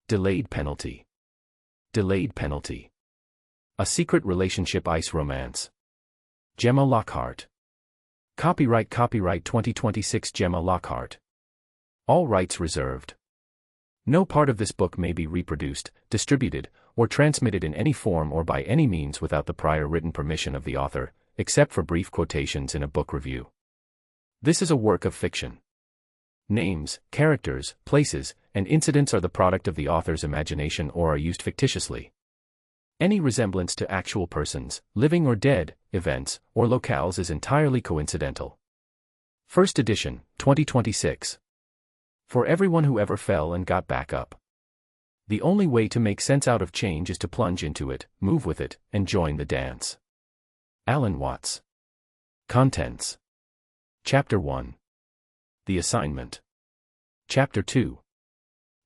Delayed penalty. Delayed penalty. A secret relationship ice romance. Gemma Lockhart. Copyright 2026 Gemma Lockhart. All rights reserved. No part of this book may be reproduced, distributed, or transmitted in any form or by any means without the prior written permission of the author, except for brief quotations in a book review. This is a work of fiction. Names, characters, places, and incidents are the product of the author's imagination or are used fictitiously. Any resemblance to actual persons, living or dead, events, or locales is entirely coincidental. First edition, 2026. For everyone who ever fell and got back up. The only way to make sense out of change is to plunge into it, move with it, and join the dance. Alan Watts. Contents. Chapter 1. The Assignment. Chapter 2.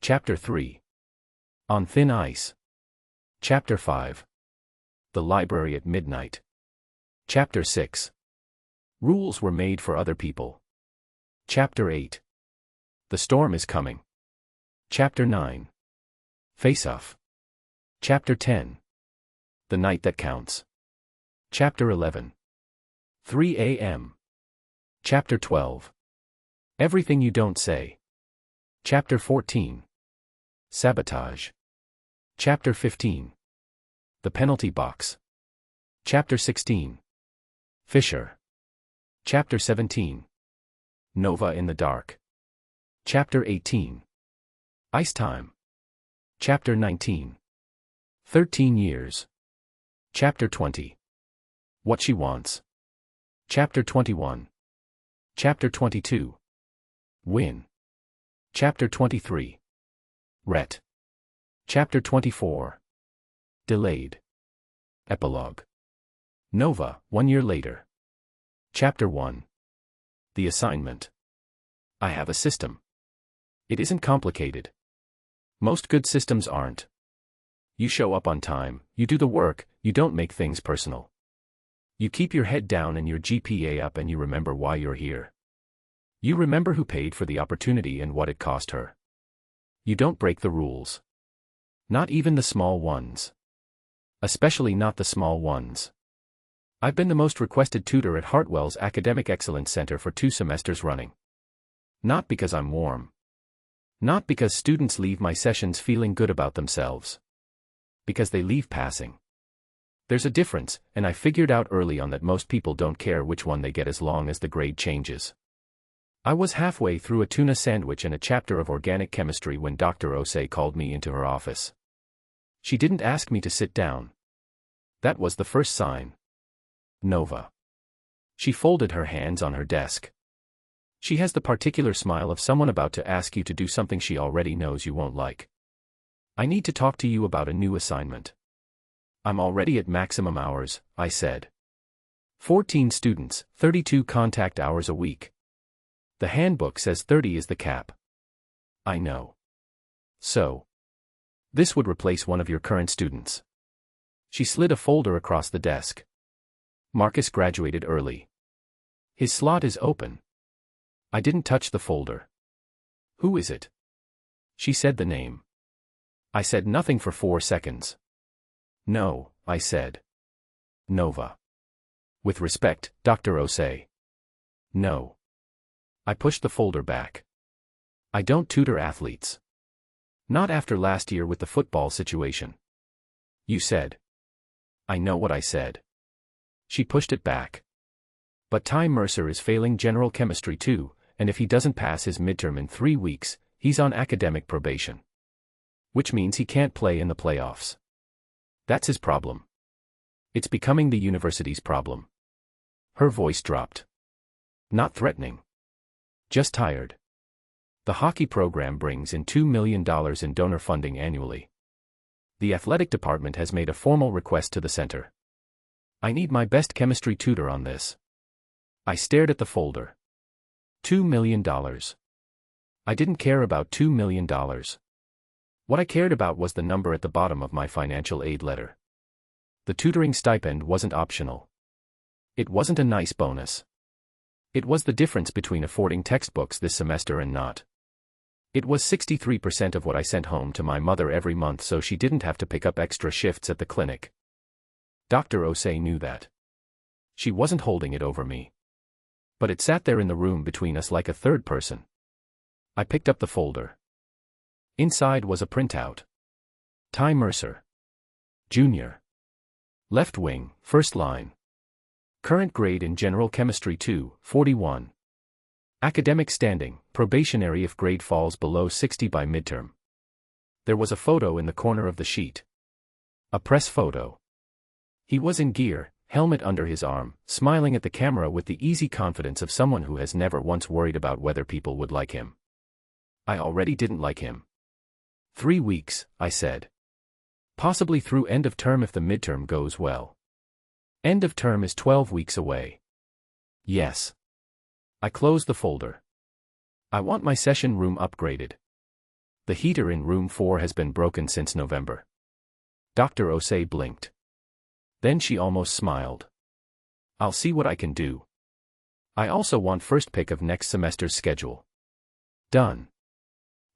Chapter 3. On Thin Ice. Chapter 5. The Library at Midnight. Chapter 6. Rules were made for other people. Chapter 8. The Storm is Coming. Chapter 9. Face-Off. Chapter 10. The Night That Counts. Chapter 11. 3 a.m. Chapter 12. Everything You Don't Say. Chapter 14. Sabotage. Chapter 15. The Penalty Box. Chapter 16. Fisher. Chapter 17. Nova in the Dark. Chapter 18. Ice Time. Chapter 19. 13 Years. Chapter 20. What She Wants. Chapter 21. Chapter 22. Win. Chapter 23. Rhett. Chapter 24. Delayed. Epilogue. Nova, 1 year later. Chapter 1. The Assignment. I have a system. It isn't complicated. Most good systems aren't. You show up on time, you do the work, you don't make things personal. You keep your head down and your GPA up and you remember why you're here. You remember who paid for the opportunity and what it cost her. You don't break the rules. Not even the small ones. Especially not the small ones. I've been the most requested tutor at Hartwell's Academic Excellence Center for 2 semesters running. Not because I'm warm. Not because students leave my sessions feeling good about themselves. Because they leave passing. There's a difference, and I figured out early on that most people don't care which one they get as long as the grade changes. I was halfway through a tuna sandwich and a chapter of organic chemistry when Dr. Osei called me into her office. She didn't ask me to sit down. That was the first sign. Nova. She folded her hands on her desk. She has the particular smile of someone about to ask you to do something she already knows you won't like. I need to talk to you about a new assignment. I'm already at maximum hours, I said. 14 students, 32 contact hours a week. The handbook says 30 is the cap. I know. So. This would replace one of your current students. She slid a folder across the desk. Marcus graduated early. His slot is open. I didn't touch the folder. Who is it? She said the name. I said nothing for 4 seconds. No, I said. Nova. With respect, Dr. Osei. No. I pushed the folder back. I don't tutor athletes. Not after last year with the football situation. You said. I know what I said. She pushed it back. But Ty Mercer is failing general chemistry too, and if he doesn't pass his midterm in 3 weeks, he's on academic probation. Which means he can't play in the playoffs. That's his problem. It's becoming the university's problem. Her voice dropped. Not threatening. Just tired. The hockey program brings in $2 million in donor funding annually. The athletic department has made a formal request to the center. I need my best chemistry tutor on this. I stared at the folder. $2 million. I didn't care about $2 million. What I cared about was the number at the bottom of my financial aid letter. The tutoring stipend wasn't optional. It wasn't a nice bonus. It was the difference between affording textbooks this semester and not. It was 63% of what I sent home to my mother every month, so she didn't have to pick up extra shifts at the clinic. Dr. Osei knew that. She wasn't holding it over me. But it sat there in the room between us like a third person. I picked up the folder. Inside was a printout. Ty Mercer. Junior. Left wing, first line. Current grade in General Chemistry 2, 41. Academic standing, probationary if grade falls below 60 by midterm. There was a photo in the corner of the sheet. A press photo. He was in gear, helmet under his arm, smiling at the camera with the easy confidence of someone who has never once worried about whether people would like him. I already didn't like him. 3 weeks, I said. Possibly through end of term if the midterm goes well. End of term is 12 weeks away. Yes. I closed the folder. I want my session room upgraded. The heater in room 4 has been broken since November. Dr. Osei blinked. Then she almost smiled. I'll see what I can do. I also want first pick of next semester's schedule. Done.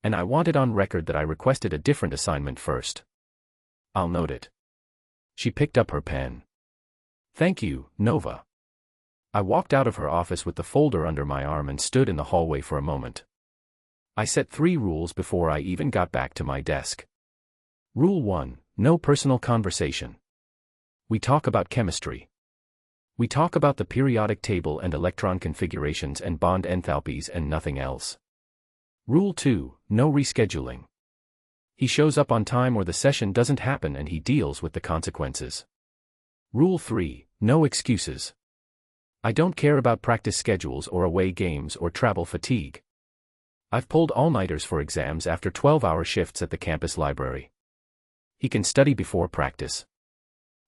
And I want it on record that I requested a different assignment first. I'll note it. She picked up her pen. Thank you, Nova. I walked out of her office with the folder under my arm and stood in the hallway for a moment. I set 3 rules before I even got back to my desk. Rule 1, no personal conversation. We talk about chemistry. We talk about the periodic table and electron configurations and bond enthalpies and nothing else. Rule 2, no rescheduling. He shows up on time or the session doesn't happen and he deals with the consequences. Rule 3, no excuses. I don't care about practice schedules or away games or travel fatigue. I've pulled all-nighters for exams after 12-hour shifts at the campus library. He can study before practice.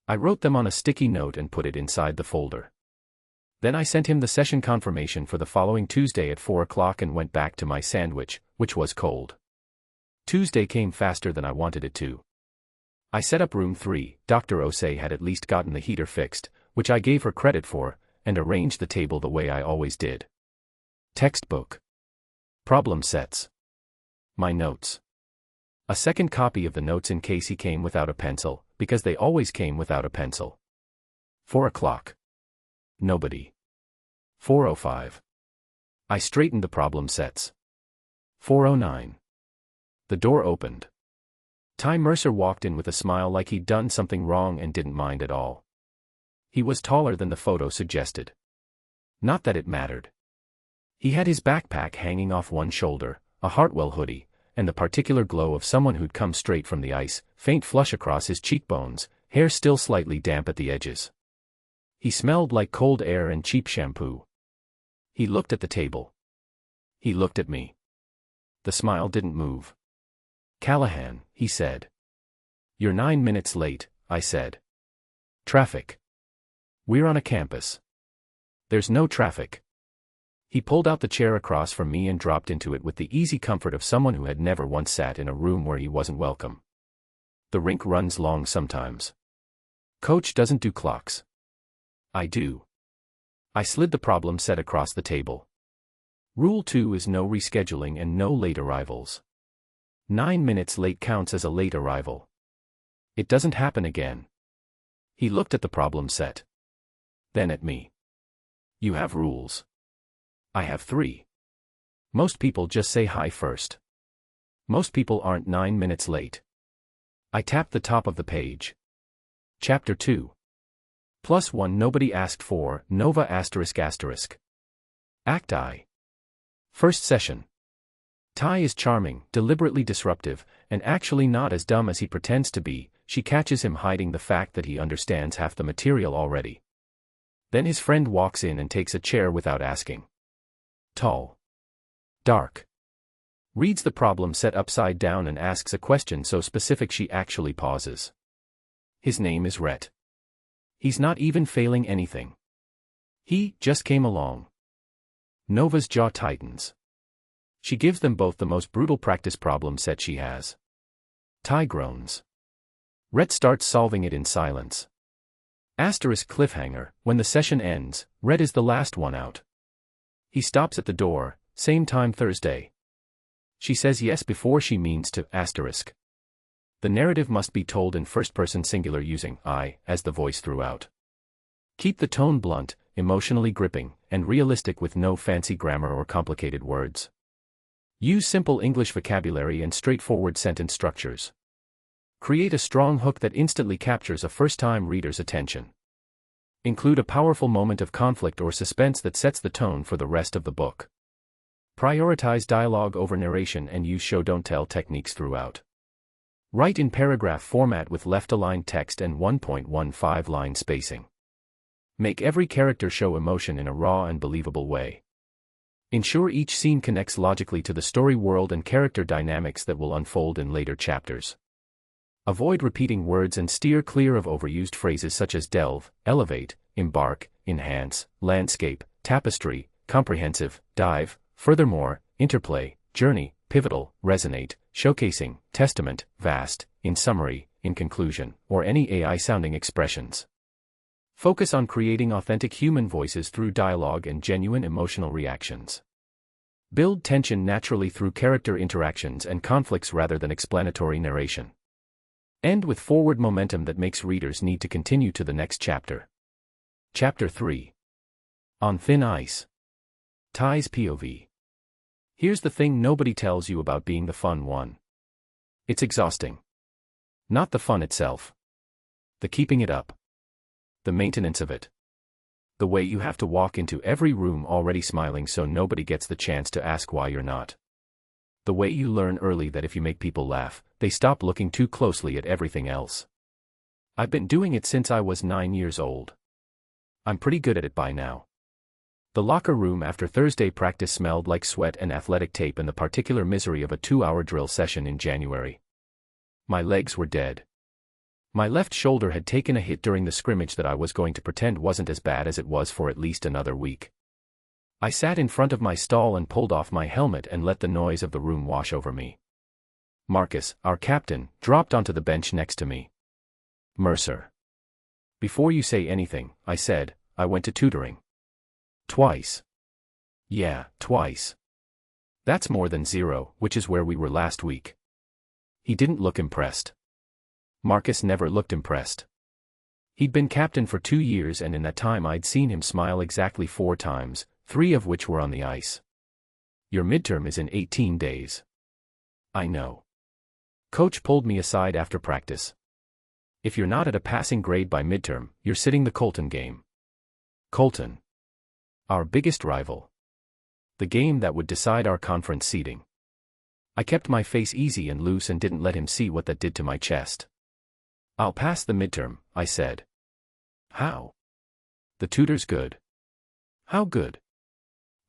I wrote them on a sticky note and put it inside the folder. Then I sent him the session confirmation for the following Tuesday at 4 o'clock and went back to my sandwich, which was cold. Tuesday came faster than I wanted it to. I set up room 3, Dr. Osei had at least gotten the heater fixed, which I gave her credit for, and arranged the table the way I always did. Textbook. Problem sets. My notes. A second copy of the notes in case he came without a pencil, because they always came without a pencil. 4 o'clock. Nobody. 4:05. I straightened the problem sets. 4:09. The door opened. Ty Mercer walked in with a smile like he'd done something wrong and didn't mind at all. He was taller than the photo suggested. Not that it mattered. He had his backpack hanging off one shoulder, a Hartwell hoodie, and the particular glow of someone who'd come straight from the ice, faint flush across his cheekbones, hair still slightly damp at the edges. He smelled like cold air and cheap shampoo. He looked at the table. He looked at me. The smile didn't move. Callahan, he said. You're 9 minutes late, I said. Traffic. We're on a campus. There's no traffic. He pulled out the chair across from me and dropped into it with the easy comfort of someone who had never once sat in a room where he wasn't welcome. The rink runs long sometimes. Coach doesn't do clocks. I do. I slid the problem set across the table. Rule 2 is no rescheduling and no late arrivals. 9 minutes late counts as a late arrival. It doesn't happen again. He looked at the problem set. Then at me. You have rules. I have 3. Most people just say hi first. Most people aren't 9 minutes late. I tapped the top of the page. Chapter 2. +1 Nobody asked for, Nova ***. Act I. First session. Ty is charming, deliberately disruptive, and actually not as dumb as he pretends to be. She catches him hiding the fact that he understands half the material already. Then his friend walks in and takes a chair without asking. Tall. Dark. Reads the problem set upside down and asks a question so specific she actually pauses. His name is Rhett. He's not even failing anything. He just came along. Nova's jaw tightens. She gives them both the most brutal practice problem set she has. Ty groans. Rhett starts solving it in silence. *cliffhanger, when the session ends, Rhett is the last one out. He stops at the door, same time Thursday. She says yes before she means to, asterisk. The narrative must be told in first-person singular using I as the voice throughout. Keep the tone blunt, emotionally gripping, and realistic with no fancy grammar or complicated words. Use simple English vocabulary and straightforward sentence structures. Create a strong hook that instantly captures a first-time reader's attention. Include a powerful moment of conflict or suspense that sets the tone for the rest of the book. Prioritize dialogue over narration and use show-don't-tell techniques throughout. Write in paragraph format with left-aligned text and 1.15 line spacing. Make every character show emotion in a raw and believable way. Ensure each scene connects logically to the story world and character dynamics that will unfold in later chapters. Avoid repeating words and steer clear of overused phrases such as delve, elevate, embark, enhance, landscape, tapestry, comprehensive, dive, furthermore, interplay, journey, pivotal, resonate, showcasing, testament, vast, in summary, in conclusion, or any AI-sounding expressions. Focus on creating authentic human voices through dialogue and genuine emotional reactions. Build tension naturally through character interactions and conflicts rather than explanatory narration. End with forward momentum that makes readers need to continue to the next chapter. Chapter 3. On Thin Ice. Ty's POV. Here's the thing nobody tells you about being the fun one. It's exhausting. Not the fun itself. The keeping it up. The maintenance of it. The way you have to walk into every room already smiling so nobody gets the chance to ask why you're not. The way you learn early that if you make people laugh, they stop looking too closely at everything else. I've been doing it since I was 9 years old. I'm pretty good at it by now. The locker room after Thursday practice smelled like sweat and athletic tape and the particular misery of a 2-hour drill session in January. My legs were dead. My left shoulder had taken a hit during the scrimmage that I was going to pretend wasn't as bad as it was for at least another week. I sat in front of my stall and pulled off my helmet and let the noise of the room wash over me. Marcus, our captain, dropped onto the bench next to me. Mercer. Before you say anything, I said, I went to tutoring. Twice. Yeah, twice. That's more than 0, which is where we were last week. He didn't look impressed. Marcus never looked impressed. He'd been captain for 2 years and in that time I'd seen him smile exactly 4 times, 3 of which were on the ice. Your midterm is in 18 days. I know. Coach pulled me aside after practice. If you're not at a passing grade by midterm, you're sitting the Colton game. Colton. Our biggest rival. The game that would decide our conference seeding. I kept my face easy and loose and didn't let him see what that did to my chest. I'll pass the midterm, I said. How? The tutor's good. How good?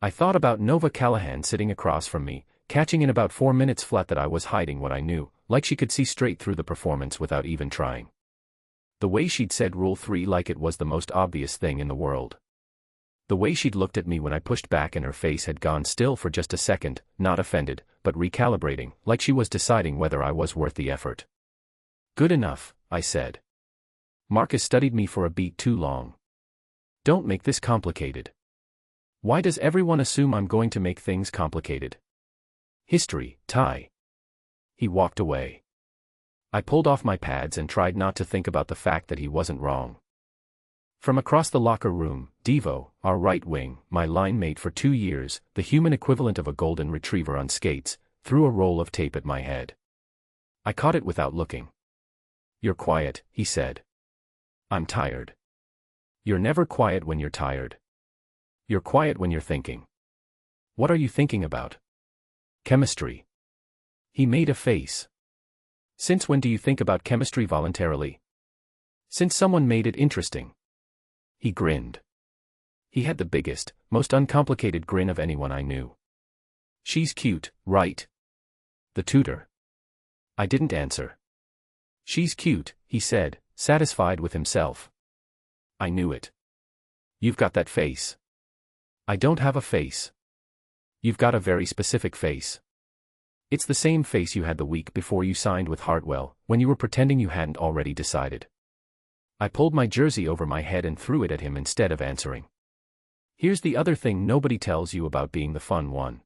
I thought about Nova Callahan sitting across from me, catching in about 4 minutes flat that I was hiding what I knew, like she could see straight through the performance without even trying. The way she'd said Rule 3 like it was the most obvious thing in the world. The way she'd looked at me when I pushed back and her face had gone still for just a second, not offended, but recalibrating, like she was deciding whether I was worth the effort. Good enough, I said. Marcus studied me for a beat too long. Don't make this complicated. Why does everyone assume I'm going to make things complicated? History, Ty. He walked away. I pulled off my pads and tried not to think about the fact that he wasn't wrong. From across the locker room, Devo, our right wing, my line mate for 2 years, the human equivalent of a golden retriever on skates, threw a roll of tape at my head. I caught it without looking. You're quiet, he said. I'm tired. You're never quiet when you're tired. You're quiet when you're thinking. What are you thinking about? Chemistry. He made a face. Since when do you think about chemistry voluntarily? Since someone made it interesting. He grinned. He had the biggest, most uncomplicated grin of anyone I knew. She's cute, right? The tutor. I didn't answer. She's cute, he said, satisfied with himself. I knew it. You've got that face. I don't have a face. You've got a very specific face. It's the same face you had the week before you signed with Hartwell, when you were pretending you hadn't already decided. I pulled my jersey over my head and threw it at him instead of answering. Here's the other thing nobody tells you about being the fun one.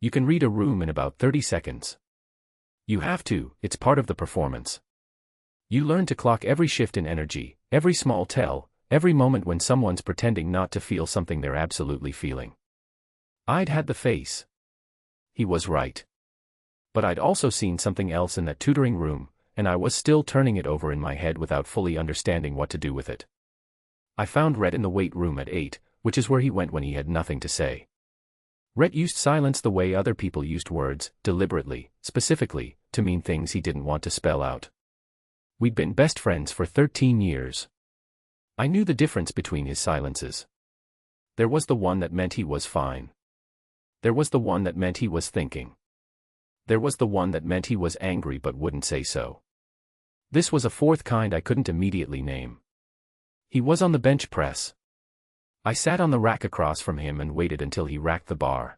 You can read a room in about 30 seconds. You have to, it's part of the performance. You learn to clock every shift in energy, every small tell, every moment when someone's pretending not to feel something they're absolutely feeling. I'd had the face. He was right. But I'd also seen something else in that tutoring room, and I was still turning it over in my head without fully understanding what to do with it. I found Rhett in the weight room at 8, which is where he went when he had nothing to say. Rhett used silence the way other people used words, deliberately, specifically, to mean things he didn't want to spell out. We'd been best friends for 13 years. I knew the difference between his silences. There was the one that meant he was fine. There was the one that meant he was thinking. There was the one that meant he was angry but wouldn't say so. This was a fourth kind I couldn't immediately name. He was on the bench press. I sat on the rack across from him and waited until he racked the bar.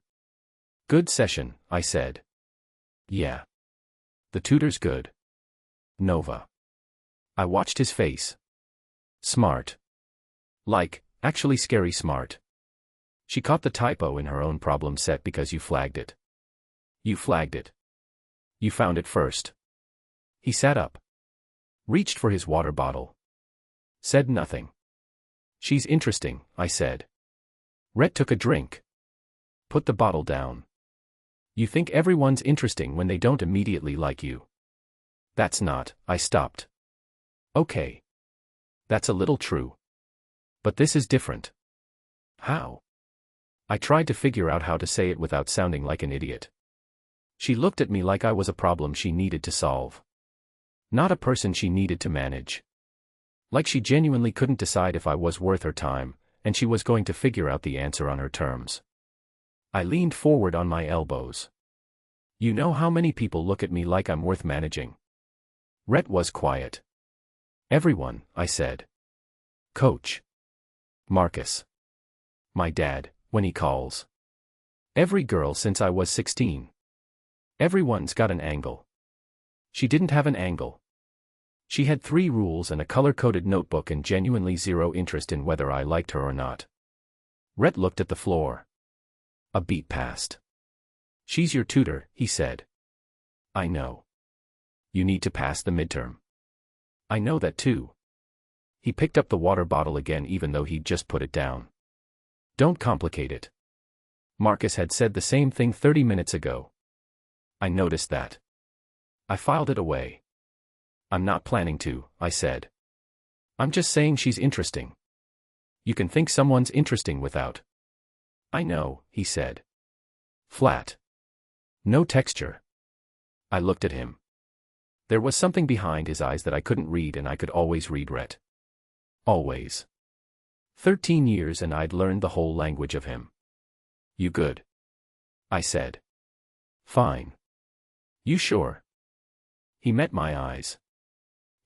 Good session, I said. Yeah. The tutor's good. Nova. I watched his face. Smart. Like, actually scary smart. She caught the typo in her own problem set because you flagged it. You flagged it. You found it first. He sat up. Reached for his water bottle. Said nothing. She's interesting, I said. Rhett took a drink. Put the bottle down. You think everyone's interesting when they don't immediately like you. That's not, I stopped. Okay. That's a little true. But this is different. How? I tried to figure out how to say it without sounding like an idiot. She looked at me like I was a problem she needed to solve. Not a person she needed to manage. Like she genuinely couldn't decide if I was worth her time, and she was going to figure out the answer on her terms. I leaned forward on my elbows. You know how many people look at me like I'm worth managing? Rhett was quiet. Everyone, I said. Coach. Marcus. My dad, when he calls. Every girl since I was 16. Everyone's got an angle. She didn't have an angle. She had 3 rules and a color-coded notebook and genuinely zero interest in whether I liked her or not. Rhett looked at the floor. A beat passed. She's your tutor, he said. I know. You need to pass the midterm. I know that too. He picked up the water bottle again even though he'd just put it down. Don't complicate it. Marcus had said the same thing 30 minutes ago. I noticed that. I filed it away. I'm not planning to, I said. I'm just saying she's interesting. You can think someone's interesting without. I know, he said. Flat. No texture. I looked at him. There was something behind his eyes that I couldn't read, and I could always read Rhett. Always. 13 years and I'd learned the whole language of him. You good? I said. Fine. You sure? He met my eyes.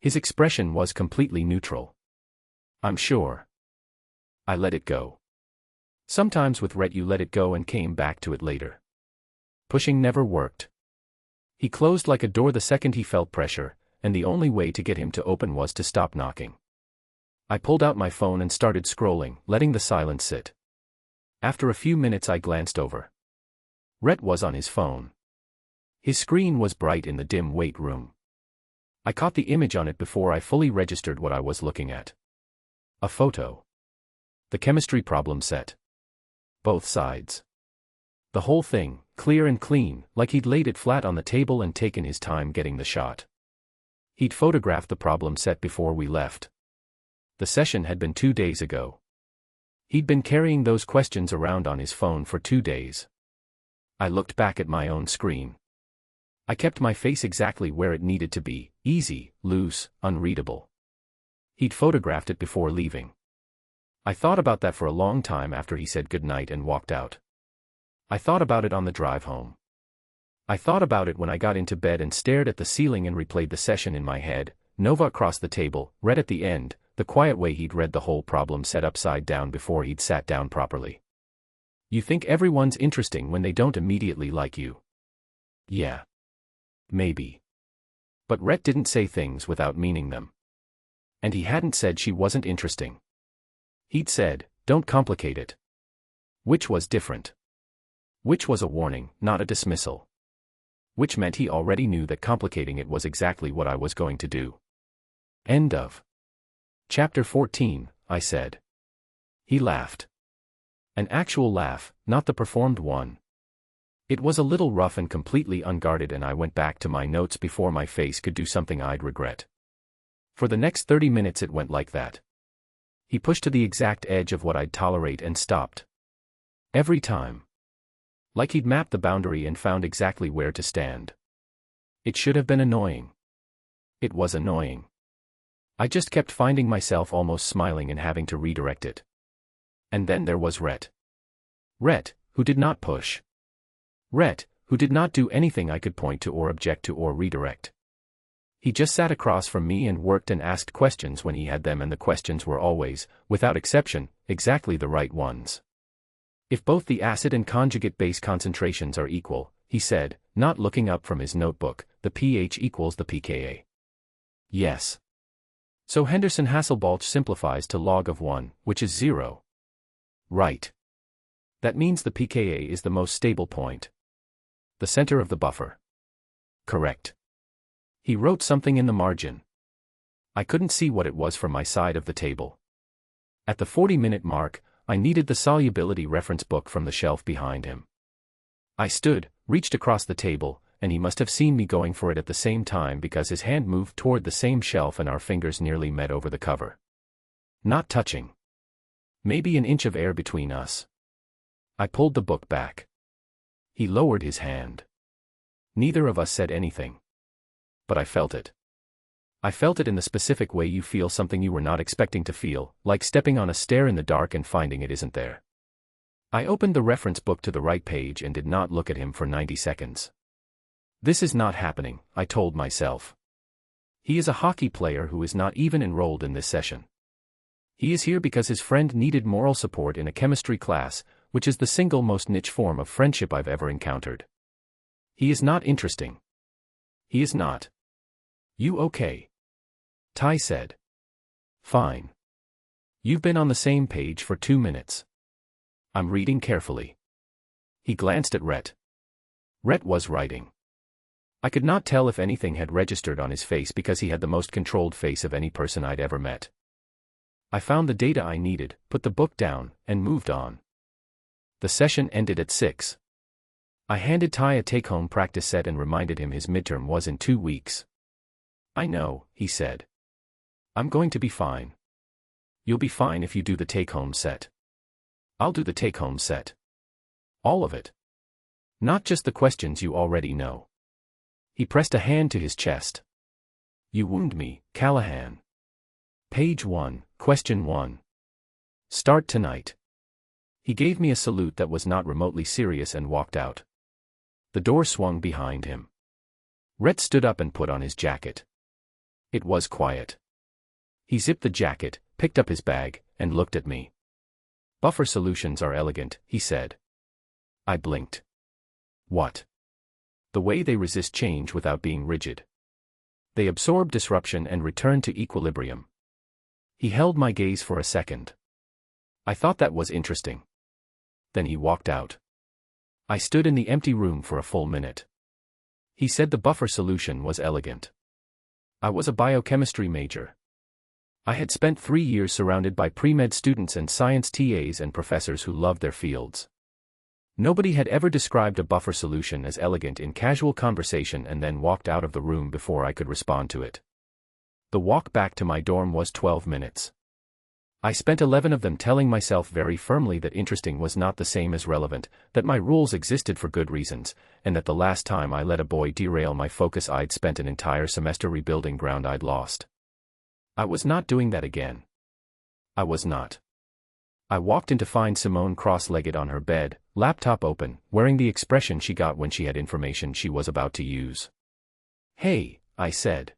His expression was completely neutral. I'm sure. I let it go. Sometimes with Rhett you let it go and came back to it later. Pushing never worked. He closed like a door the second he felt pressure, and the only way to get him to open was to stop knocking. I pulled out my phone and started scrolling, letting the silence sit. After a few minutes I glanced over. Rhett was on his phone. His screen was bright in the dim weight room. I caught the image on it before I fully registered what I was looking at. A photo. The chemistry problem set. Both sides. The whole thing, clear and clean, like he'd laid it flat on the table and taken his time getting the shot. He'd photographed the problem set before we left. The session had been 2 days ago. He'd been carrying those questions around on his phone for 2 days. I looked back at my own screen. I kept my face exactly where it needed to be, easy, loose, unreadable. He'd photographed it before leaving. I thought about that for a long time after he said goodnight and walked out. I thought about it on the drive home. I thought about it when I got into bed and stared at the ceiling and replayed the session in my head, Nova across the table, Rhett at the end, the quiet way he'd read the whole problem set upside down before he'd sat down properly. You think everyone's interesting when they don't immediately like you. Yeah. Maybe. But Rhett didn't say things without meaning them. And he hadn't said she wasn't interesting. He'd said, don't complicate it. Which was different. Which was a warning, not a dismissal. Which meant he already knew that complicating it was exactly what I was going to do. End of Chapter 14, I said. He laughed. An actual laugh, not the performed one. It was a little rough and completely unguarded, and I went back to my notes before my face could do something I'd regret. For the next 30 minutes it went like that. He pushed to the exact edge of what I'd tolerate and stopped. Every time. Like he'd mapped the boundary and found exactly where to stand. It should have been annoying. It was annoying. I just kept finding myself almost smiling and having to redirect it. And then there was Rhett. Rhett, who did not push. Rhett, who did not do anything I could point to or object to or redirect. He just sat across from me and worked and asked questions when he had them, and the questions were always, without exception, exactly the right ones. If both the acid and conjugate base concentrations are equal, he said, not looking up from his notebook, the pH equals the pKa. Yes. So Henderson-Hasselbalch simplifies to log of 1, which is 0. Right. That means the pKa is the most stable point. The center of the buffer. Correct. He wrote something in the margin. I couldn't see what it was from my side of the table. At the 40-minute mark, I needed the solubility reference book from the shelf behind him. I stood, reached across the table, and he must have seen me going for it at the same time because his hand moved toward the same shelf and our fingers nearly met over the cover. Not touching. Maybe an inch of air between us. I pulled the book back. He lowered his hand. Neither of us said anything. But I felt it. I felt it in the specific way you feel something you were not expecting to feel, like stepping on a stair in the dark and finding it isn't there. I opened the reference book to the right page and did not look at him for 90 seconds. This is not happening, I told myself. He is a hockey player who is not even enrolled in this session. He is here because his friend needed moral support in a chemistry class, which is the single most niche form of friendship I've ever encountered. He is not interesting. He is not. You okay? Ty said. Fine. You've been on the same page for 2 minutes. I'm reading carefully. He glanced at Rhett. Rhett was writing. I could not tell if anything had registered on his face because he had the most controlled face of any person I'd ever met. I found the data I needed, put the book down, and moved on. The session ended at 6. I handed Ty a take-home practice set and reminded him his midterm was in 2 weeks. I know, he said. I'm going to be fine. You'll be fine if you do the take-home set. I'll do the take-home set. All of it. Not just the questions you already know. He pressed a hand to his chest. You wound me, Callahan. Page 1, question 1. Start tonight. He gave me a salute that was not remotely serious and walked out. The door swung behind him. Rhett stood up and put on his jacket. It was quiet. He zipped the jacket, picked up his bag, and looked at me. Buffer solutions are elegant, he said. I blinked. What? The way they resist change without being rigid. They absorb disruption and return to equilibrium. He held my gaze for a second. I thought that was interesting. Then he walked out. I stood in the empty room for a full minute. He said the buffer solution was elegant. I was a biochemistry major. I had spent 3 years surrounded by pre-med students and science TAs and professors who loved their fields. Nobody had ever described a buffer solution as elegant in casual conversation and then walked out of the room before I could respond to it. The walk back to my dorm was 12 minutes. I spent 11 of them telling myself very firmly that interesting was not the same as relevant, that my rules existed for good reasons, and that the last time I let a boy derail my focus I'd spent an entire semester rebuilding ground I'd lost. I was not doing that again. I was not. I walked in to find Simone cross-legged on her bed, laptop open, wearing the expression she got when she had information she was about to use. Hey, I said.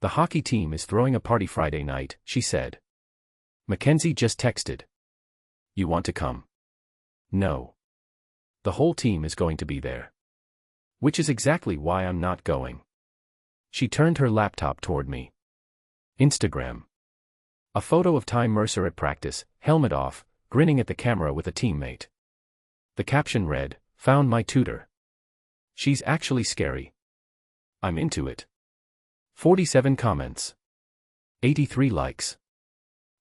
The hockey team is throwing a party Friday night, she said. Mackenzie just texted. You want to come? No. The whole team is going to be there. Which is exactly why I'm not going. She turned her laptop toward me. Instagram. A photo of Ty Mercer at practice, helmet off, grinning at the camera with a teammate. The caption read, found my tutor. She's actually scary. I'm into it. 47 comments. 83 likes.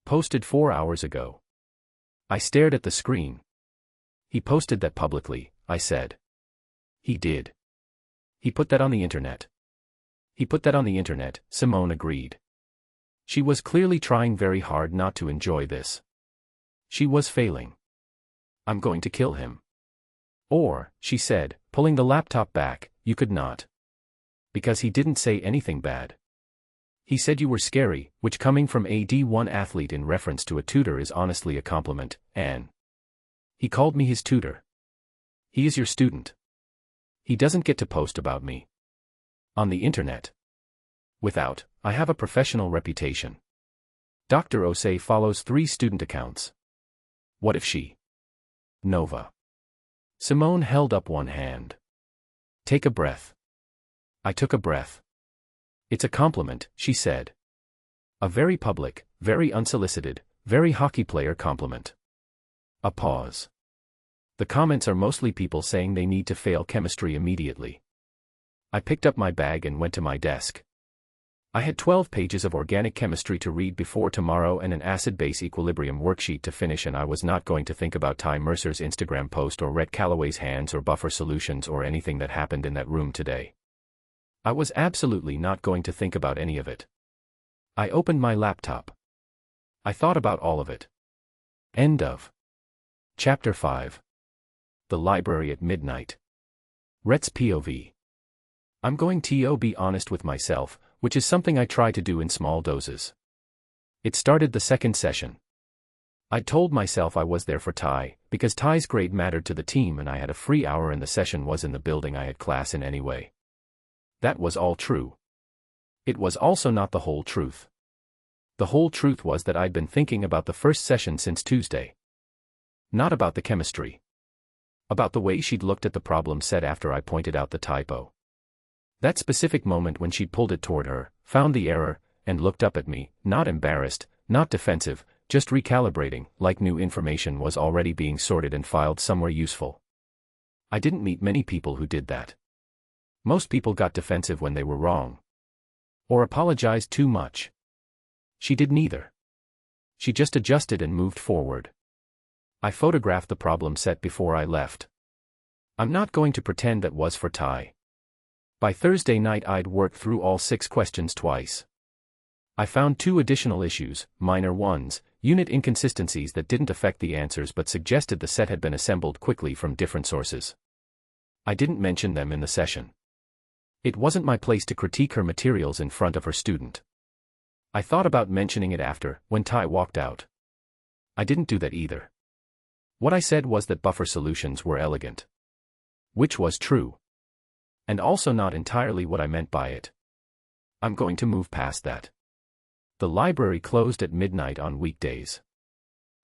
Posted 4 hours ago. I stared at the screen. He posted that publicly, I said. He did. He put that on the internet. He put that on the internet, Simone agreed. She was clearly trying very hard not to enjoy this. She was failing. I'm going to kill him. Or, she said, pulling the laptop back, you could not. Because he didn't say anything bad. He said you were scary, which coming from a D1 athlete in reference to a tutor is honestly a compliment, Anne. He called me his tutor. He is your student. He doesn't get to post about me. On the internet. Without, I have a professional reputation. Dr. Osei follows 3 student accounts. What if she? Nova. Simone held up one hand. Take a breath. I took a breath. It's a compliment, she said. A very public, very unsolicited, very hockey player compliment. A pause. The comments are mostly people saying they need to fail chemistry immediately. I picked up my bag and went to my desk. I had 12 pages of organic chemistry to read before tomorrow and an acid-base equilibrium worksheet to finish, and I was not going to think about Ty Mercer's Instagram post or Rhett Calloway's hands or buffer solutions or anything that happened in that room today. I was absolutely not going to think about any of it. I opened my laptop. I thought about all of it. End of. Chapter 5. The library at midnight. Rhett's POV. I'm going to be honest with myself, which is something I try to do in small doses. It started the second session. I told myself I was there for Ty, because Ty's grade mattered to the team and I had a free hour and the session was in the building I had class in anyway. That was all true. It was also not the whole truth. The whole truth was that I'd been thinking about the first session since Tuesday. Not about the chemistry. About the way she'd looked at the problem set after I pointed out the typo. That specific moment when she'd pulled it toward her, found the error, and looked up at me, not embarrassed, not defensive, just recalibrating, like new information was already being sorted and filed somewhere useful. I didn't meet many people who did that. Most people got defensive when they were wrong. Or apologized too much. She did neither. She just adjusted and moved forward. I photographed the problem set before I left. I'm not going to pretend that was for Ty. By Thursday night I'd worked through all 6 questions twice. I found 2 additional issues, minor ones, unit inconsistencies that didn't affect the answers but suggested the set had been assembled quickly from different sources. I didn't mention them in the session. It wasn't my place to critique her materials in front of her student. I thought about mentioning it after, when Ty walked out. I didn't do that either. What I said was that buffer solutions were elegant. Which was true. And also not entirely what I meant by it. I'm going to move past that. The library closed at midnight on weekdays.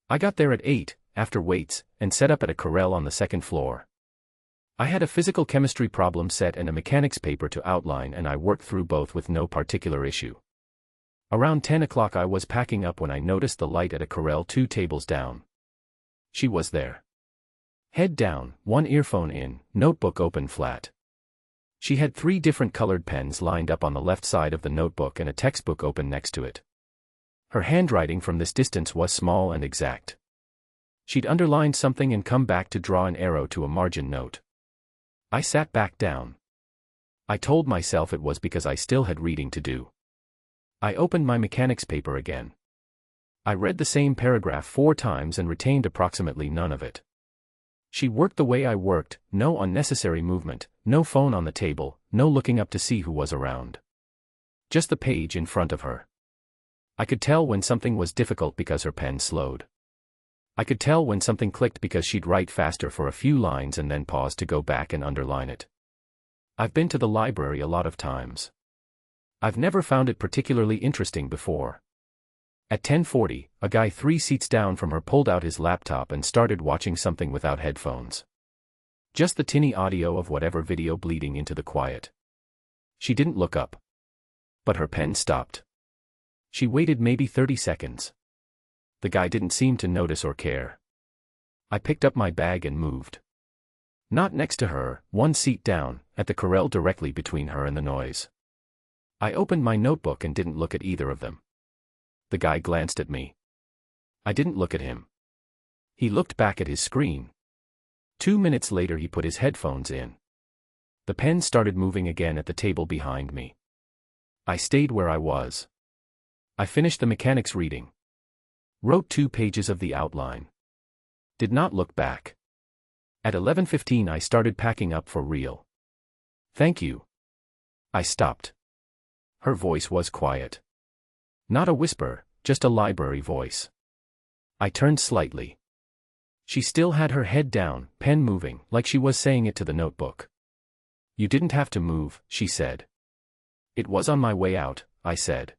I got there at 8, after weights, and set up at a corral on the 2nd floor. I had a physical chemistry problem set and a mechanics paper to outline and I worked through both with no particular issue. Around 10 o'clock I was packing up when I noticed the light at a corral 2 tables down. She was there. Head down, one earphone in, notebook open flat. She had 3 different colored pens lined up on the left side of the notebook and a textbook open next to it. Her handwriting from this distance was small and exact. She'd underlined something and come back to draw an arrow to a margin note. I sat back down. I told myself it was because I still had reading to do. I opened my mechanics paper again. I read the same paragraph 4 times and retained approximately none of it. She worked the way I worked, no unnecessary movement, no phone on the table, no looking up to see who was around. Just the page in front of her. I could tell when something was difficult because her pen slowed. I could tell when something clicked because she'd write faster for a few lines and then pause to go back and underline it. I've been to the library a lot of times. I've never found it particularly interesting before. At 10:40, a guy 3 seats down from her pulled out his laptop and started watching something without headphones. Just the tinny audio of whatever video bleeding into the quiet. She didn't look up. But her pen stopped. She waited maybe 30 seconds. The guy didn't seem to notice or care. I picked up my bag and moved. Not next to her, one seat down, at the corral directly between her and the noise. I opened my notebook and didn't look at either of them. The guy glanced at me. I didn't look at him. He looked back at his screen. 2 minutes later he put his headphones in. The pen started moving again at the table behind me. I stayed where I was. I finished the mechanics reading. Wrote 2 pages of the outline. Did not look back. At 11:15 I started packing up for real. Thank you. I stopped. Her voice was quiet. Not a whisper, just a library voice. I turned slightly. She still had her head down, pen moving, like she was saying it to the notebook. You didn't have to move, she said. It was on my way out, I said.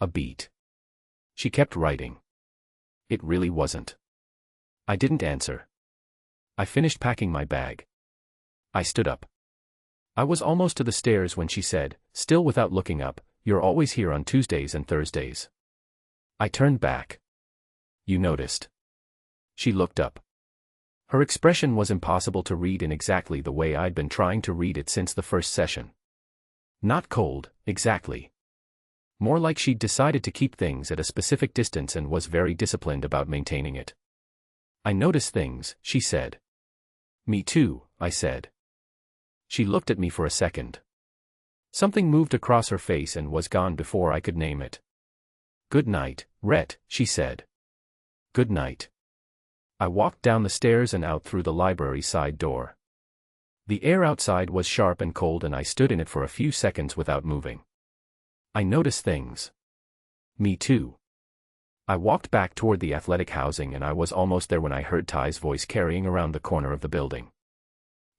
A beat. She kept writing. It really wasn't. I didn't answer. I finished packing my bag. I stood up. I was almost to the stairs when she said, still without looking up, "You're always here on Tuesdays and Thursdays." I turned back. You noticed. She looked up. Her expression was impossible to read in exactly the way I'd been trying to read it since the first session. Not cold, exactly. More like she'd decided to keep things at a specific distance and was very disciplined about maintaining it. I notice things, she said. Me too, I said. She looked at me for a second. Something moved across her face and was gone before I could name it. Good night, Rhett, she said. Good night. I walked down the stairs and out through the library side door. The air outside was sharp and cold and I stood in it for a few seconds without moving. I noticed things. Me too. I walked back toward the athletic housing and I was almost there when I heard Ty's voice carrying around the corner of the building.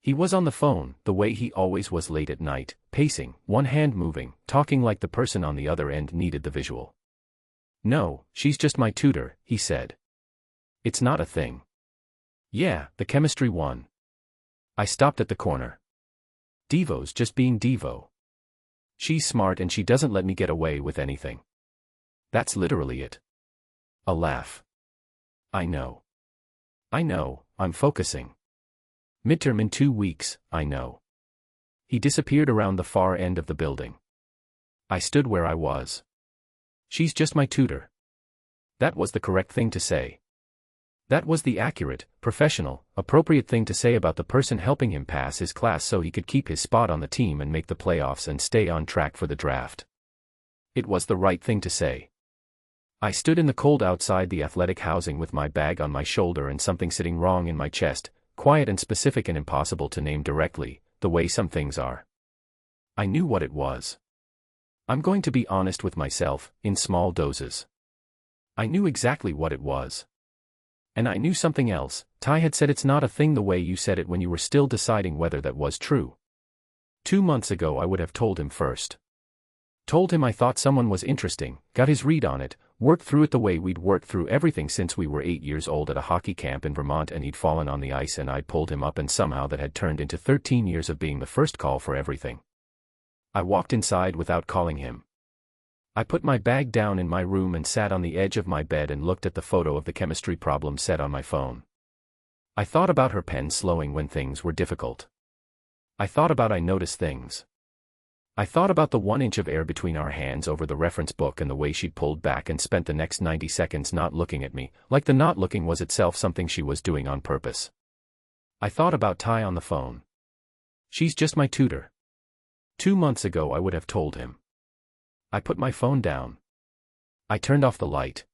He was on the phone, the way he always was late at night, pacing, one hand moving, talking like the person on the other end needed the visual. No, she's just my tutor, he said. It's not a thing. Yeah, the chemistry one. I stopped at the corner. Devo's just being Devo. She's smart and she doesn't let me get away with anything. That's literally it. A laugh. I know. I'm focusing. Midterm in 2 weeks, I know. He disappeared around the far end of the building. I stood where I was. She's just my tutor. That was the correct thing to say. That was the accurate, professional, appropriate thing to say about the person helping him pass his class so he could keep his spot on the team and make the playoffs and stay on track for the draft. It was the right thing to say. I stood in the cold outside the athletic housing with my bag on my shoulder and something sitting wrong in my chest, quiet and specific and impossible to name directly, the way some things are. I knew what it was. I'm going to be honest with myself, in small doses. I knew exactly what it was. And I knew something else. Ty had said it's not a thing the way you said it when you were still deciding whether that was true. 2 months ago I would have told him first. Told him I thought someone was interesting, got his read on it, worked through it the way we'd worked through everything since we were 8 years old at a hockey camp in Vermont and he'd fallen on the ice and I'd pulled him up and somehow that had turned into 13 years of being the first call for everything. I walked inside without calling him. I put my bag down in my room and sat on the edge of my bed and looked at the photo of the chemistry problem set on my phone. I thought about her pen slowing when things were difficult. I thought about I noticed things. I thought about the 1 inch of air between our hands over the reference book and the way she'd pulled back and spent the next 90 seconds not looking at me, like the not looking was itself something she was doing on purpose. I thought about Ty on the phone. She's just my tutor. 2 months ago I would have told him. I put my phone down. I turned off the light.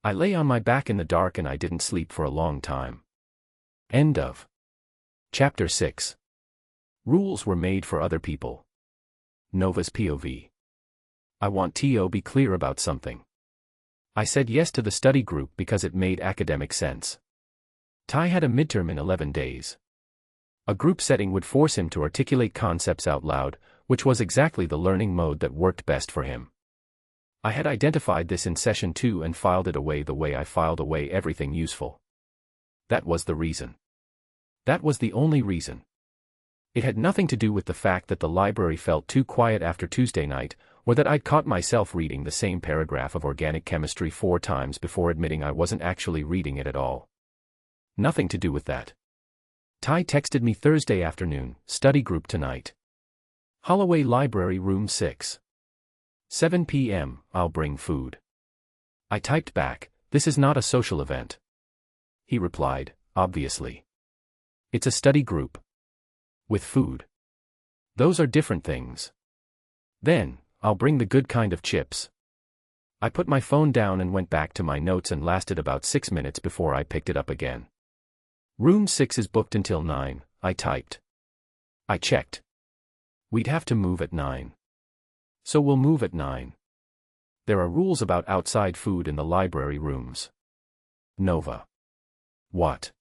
I lay on my back in the dark and I didn't sleep for a long time. End of Chapter 6. Rules were made for other people. Nova's POV. I want to be clear about something. I said yes to the study group because it made academic sense. Ty had a midterm in 11 days. A group setting would force him to articulate concepts out loud, which was exactly the learning mode that worked best for him. I had identified this in session 2 and filed it away the way I filed away everything useful. That was the reason. That was the only reason. It had nothing to do with the fact that the library felt too quiet after Tuesday night, or that I'd caught myself reading the same paragraph of organic chemistry 4 times before admitting I wasn't actually reading it at all. Nothing to do with that. Ty texted me Thursday afternoon, study group tonight. Holloway Library Room 6. 7 p.m., I'll bring food. I typed back, this is not a social event. He replied, obviously. It's a study group. With food. Those are different things. Then, I'll bring the good kind of chips. I put my phone down and went back to my notes and lasted about 6 minutes before I picked it up again. Room 6 is booked until 9, I typed. I checked. We'd have to move at 9. So we'll move at 9. There are rules about outside food in the library rooms. Nova. What?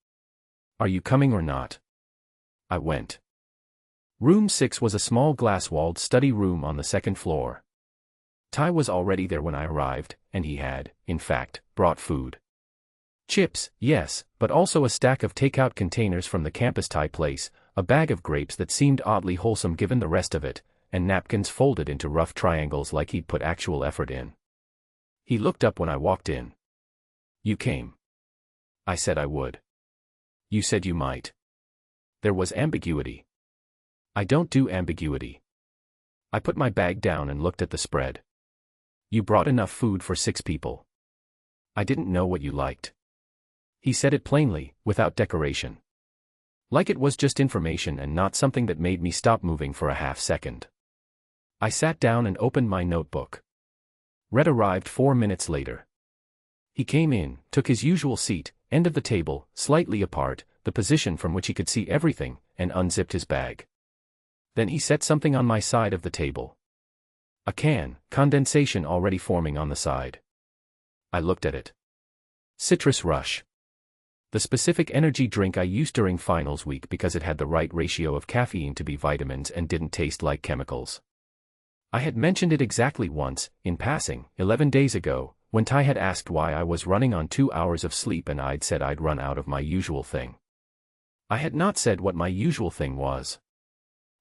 Are you coming or not? I went. Room 6 was a small glass-walled study room on the second floor. Ty was already there when I arrived, and he had, in fact, brought food. Chips, yes, but also a stack of takeout containers from the campus Thai place, a bag of grapes that seemed oddly wholesome given the rest of it, and napkins folded into rough triangles like he'd put actual effort in. He looked up when I walked in. You came. I said I would. You said you might. There was ambiguity. I don't do ambiguity. I put my bag down and looked at the spread. You brought enough food for 6 people. I didn't know what you liked. He said it plainly, without decoration. Like it was just information and not something that made me stop moving for a half second. I sat down and opened my notebook. Rhett arrived 4 minutes later. He came in, took his usual seat, end of the table, slightly apart, the position from which he could see everything, and unzipped his bag. Then he set something on my side of the table. A can, condensation already forming on the side. I looked at it. Citrus Rush. The specific energy drink I used during finals week because it had the right ratio of caffeine to be vitamins and didn't taste like chemicals. I had mentioned it exactly once, in passing, 11 days ago, when Ty had asked why I was running on 2 hours of sleep and I'd said I'd run out of my usual thing. I had not said what my usual thing was.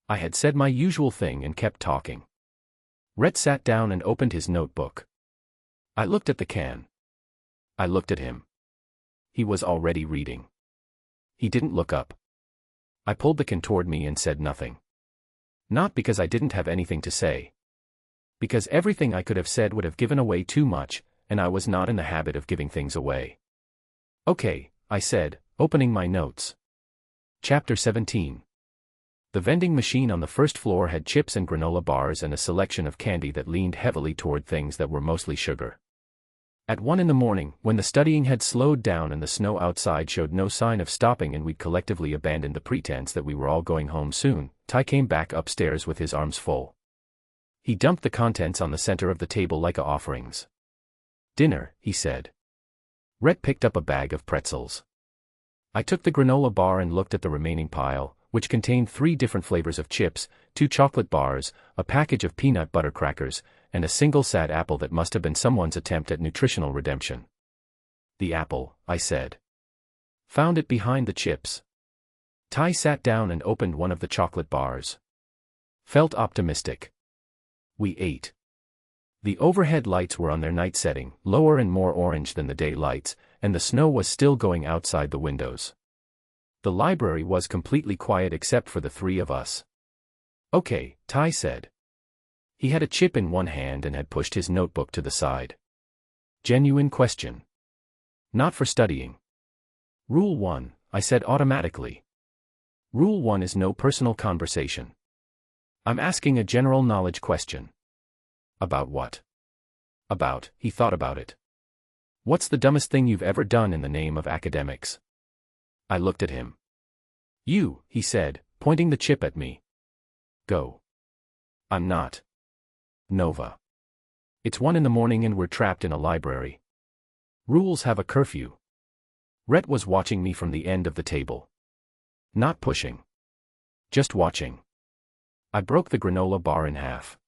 I had said my usual thing and kept talking. Rhett sat down and opened his notebook. I looked at the can. I looked at him. He was already reading. He didn't look up. I pulled the can toward me and said nothing. Not because I didn't have anything to say. Because everything I could have said would have given away too much, and I was not in the habit of giving things away. Okay, I said, opening my notes. Chapter 17. The vending machine on the first floor had chips and granola bars and a selection of candy that leaned heavily toward things that were mostly sugar. At 1 in the morning, when the studying had slowed down and the snow outside showed no sign of stopping and we'd collectively abandoned the pretense that we were all going home soon, Ty came back upstairs with his arms full. He dumped the contents on the center of the table like offerings. Dinner, he said. Rhett picked up a bag of pretzels. I took the granola bar and looked at the remaining pile, which contained 3 different flavors of chips, 2 chocolate bars, a package of peanut butter crackers, and a single sad apple that must have been someone's attempt at nutritional redemption. The apple, I said. Found it behind the chips. Ty sat down and opened one of the chocolate bars. Felt optimistic. We ate. The overhead lights were on their night setting, lower and more orange than the day lights, and the snow was still going outside the windows. The library was completely quiet except for the 3 of us. Okay, Ty said. He had a chip in one hand and had pushed his notebook to the side. Genuine question. Not for studying. Rule 1, I said automatically. Rule 1 is no personal conversation. I'm asking a general knowledge question. About what? About, he thought about it. What's the dumbest thing you've ever done in the name of academics? I looked at him. You, he said, pointing the chip at me. Go. I'm not. Nova. It's 1 in the morning and we're trapped in a library. Rules have a curfew. Rhett was watching me from the end of the table. Not pushing. Just watching. I broke the granola bar in half.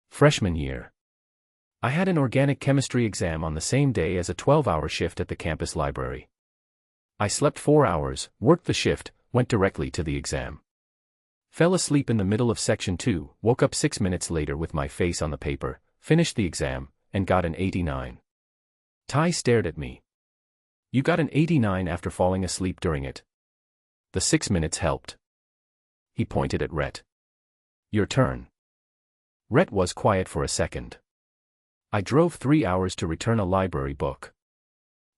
Freshman year. I had an organic chemistry exam on the same day as a 12-hour shift at the campus library. I slept 4 hours, worked the shift, went directly to the exam. Fell asleep in the middle of section 2, woke up 6 minutes later with my face on the paper, finished the exam, and got an 89. Ty stared at me. You got an 89 after falling asleep during it? The 6 minutes helped. He pointed at Rhett. Your turn. Rhett was quiet for a second. I drove 3 hours to return a library book.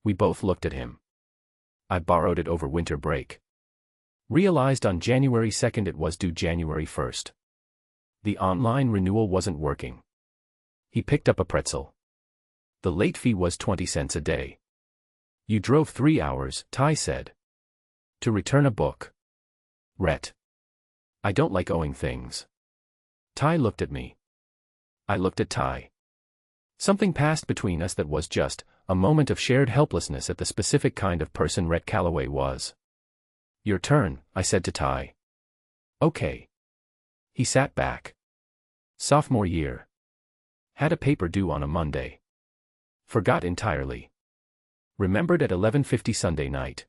We both looked at him. I borrowed it over winter break. Realized on January 2nd it was due January 1st. The online renewal wasn't working. He picked up a pretzel. The late fee was 20 cents a day. You drove 3 hours, Ty said. To return a book. Rhett. I don't like owing things. Ty looked at me. I looked at Ty. Something passed between us that was just a moment of shared helplessness at the specific kind of person Rhett Calloway was. Your turn, I said to Ty. Okay. He sat back. Sophomore year. Had a paper due on a Monday. Forgot entirely. Remembered at 11:50 Sunday night.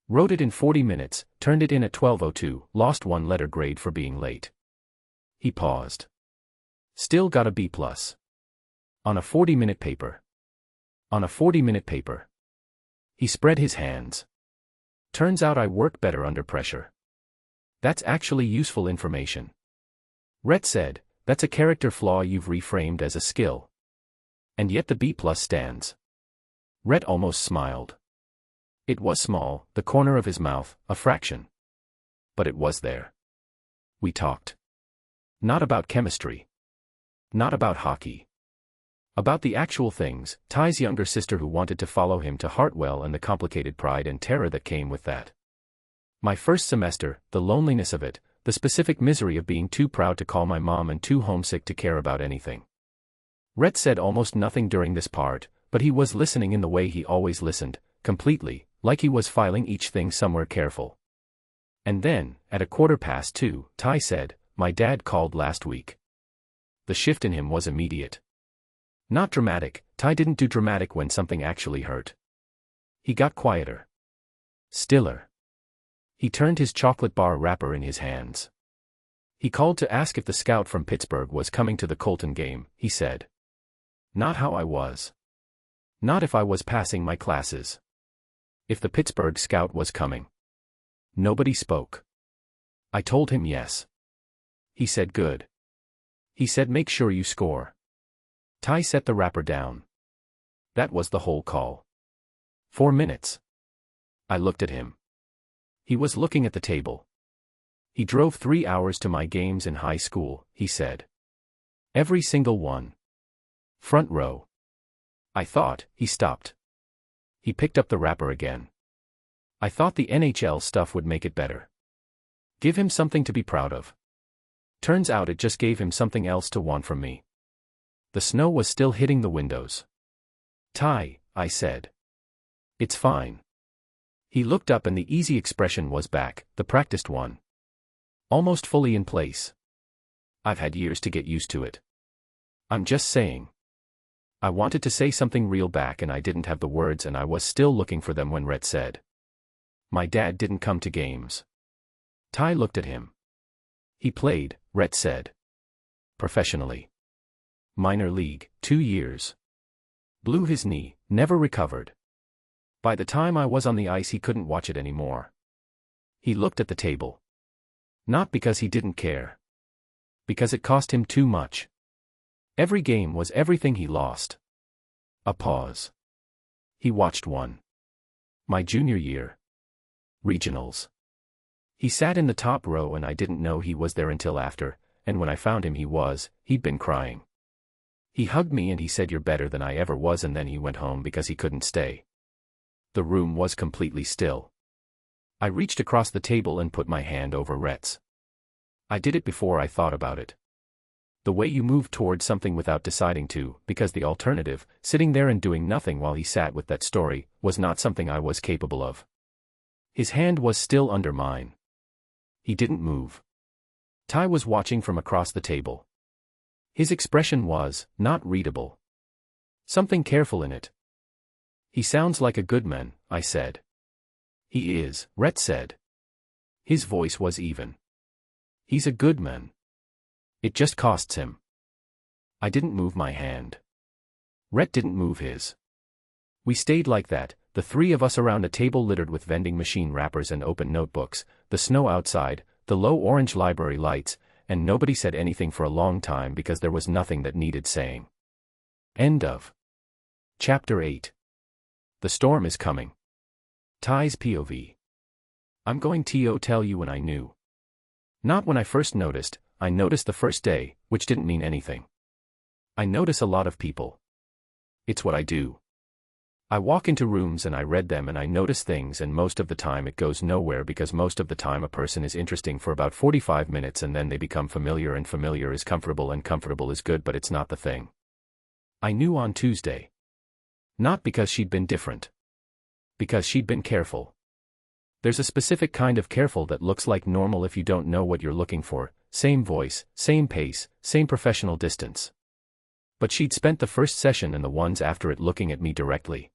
Wrote it in 40 minutes, turned it in at 12:02, lost 1 letter grade for being late. He paused. Still got a B+. On a 40-minute paper. On a 40-minute paper. He spread his hands. Turns out I work better under pressure. That's actually useful information. Rhett said, that's a character flaw you've reframed as a skill. And yet the B+ stands. Rhett almost smiled. It was small, the corner of his mouth, a fraction. But it was there. We talked. Not about chemistry. Not about hockey. About the actual things, Ty's younger sister who wanted to follow him to Hartwell and the complicated pride and terror that came with that. My first semester, the loneliness of it, the specific misery of being too proud to call my mom and too homesick to care about anything. Rhett said almost nothing during this part, but he was listening in the way he always listened, completely, like he was filing each thing somewhere careful. And then, at 2:15, Ty said, my dad called last week. The shift in him was immediate. Not dramatic, Ty didn't do dramatic when something actually hurt. He got quieter. Stiller. He turned his chocolate bar wrapper in his hands. He called to ask if the scout from Pittsburgh was coming to the Colton game, he said. Not how I was. Not if I was passing my classes. If the Pittsburgh scout was coming. Nobody spoke. I told him yes. He said good. He said make sure you score. Ty set the wrapper down. That was the whole call. 4 minutes. I looked at him. He was looking at the table. He drove 3 hours to my games in high school, he said. Every single one. Front row. I thought, he stopped. He picked up the wrapper again. I thought the NHL stuff would make it better. Give him something to be proud of. Turns out it just gave him something else to want from me. The snow was still hitting the windows. Ty, I said. It's fine. He looked up and the easy expression was back, the practiced one. Almost fully in place. I've had years to get used to it. I'm just saying. I wanted to say something real back and I didn't have the words and I was still looking for them when Rhett said. My dad didn't come to games. Ty looked at him. He played, Rhett said. Professionally. Minor league, 2 years. Blew his knee, never recovered. By the time I was on the ice he couldn't watch it anymore. He looked at the table. Not because he didn't care. Because it cost him too much. Every game was everything he lost. A pause. He watched one. My junior year. Regionals. He sat in the top row and I didn't know he was there until after, and when I found him he'd been crying. He hugged me and he said you're better than I ever was and then he went home because he couldn't stay. The room was completely still. I reached across the table and put my hand over Rhett's. I did it before I thought about it. The way you move towards something without deciding to, because the alternative, sitting there and doing nothing while he sat with that story, was not something I was capable of. His hand was still under mine. He didn't move. Ty was watching from across the table. His expression was not readable. Something careful in it. He sounds like a good man, I said. He is, Rhett said. His voice was even. He's a good man. It just costs him. I didn't move my hand. Rhett didn't move his. We stayed like that, The three of us around a table littered with vending machine wrappers and open notebooks, the snow outside, the low orange library lights, and nobody said anything for a long time because there was nothing that needed saying. End of Chapter 8. The storm is coming. Ty's POV. I'm going to tell you when I knew. Not when I first noticed, I noticed the first day, which didn't mean anything. I notice a lot of people. It's what I do. I walk into rooms and I read them and I notice things, and most of the time it goes nowhere because most of the time a person is interesting for about 45 minutes and then they become familiar, and familiar is comfortable and comfortable is good, but it's not the thing. I knew on Tuesday. Not because she'd been different. Because she'd been careful. There's a specific kind of careful that looks like normal if you don't know what you're looking for, same voice, same pace, same professional distance. But she'd spent the first session and the ones after it looking at me directly.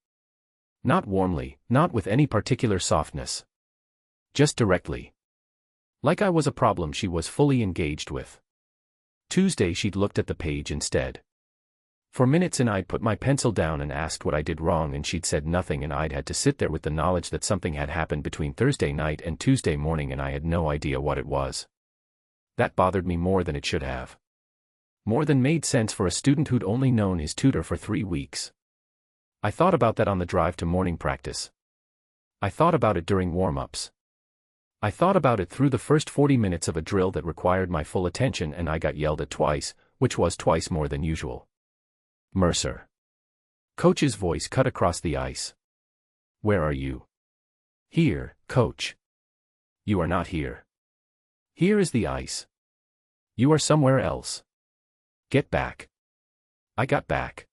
Not warmly, not with any particular softness. Just directly. Like I was a problem she was fully engaged with. Tuesday she'd looked at the page instead. For minutes and I'd put my pencil down and asked what I did wrong and she'd said nothing, and I'd had to sit there with the knowledge that something had happened between Thursday night and Tuesday morning and I had no idea what it was. That bothered me more than it should have. More than made sense for a student who'd only known his tutor for 3 weeks. I thought about that on the drive to morning practice. I thought about it during warm-ups. I thought about it through the first 40 minutes of a drill that required my full attention and I got yelled at twice, which was twice more than usual. Mercer. Coach's voice cut across the ice. Where are you? Here, coach. You are not here. Here is the ice. You are somewhere else. Get back. I got back.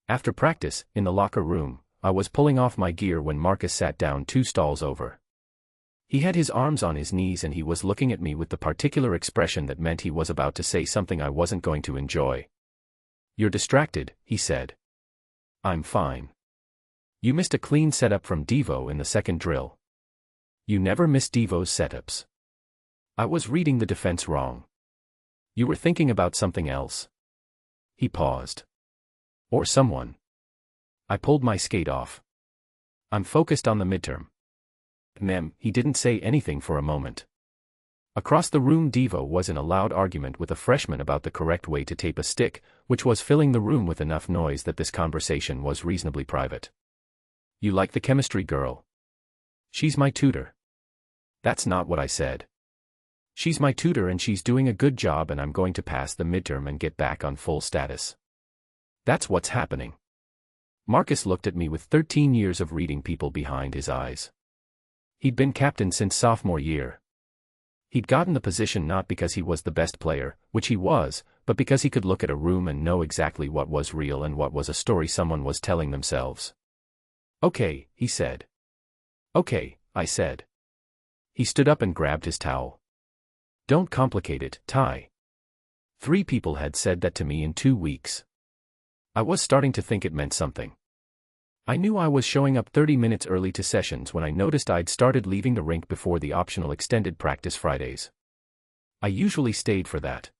After practice, in the locker room, I was pulling off my gear when Marcus sat down 2 stalls over. He had his arms on his knees and he was looking at me with the particular expression that meant he was about to say something I wasn't going to enjoy. You're distracted, he said. I'm fine. You missed a clean setup from Devo in the second drill. You never miss Devo's setups. I was reading the defense wrong. You were thinking about something else. He paused. Or someone. I pulled my skate off. I'm focused on the midterm. He didn't say anything for a moment. Across the room Devo was in a loud argument with a freshman about the correct way to tape a stick, which was filling the room with enough noise that this conversation was reasonably private. You like the chemistry girl? She's my tutor. That's not what I said. She's my tutor and she's doing a good job and I'm going to pass the midterm and get back on full status. That's what's happening. Marcus looked at me with 13 years of reading people behind his eyes. He'd been captain since sophomore year. He'd gotten the position not because he was the best player, which he was, but because he could look at a room and know exactly what was real and what was a story someone was telling themselves. Okay, he said. Okay, I said. He stood up and grabbed his towel. Don't complicate it, Ty. 3 people had said that to me in 2 weeks. I was starting to think it meant something. I knew I was showing up 30 minutes early to sessions when I noticed I'd started leaving the rink before the optional extended practice Fridays. I usually stayed for that.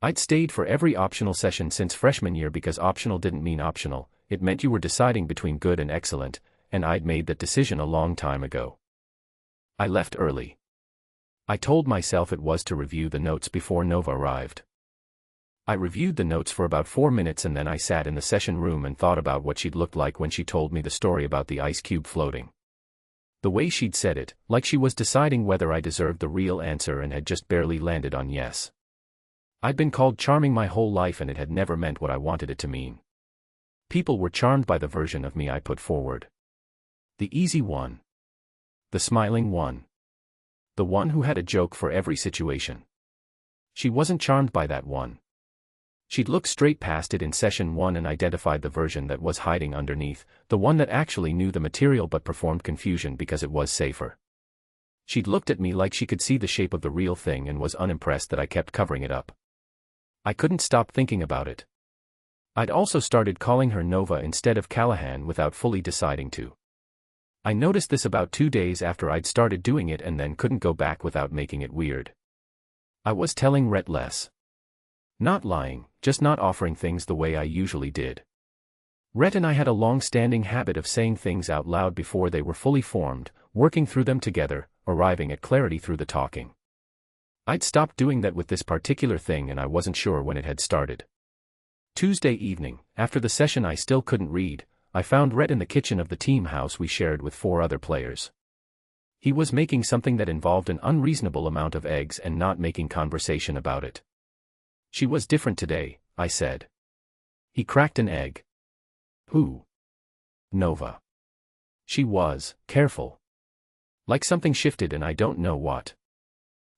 I'd stayed for every optional session since freshman year because optional didn't mean optional, it meant you were deciding between good and excellent, and I'd made that decision a long time ago. I left early. I told myself it was to review the notes before Nova arrived. I reviewed the notes for about 4 minutes and then I sat in the session room and thought about what she'd looked like when she told me the story about the ice cube floating. The way she'd said it, like she was deciding whether I deserved the real answer and had just barely landed on yes. I'd been called charming my whole life and it had never meant what I wanted it to mean. People were charmed by the version of me I put forward. The easy one. The smiling one. The one who had a joke for every situation. She wasn't charmed by that one. She'd looked straight past it in session 1 and identified the version that was hiding underneath, the one that actually knew the material but performed confusion because it was safer. She'd looked at me like she could see the shape of the real thing and was unimpressed that I kept covering it up. I couldn't stop thinking about it. I'd also started calling her Nova instead of Callahan without fully deciding to. I noticed this about 2 days after I'd started doing it and then couldn't go back without making it weird. I was telling Rhett less. Not lying, just not offering things the way I usually did. Rhett and I had a long-standing habit of saying things out loud before they were fully formed, working through them together, arriving at clarity through the talking. I'd stopped doing that with this particular thing and I wasn't sure when it had started. Tuesday evening, after the session I still couldn't read, I found Rhett in the kitchen of the team house we shared with 4 other players. He was making something that involved an unreasonable amount of eggs and not making conversation about it. She was different today, I said. He cracked an egg. Who? Nova. She was, careful. Like something shifted and I don't know what.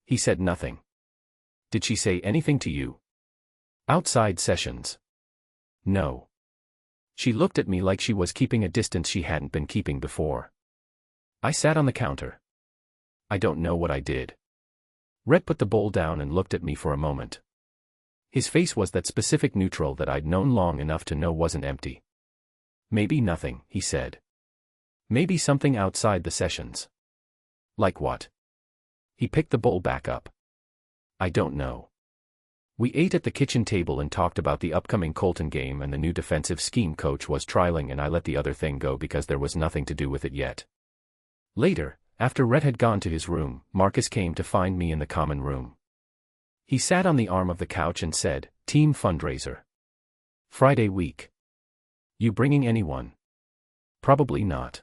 He said nothing. Did she say anything to you? Outside sessions. No. She looked at me like she was keeping a distance she hadn't been keeping before. I sat on the counter. I don't know what I did. Rhett put the bowl down and looked at me for a moment. His face was that specific neutral that I'd known long enough to know wasn't empty. Maybe nothing, he said. Maybe something outside the sessions. Like what? He picked the bowl back up. I don't know. We ate at the kitchen table and talked about the upcoming Colton game and the new defensive scheme coach was trialing, and I let the other thing go because there was nothing to do with it yet. Later, after Rhett had gone to his room, Marcus came to find me in the common room. He sat on the arm of the couch and said, "Team fundraiser. Friday week. You bringing anyone?" "Probably not."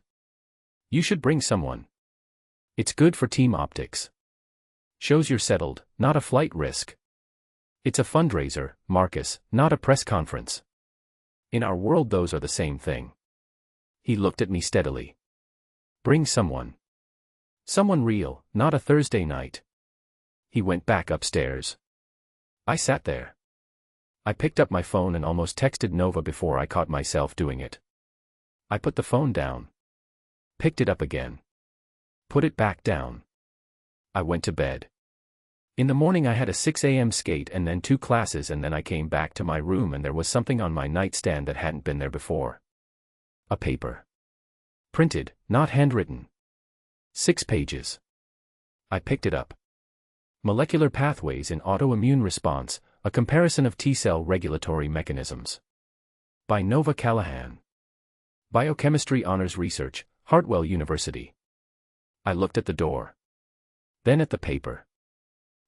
"You should bring someone. It's good for team optics. Shows you're settled, not a flight risk. It's a fundraiser, Marcus, not a press conference. In our world those are the same thing." He looked at me steadily. "Bring someone. Someone real, not a Thursday night." He went back upstairs. I sat there. I picked up my phone and almost texted Nova before I caught myself doing it. I put the phone down. Picked it up again. Put it back down. I went to bed. In the morning I had a 6 a.m. skate and then 2 classes, and then I came back to my room and there was something on my nightstand that hadn't been there before. A paper. Printed, not handwritten. 6 pages. I picked it up. Molecular Pathways in Autoimmune Response, a Comparison of T-Cell Regulatory Mechanisms. By Nova Callahan. Biochemistry Honors Research, Hartwell University. I looked at the door. Then at the paper.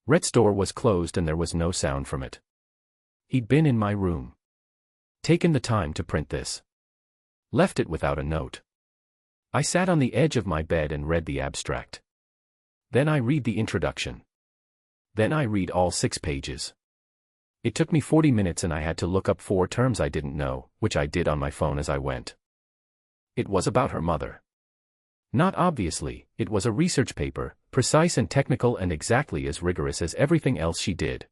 Rhett's door was closed and there was no sound from it. He'd been in my room. Taken the time to print this. Left it without a note. I sat on the edge of my bed and read the abstract. Then I read the introduction. Then I read all 6 pages. It took me 40 minutes and I had to look up 4 terms I didn't know, which I did on my phone as I went. It was about her mother. Not obviously, it was a research paper, precise and technical and exactly as rigorous as everything else she did.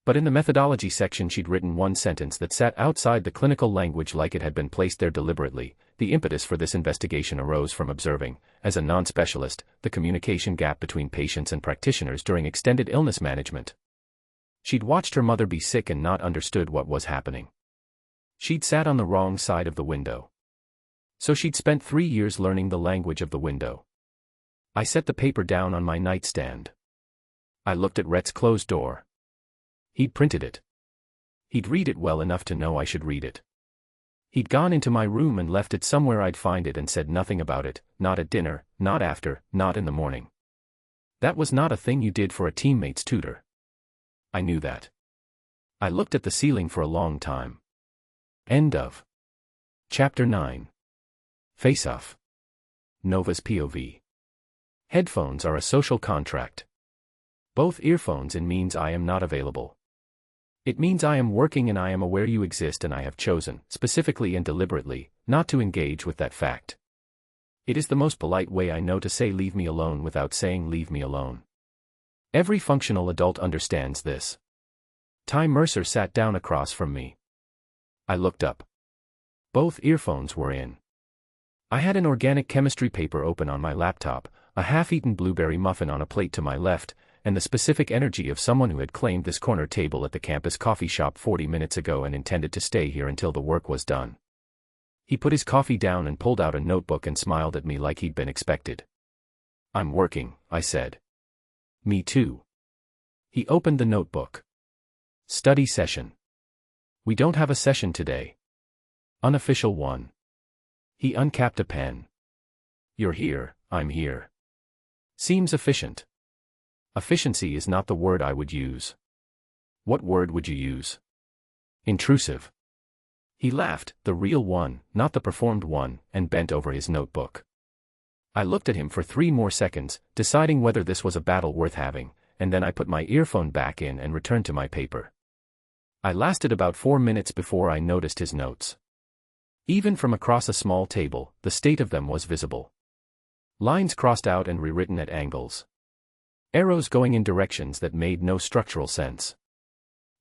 But in the methodology section she'd written one sentence that sat outside the clinical language like it had been placed there deliberately. The impetus for this investigation arose from observing, as a non-specialist, the communication gap between patients and practitioners during extended illness management. She'd watched her mother be sick and not understood what was happening. She'd sat on the wrong side of the window. So she'd spent 3 years learning the language of the window. I set the paper down on my nightstand. I looked at Rhett's closed door. He'd printed it. He'd read it well enough to know I should read it. He'd gone into my room and left it somewhere I'd find it and said nothing about it, not at dinner, not after, not in the morning. That was not a thing you did for a teammate's tutor. I knew that. I looked at the ceiling for a long time. End of Chapter 9. Face-Off. Nova's POV. Headphones are a social contract. Both earphones in means I am not available. It means I am working and I am aware you exist and I have chosen, specifically and deliberately, not to engage with that fact. It is the most polite way I know to say leave me alone without saying leave me alone. Every functional adult understands this. Ty Mercer sat down across from me. I looked up. Both earphones were in. I had an organic chemistry paper open on my laptop, a half-eaten blueberry muffin on a plate to my left, and the specific energy of someone who had claimed this corner table at the campus coffee shop 40 minutes ago and intended to stay here until the work was done. He put his coffee down and pulled out a notebook and smiled at me like he'd been expected. "I'm working," I said. "Me too." He opened the notebook. "Study session. We don't have a session today." Unofficial 1. He uncapped a pen. You're here, I'm here. Seems efficient. Efficiency is not the word I would use. What word would you use? Intrusive. He laughed, the real one, not the performed one, and bent over his notebook. I looked at him for 3 more seconds, deciding whether this was a battle worth having, and then I put my earphone back in and returned to my paper. I lasted about 4 minutes before I noticed his notes. Even from across a small table, the state of them was visible. Lines crossed out and rewritten at angles. Arrows going in directions that made no structural sense.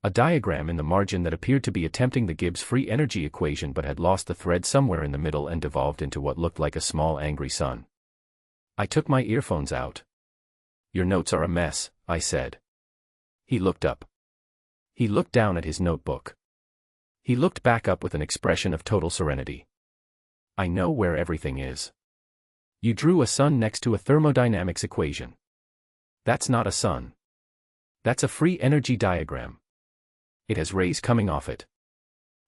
A diagram in the margin that appeared to be attempting the Gibbs free energy equation but had lost the thread somewhere in the middle and devolved into what looked like a small angry sun. I took my earphones out. Your notes are a mess, I said. He looked up. He looked down at his notebook. He looked back up with an expression of total serenity. I know where everything is. You drew a sun next to a thermodynamics equation. That's not a sun. That's a free energy diagram. It has rays coming off it.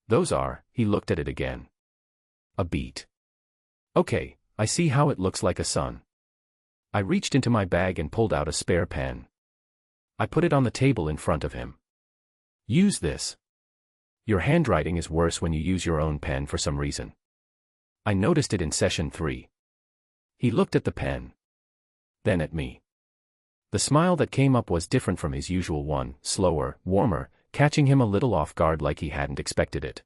Those are, he looked at it again. A beat. Okay, I see how it looks like a sun. I reached into my bag and pulled out a spare pen. I put it on the table in front of him. Use this. Your handwriting is worse when you use your own pen for some reason. I noticed it in session 3. He looked at the pen. Then at me. The smile that came up was different from his usual one, slower, warmer, catching him a little off guard like he hadn't expected it.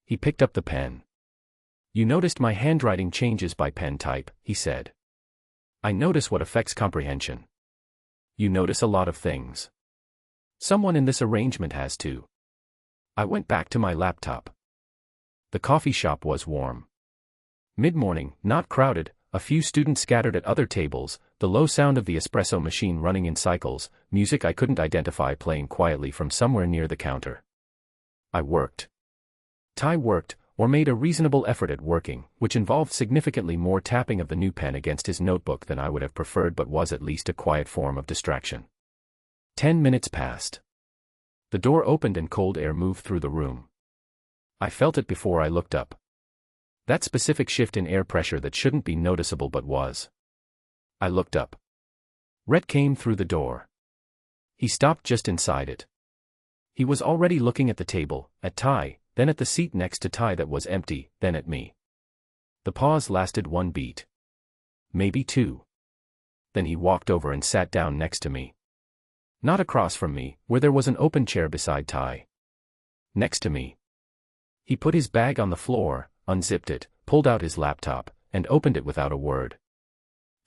He picked up the pen. You noticed my handwriting changes by pen type, he said. I notice what affects comprehension. You notice a lot of things. Someone in this arrangement has too. I went back to my laptop. The coffee shop was warm. Mid-morning, not crowded, a few students scattered at other tables, the low sound of the espresso machine running in cycles, music I couldn't identify playing quietly from somewhere near the counter. I worked. Ty worked, or made a reasonable effort at working, which involved significantly more tapping of the new pen against his notebook than I would have preferred but was at least a quiet form of distraction. 10 minutes passed. The door opened and cold air moved through the room. I felt it before I looked up. That specific shift in air pressure that shouldn't be noticeable but was. I looked up. Rhett came through the door. He stopped just inside it. He was already looking at the table, at Ty, then at the seat next to Ty that was empty, then at me. The pause lasted 1 beat. Maybe 2. Then he walked over and sat down next to me. Not across from me, where there was an open chair beside Ty. Next to me. He put his bag on the floor, unzipped it, pulled out his laptop, and opened it without a word.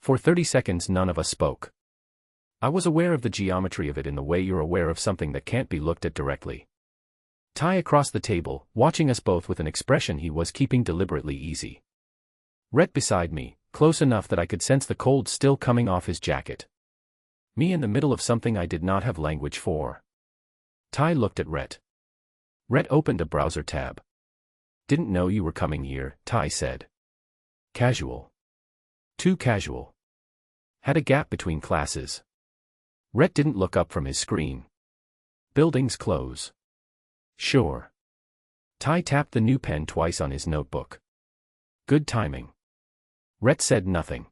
For 30 seconds none of us spoke. I was aware of the geometry of it in the way you're aware of something that can't be looked at directly. Ty across the table, watching us both with an expression he was keeping deliberately easy. Rhett beside me, close enough that I could sense the cold still coming off his jacket. Me in the middle of something I did not have language for. Ty looked at Rhett. Rhett opened a browser tab. Didn't know you were coming here, Ty said. Casual. Too casual. Had a gap between classes. Rhett didn't look up from his screen. Buildings close. Sure. Ty tapped the new pen twice on his notebook. Good timing. Rhett said nothing.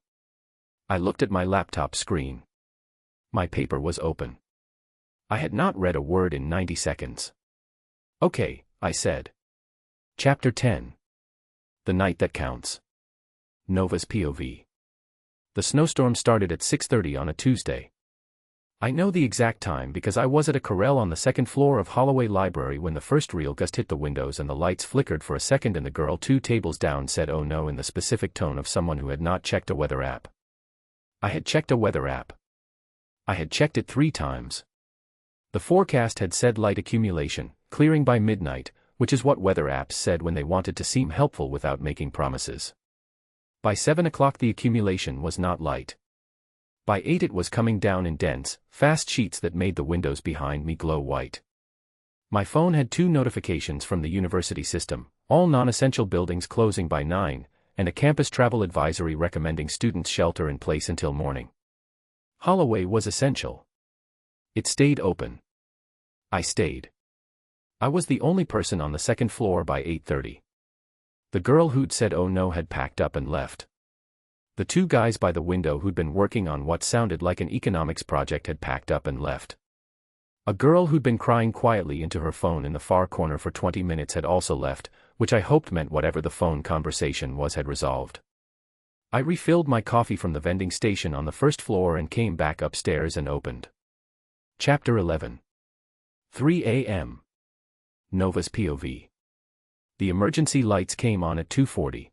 I looked at my laptop screen. My paper was open. I had not read a word in 90 seconds. Okay, I said. Chapter 10. The Night That Counts. Nova's POV. The snowstorm started at 6:30 on a Tuesday. I know the exact time because I was at a corral on the second floor of Holloway Library when the first real gust hit the windows and the lights flickered for a second and the girl 2 tables down said "oh no" in the specific tone of someone who had not checked a weather app. I had checked a weather app. I had checked it 3 times. The forecast had said light accumulation, clearing by midnight, which is what weather apps said when they wanted to seem helpful without making promises. By 7 o'clock the accumulation was not light. By 8 it was coming down in dense, fast sheets that made the windows behind me glow white. My phone had 2 notifications from the university system, all non-essential buildings closing by 9, and a campus travel advisory recommending students shelter in place until morning. Holloway was essential. It stayed open. I stayed. I was the only person on the second floor by 8:30. The girl who'd said oh no had packed up and left. The two guys by the window who'd been working on what sounded like an economics project had packed up and left. A girl who'd been crying quietly into her phone in the far corner for 20 minutes had also left, which I hoped meant whatever the phone conversation was had resolved. I refilled my coffee from the vending station on the first floor and came back upstairs and opened. Chapter 11. 3 a.m. Nova's POV. The emergency lights came on at 2:40.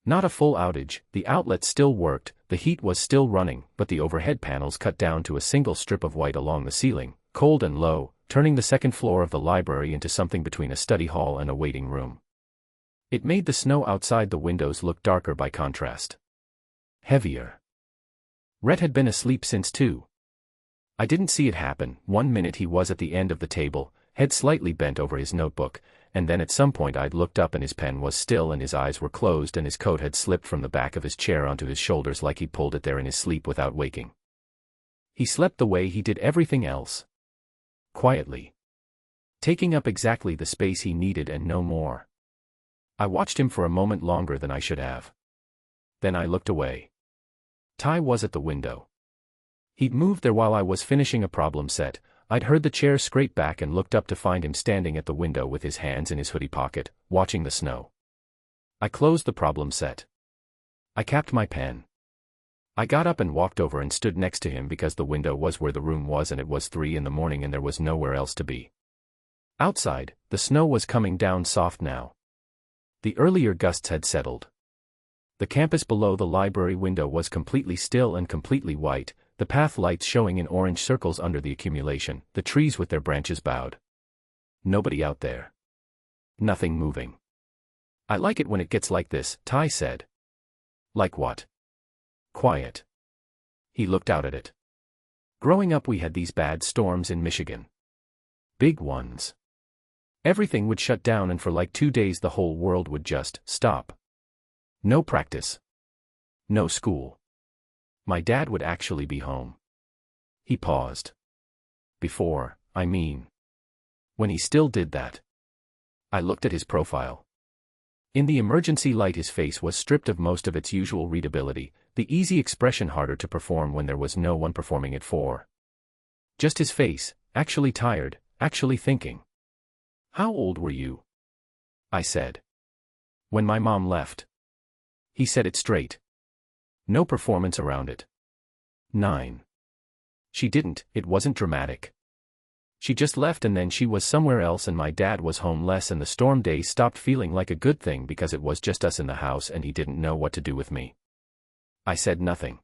Not a full outage, the outlet still worked, the heat was still running, but the overhead panels cut down to a single strip of white along the ceiling, cold and low, turning the second floor of the library into something between a study hall and a waiting room. It made the snow outside the windows look darker by contrast. Heavier. Rhett had been asleep since 2. I didn't see it happen. 1 minute he was at the end of the table, head slightly bent over his notebook, and then at some point I'd looked up and his pen was still and his eyes were closed and his coat had slipped from the back of his chair onto his shoulders like he'd pulled it there in his sleep without waking. He slept the way he did everything else. Quietly. Taking up exactly the space he needed and no more. I watched him for a moment longer than I should have. Then I looked away. Ty was at the window. He'd moved there while I was finishing a problem set. I'd heard the chair scrape back and looked up to find him standing at the window with his hands in his hoodie pocket, watching the snow. I closed the problem set. I capped my pen. I got up and walked over and stood next to him because the window was where the room was and it was 3 in the morning and there was nowhere else to be. Outside, the snow was coming down soft now. The earlier gusts had settled. The campus below the library window was completely still and completely white, the path lights showing in orange circles under the accumulation, the trees with their branches bowed. Nobody out there. Nothing moving. I like it when it gets like this, Ty said. Like what? Quiet. He looked out at it. Growing up we had these bad storms in Michigan. Big ones. Everything would shut down and for like 2 days the whole world would just stop. No practice. No school. My dad would actually be home. He paused. Before, I mean. When he still did that. I looked at his profile. In the emergency light his face was stripped of most of its usual readability, the easy expression harder to perform when there was no one performing it for. Just his face, actually tired, actually thinking. How old were you? I said. When my mom left. He said it straight. No performance around it. 9. She didn't, it wasn't dramatic. She just left and then she was somewhere else and my dad was home less and the storm days stopped feeling like a good thing because it was just us in the house and he didn't know what to do with me. I said nothing.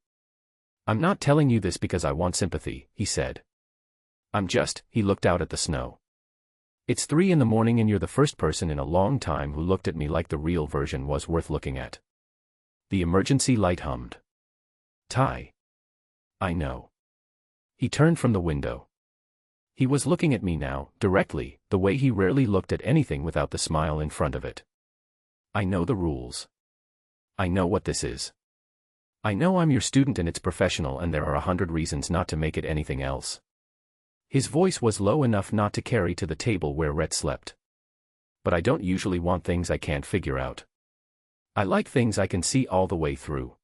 I'm not telling you this because I want sympathy, he said. He looked out at the snow. It's 3 in the morning and you're the first person in a long time who looked at me like the real version was worth looking at. The emergency light hummed. Ty. I know. He turned from the window. He was looking at me now, directly, the way he rarely looked at anything without the smile in front of it. I know the rules. I know what this is. I know I'm your student and it's professional and there are 100 reasons not to make it anything else. His voice was low enough not to carry to the table where Rhett slept. But I don't usually want things I can't figure out. I like things I can see all the way through.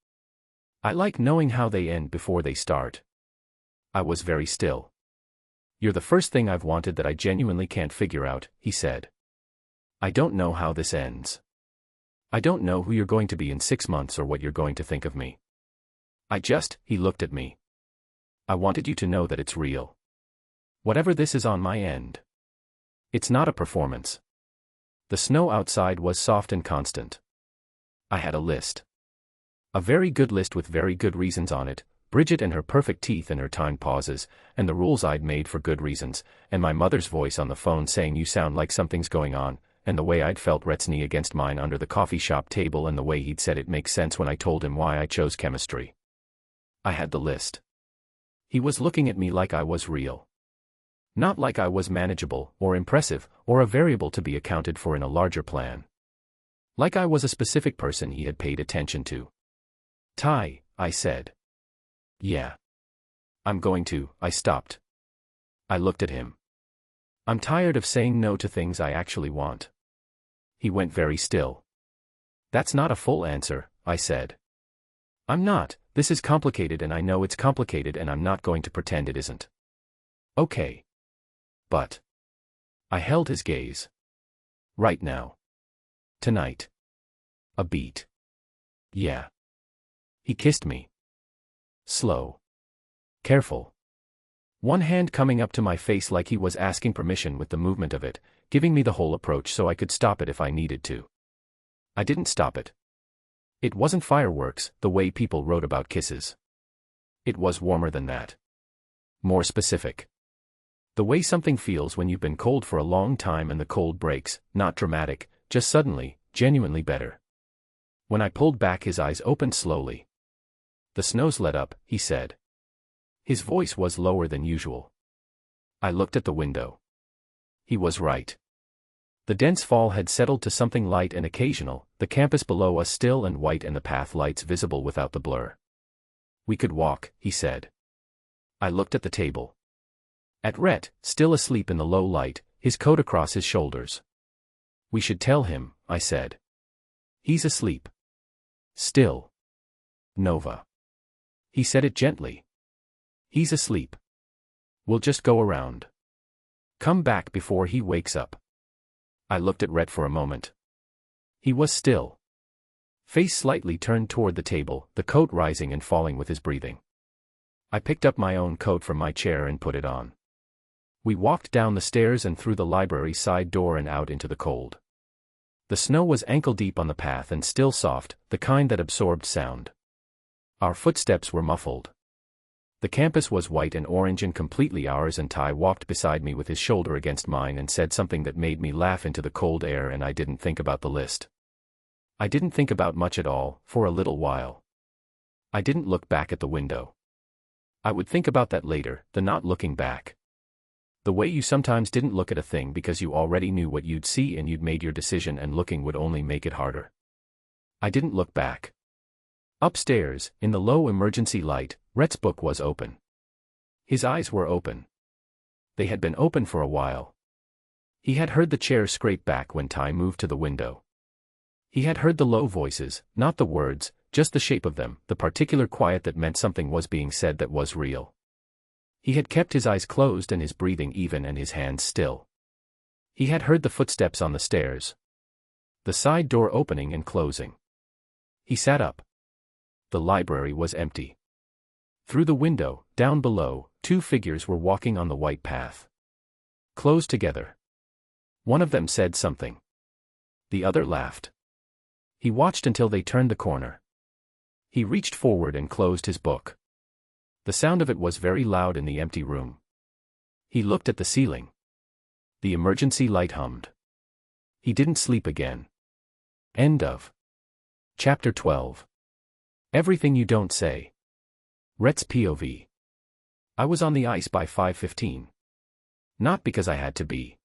I like knowing how they end before they start. I was very still. You're the first thing I've wanted that I genuinely can't figure out, he said. I don't know how this ends. I don't know who you're going to be in 6 months or what you're going to think of me. He looked at me. I wanted you to know that it's real. Whatever this is on my end. It's not a performance. The snow outside was soft and constant. I had a list. A very good list with very good reasons on it, Bridget and her perfect teeth and her timed pauses, and the rules I'd made for good reasons, and my mother's voice on the phone saying you sound like something's going on, and the way I'd felt Rhett's knee against mine under the coffee shop table and the way he'd said it makes sense when I told him why I chose chemistry. I had the list. He was looking at me like I was real. Not like I was manageable, or impressive, or a variable to be accounted for in a larger plan. Like I was a specific person he had paid attention to. Ty, I said. Yeah. I stopped. I looked at him. I'm tired of saying no to things I actually want. He went very still. That's not a full answer, I said. I'm not, this is complicated and I know it's complicated and I'm not going to pretend it isn't. Okay. But. I held his gaze. Right now. Tonight. A beat. Yeah. He kissed me. Slow. Careful. One hand coming up to my face like he was asking permission with the movement of it, giving me the whole approach so I could stop it if I needed to. I didn't stop it. It wasn't fireworks, the way people wrote about kisses. It was warmer than that. More specific. The way something feels when you've been cold for a long time and the cold breaks, not dramatic, just suddenly, genuinely better. When I pulled back, his eyes opened slowly. The snow's let up, he said. His voice was lower than usual. I looked at the window. He was right. The dense fall had settled to something light and occasional, the campus below us still and white and the path lights visible without the blur. We could walk, he said. I looked at the table. At Rhett, still asleep in the low light, his coat across his shoulders. We should tell him, I said. He's asleep. Still. Nova. He said it gently. He's asleep. We'll just go around. Come back before he wakes up. I looked at Rhett for a moment. He was still. Face slightly turned toward the table, the coat rising and falling with his breathing. I picked up my own coat from my chair and put it on. We walked down the stairs and through the library side door and out into the cold. The snow was ankle-deep on the path and still soft, the kind that absorbed sound. Our footsteps were muffled. The campus was white and orange and completely ours, and Ty walked beside me with his shoulder against mine and said something that made me laugh into the cold air, and I didn't think about the list. I didn't think about much at all, for a little while. I didn't look back at the window. I would think about that later, the not looking back. The way you sometimes didn't look at a thing because you already knew what you'd see and you'd made your decision and looking would only make it harder. I didn't look back. Upstairs, in the low emergency light, Rhett's book was open. His eyes were open. They had been open for a while. He had heard the chair scrape back when Ty moved to the window. He had heard the low voices, not the words, just the shape of them, the particular quiet that meant something was being said that was real. He had kept his eyes closed and his breathing even and his hands still. He had heard the footsteps on the stairs. The side door opening and closing. He sat up. The library was empty. Through the window, down below, two figures were walking on the white path. Close together. One of them said something. The other laughed. He watched until they turned the corner. He reached forward and closed his book. The sound of it was very loud in the empty room. He looked at the ceiling. The emergency light hummed. He didn't sleep again. End of Chapter 12. Everything You Don't Say. Rhett's POV. I was on the ice by 5:15. Not because I had to be.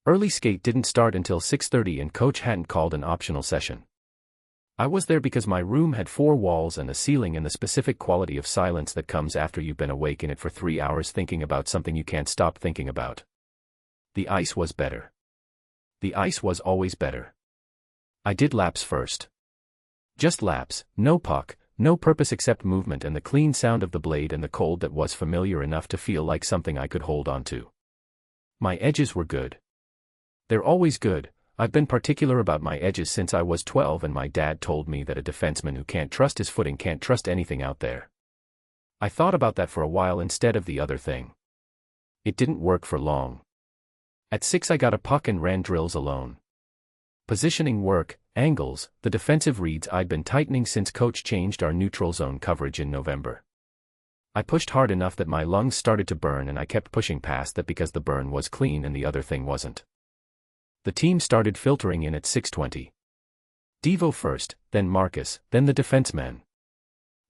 Early skate didn't start until 6:30 and coach hadn't called an optional session. I was there because my room had 4 walls and a ceiling and the specific quality of silence that comes after you've been awake in it for 3 hours thinking about something you can't stop thinking about. The ice was better. The ice was always better. I did laps first. Just laps, no puck, no purpose except movement and the clean sound of the blade and the cold that was familiar enough to feel like something I could hold on to. My edges were good. They're always good. I've been particular about my edges since I was 12 and my dad told me that a defenseman who can't trust his footing can't trust anything out there. I thought about that for a while instead of the other thing. It didn't work for long. At 6 I got a puck and ran drills alone. Positioning work, angles, the defensive reads I'd been tightening since coach changed our neutral zone coverage in November. I pushed hard enough that my lungs started to burn and I kept pushing past that because the burn was clean and the other thing wasn't. The team started filtering in at 6:20. Devo first, then Marcus, then the defenseman.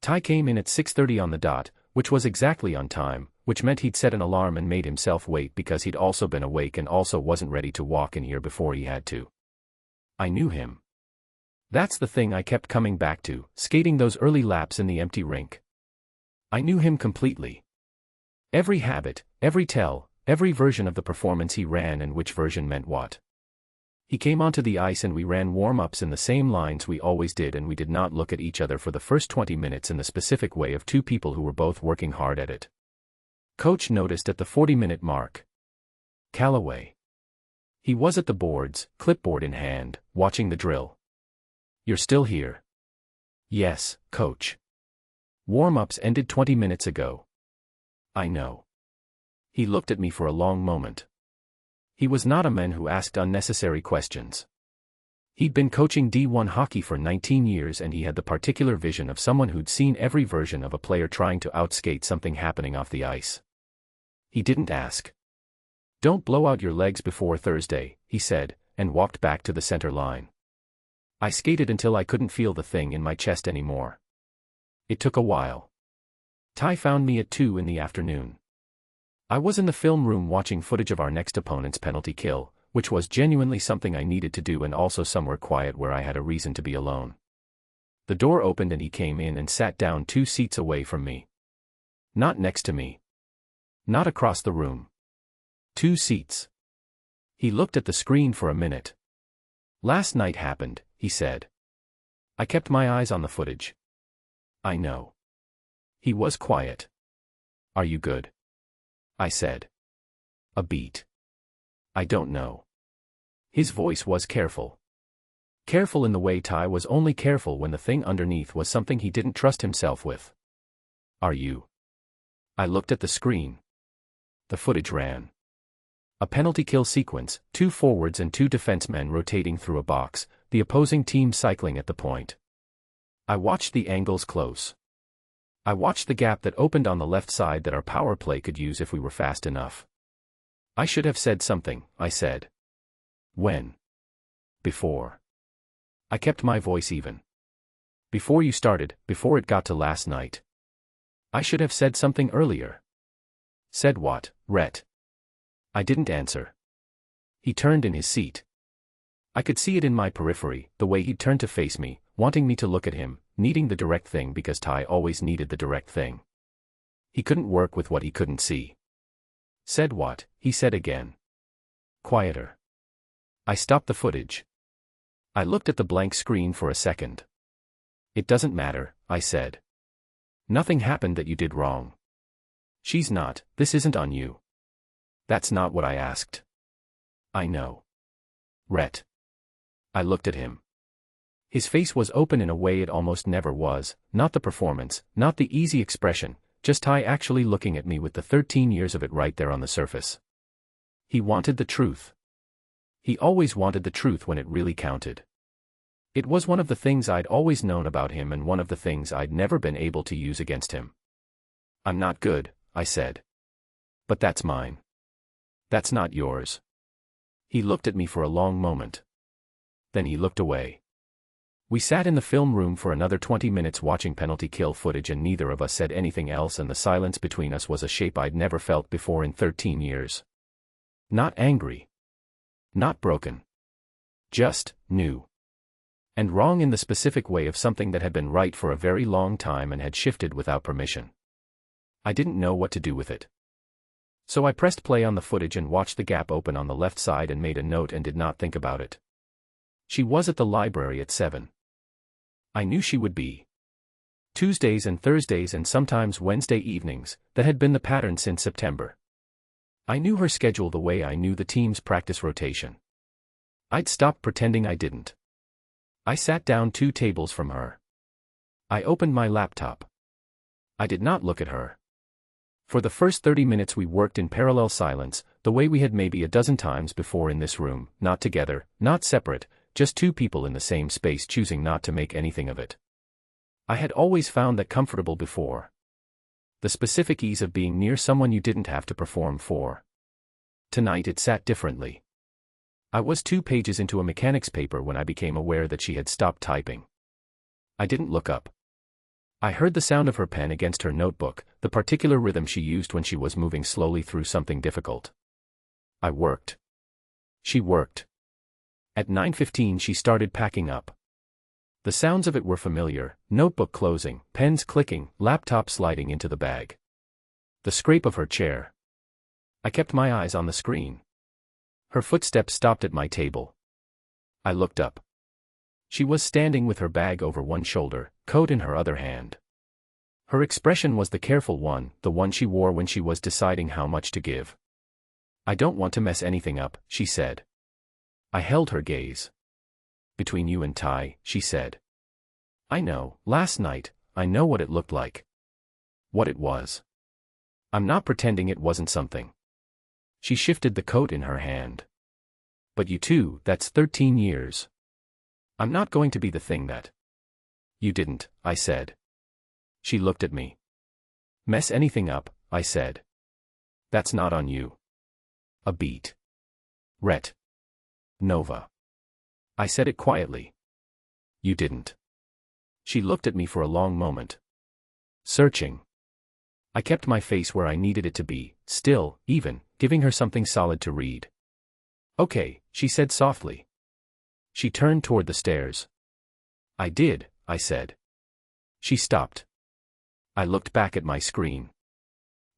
Ty came in at 6:30 on the dot, which was exactly on time, which meant he'd set an alarm and made himself wait because he'd also been awake and also wasn't ready to walk in here before he had to. I knew him. That's the thing I kept coming back to, skating those early laps in the empty rink. I knew him completely. Every habit, every tell, every version of the performance he ran and which version meant what. He came onto the ice and we ran warm-ups in the same lines we always did, and we did not look at each other for the first 20 minutes in the specific way of two people who were both working hard at it. Coach noticed at the 40-minute mark. Callaway. He was at the boards, clipboard in hand, watching the drill. "You're still here?" "Yes, coach. Warm-ups ended 20 minutes ago." "I know." He looked at me for a long moment. He was not a man who asked unnecessary questions. He'd been coaching D1 hockey for 19 years, and he had the particular vision of someone who'd seen every version of a player trying to outskate something happening off the ice. He didn't ask. "Don't blow out your legs before Thursday," he said, and walked back to the center line. I skated until I couldn't feel the thing in my chest anymore. It took a while. Ty found me at 2 in the afternoon. I was in the film room watching footage of our next opponent's penalty kill, which was genuinely something I needed to do, and also somewhere quiet where I had a reason to be alone. The door opened and he came in and sat down 2 seats away from me. Not next to me. Not across the room. 2 seats. He looked at the screen for a minute. "Last night happened," he said. I kept my eyes on the footage. "I know." He was quiet. "Are you good?" I said. "A beat. I don't know." His voice was careful. Careful in the way Ty was only careful when the thing underneath was something he didn't trust himself with. "Are you?" I looked at the screen. The footage ran. A penalty kill sequence, 2 forwards and 2 defensemen rotating through a box, the opposing team cycling at the point. I watched the angles close. I watched the gap that opened on the left side that our power play could use if we were fast enough. "I should have said something," I said. "When?" "Before." I kept my voice even. "Before you started, before it got to last night." "I should have said something earlier." "Said what, Rhett?" I didn't answer. He turned in his seat. I could see it in my periphery, the way he'd turned to face me, wanting me to look at him, needing the direct thing because Ty always needed the direct thing. He couldn't work with what he couldn't see. "Said what?" he said again. "Quieter." I stopped the footage. I looked at the blank screen for a second. "It doesn't matter," I said. "Nothing happened that you did wrong. She's not, this isn't on you." "That's not what I asked." "I know." "Rhett." I looked at him. His face was open in a way it almost never was, not the performance, not the easy expression, just Ty actually looking at me with the 13 years of it right there on the surface. He wanted the truth. He always wanted the truth when it really counted. It was one of the things I'd always known about him and one of the things I'd never been able to use against him. "I'm not good," I said. "But that's mine." "That's not yours." He looked at me for a long moment. Then he looked away. We sat in the film room for another 20 minutes watching penalty kill footage, and neither of us said anything else, and the silence between us was a shape I'd never felt before in 13 years. Not angry. Not broken. Just new. And wrong in the specific way of something that had been right for a very long time and had shifted without permission. I didn't know what to do with it. So I pressed play on the footage and watched the gap open on the left side and made a note and did not think about it. She was at the library at 7. I knew she would be. Tuesdays and Thursdays and sometimes Wednesday evenings, that had been the pattern since September. I knew her schedule the way I knew the team's practice rotation. I'd stopped pretending I didn't. I sat down 2 tables from her. I opened my laptop. I did not look at her. For the first 30 minutes we worked in parallel silence, the way we had maybe a dozen times before in this room, not together, not separate, just 2 people in the same space choosing not to make anything of it. I had always found that comfortable before. The specific ease of being near someone you didn't have to perform for. Tonight it sat differently. I was 2 pages into a mechanics paper when I became aware that she had stopped typing. I didn't look up. I heard the sound of her pen against her notebook, the particular rhythm she used when she was moving slowly through something difficult. I worked. She worked. At 9:15 she started packing up. The sounds of it were familiar, notebook closing, pens clicking, laptop sliding into the bag. The scrape of her chair. I kept my eyes on the screen. Her footsteps stopped at my table. I looked up. She was standing with her bag over one shoulder, coat in her other hand. Her expression was the careful one, the one she wore when she was deciding how much to give. "I don't want to mess anything up," she said. I held her gaze. "Between you and Ty," she said. "I know, last night, I know what it looked like. What it was. I'm not pretending it wasn't something." She shifted the coat in her hand. "But you too, that's 13 years. I'm not going to be the thing that." "You didn't," I said. She looked at me. "Mess anything up," I said. "That's not on you." A beat. Rhett. Nova. I said it quietly. "You didn't." She looked at me for a long moment. Searching. I kept my face where I needed it to be, still, even, giving her something solid to read. "Okay," she said softly. She turned toward the stairs. "I did," I said. She stopped. I looked back at my screen.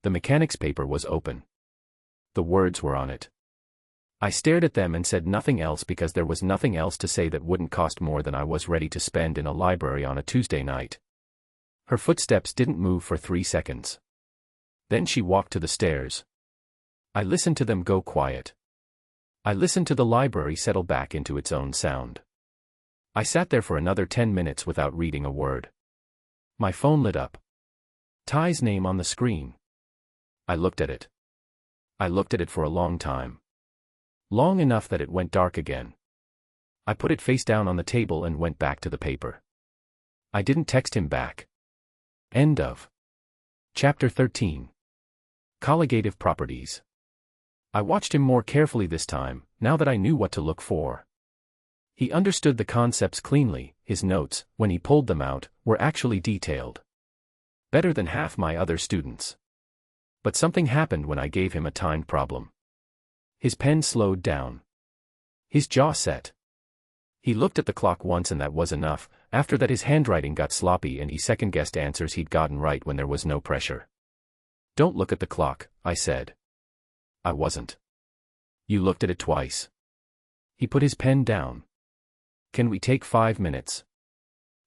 The mechanics paper was open. The words were on it. I stared at them and said nothing else because there was nothing else to say that wouldn't cost more than I was ready to spend in a library on a Tuesday night. Her footsteps didn't move for 3 seconds. Then she walked to the stairs. I listened to them go quiet. I listened to the library settle back into its own sound. I sat there for another 10 minutes without reading a word. My phone lit up. Ty's name on the screen. I looked at it. I looked at it for a long time. Long enough that it went dark again. I put it face down on the table and went back to the paper. I didn't text him back. End of Chapter 13. Colligative Properties. I watched him more carefully this time, now that I knew what to look for. He understood the concepts cleanly. His notes, when he pulled them out, were actually detailed. Better than half my other students. But something happened when I gave him a timed problem. His pen slowed down. His jaw set. He looked at the clock once and that was enough. After that his handwriting got sloppy and he second-guessed answers he'd gotten right when there was no pressure. "Don't look at the clock," I said. I wasn't. "You looked at it twice." He put his pen down. "Can we take 5 minutes?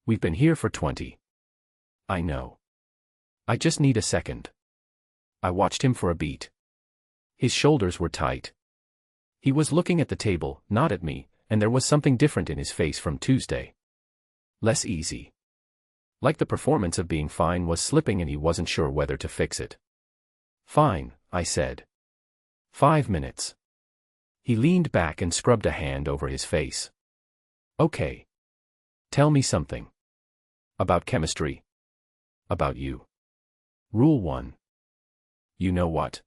We've been here for 20. I know. I just need a second." I watched him for a beat. His shoulders were tight. He was looking at the table, not at me, and there was something different in his face from Tuesday. Less easy. Like the performance of being fine was slipping and he wasn't sure whether to fix it. "Fine," I said. 5 minutes. He leaned back and scrubbed a hand over his face. "Okay. Tell me something. About chemistry. About you. Rule 1. You know what?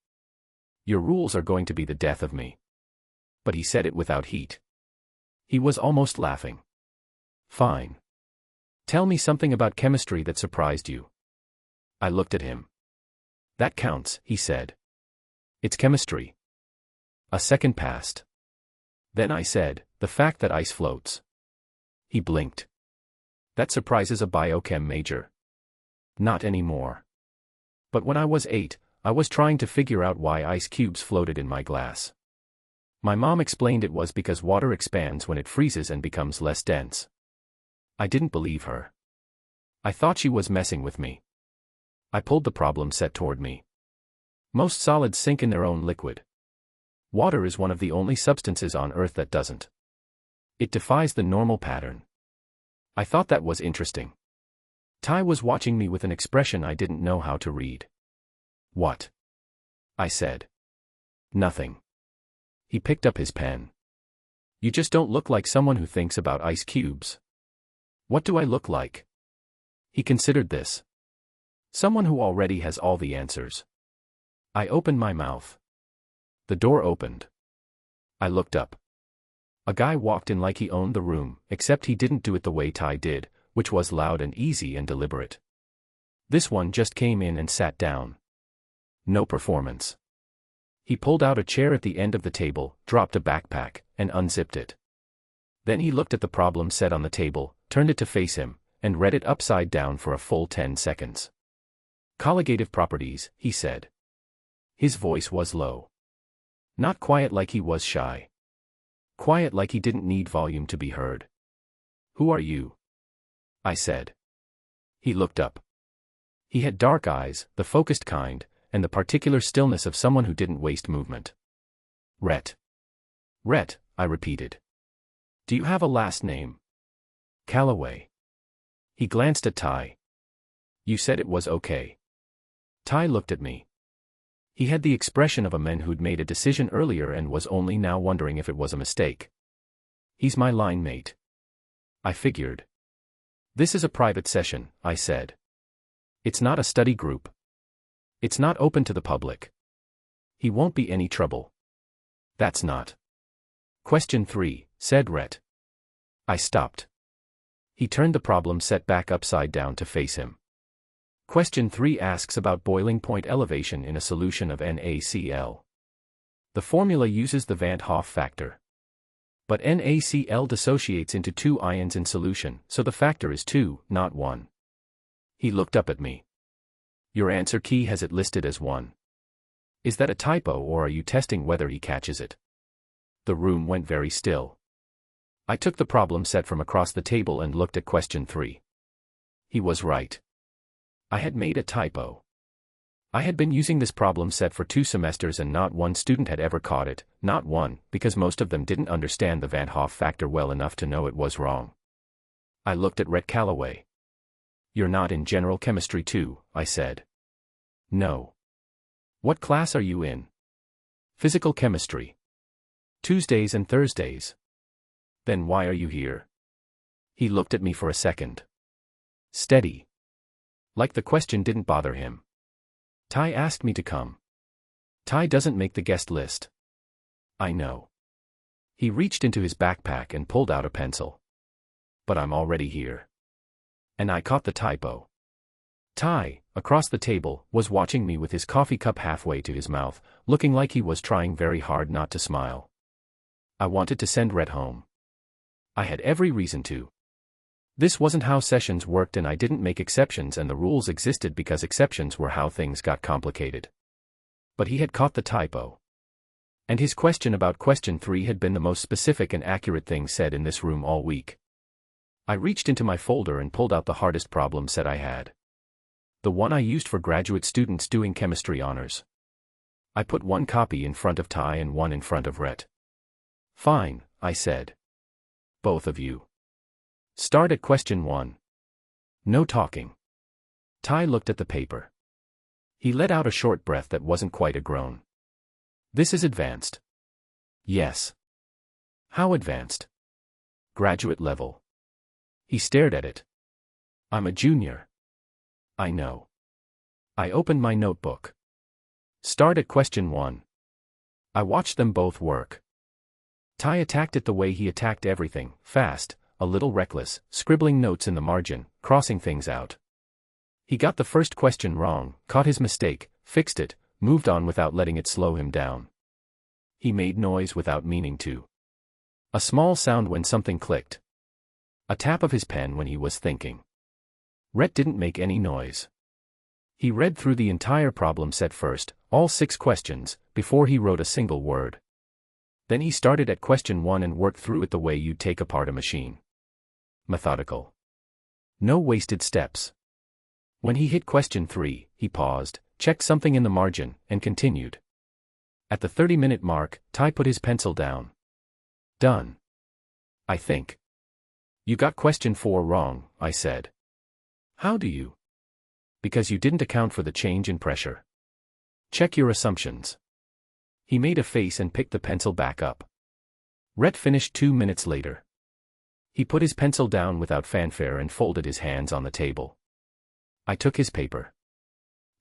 Your rules are going to be the death of me." But he said it without heat. He was almost laughing. "Fine. Tell me something about chemistry that surprised you." I looked at him. "That counts," he said. "It's chemistry." A second passed. Then I said, "The fact that ice floats." He blinked. "That surprises a biochem major." "Not anymore. But when I was 8, I was trying to figure out why ice cubes floated in my glass. My mom explained it was because water expands when it freezes and becomes less dense." I didn't believe her. I thought she was messing with me. I pulled the problem set toward me. Most solids sink in their own liquid. Water is one of the only substances on Earth that doesn't. It defies the normal pattern. I thought that was interesting. Ty was watching me with an expression I didn't know how to read. "What?" I said. "Nothing." He picked up his pen. "You just don't look like someone who thinks about ice cubes." "What do I look like?" He considered this. "Someone who already has all the answers." I opened my mouth. The door opened. I looked up. A guy walked in like he owned the room, except he didn't do it the way Ty did, which was loud and easy and deliberate. This one just came in and sat down. No performance. He pulled out a chair at the end of the table, dropped a backpack, and unzipped it. Then he looked at the problem set on the table, turned it to face him, and read it upside down for a full 10 seconds. "Colligative properties," he said. His voice was low. Not quiet like he was shy. Quiet like he didn't need volume to be heard. "Who are you?" I said. He looked up. He had dark eyes, the focused kind, and the particular stillness of someone who didn't waste movement. "Rhett." "Rhett," I repeated. "Do you have a last name?" "Calloway." He glanced at Ty. "You said it was okay." Ty looked at me. He had the expression of a man who'd made a decision earlier and was only now wondering if it was a mistake. "He's my line mate." I figured. "This is a private session," I said. "It's not a study group. It's not open to the public. He won't be any trouble." "That's not." "Question 3, said Rhett. I stopped. He turned the problem set back upside down to face him. Question 3 asks about boiling point elevation in a solution of NaCl. The formula uses the Van't Hoff factor. But NaCl dissociates into 2 ions in solution, so the factor is 2, not 1. He looked up at me. "Your answer key has it listed as 1. Is that a typo or are you testing whether he catches it?" The room went very still. I took the problem set from across the table and looked at question 3. He was right. I had made a typo. I had been using this problem set for 2 semesters and not one student had ever caught it, not one, because most of them didn't understand the Van't Hoff factor well enough to know it was wrong. I looked at Rhett Calloway. "You're not in general chemistry too," I said. "No." "What class are you in?" "Physical chemistry. Tuesdays and Thursdays." "Then why are you here?" He looked at me for a second. Steady. Like the question didn't bother him. "Ty asked me to come." "Ty doesn't make the guest list." "I know." He reached into his backpack and pulled out a pencil. "But I'm already here." And I caught the typo. Ty, across the table, was watching me with his coffee cup halfway to his mouth, looking like he was trying very hard not to smile. I wanted to send Rhett home. I had every reason to. This wasn't how sessions worked and I didn't make exceptions and the rules existed because exceptions were how things got complicated. But he had caught the typo. And his question about question 3 had been the most specific and accurate thing said in this room all week. I reached into my folder and pulled out the hardest problem set I had. The one I used for graduate students doing chemistry honors. I put 1 copy in front of Ty and 1 in front of Rhett. "Fine," I said. "Both of you. Start at question 1. No talking." Ty looked at the paper. He let out a short breath that wasn't quite a groan. "This is advanced." "Yes." "How advanced?" "Graduate level." He stared at it. "I'm a junior." "I know." I opened my notebook. Start at question 1. I watched them both work. Ty attacked it the way he attacked everything, fast, a little reckless, scribbling notes in the margin, crossing things out. He got the first question wrong, caught his mistake, fixed it, moved on without letting it slow him down. He made noise without meaning to. A small sound when something clicked. A tap of his pen when he was thinking. Rhett didn't make any noise. He read through the entire problem set first, all 6 questions, before he wrote a single word. Then he started at question 1 and worked through it the way you'd take apart a machine. Methodical. No wasted steps. When he hit question 3, he paused, checked something in the margin, and continued. At the 30-minute mark, Ty put his pencil down. "Done. I think." "You got question 4 wrong," I said. "How do you?" "Because you didn't account for the change in pressure. Check your assumptions." He made a face and picked the pencil back up. Rhett finished 2 minutes later. He put his pencil down without fanfare and folded his hands on the table. I took his paper.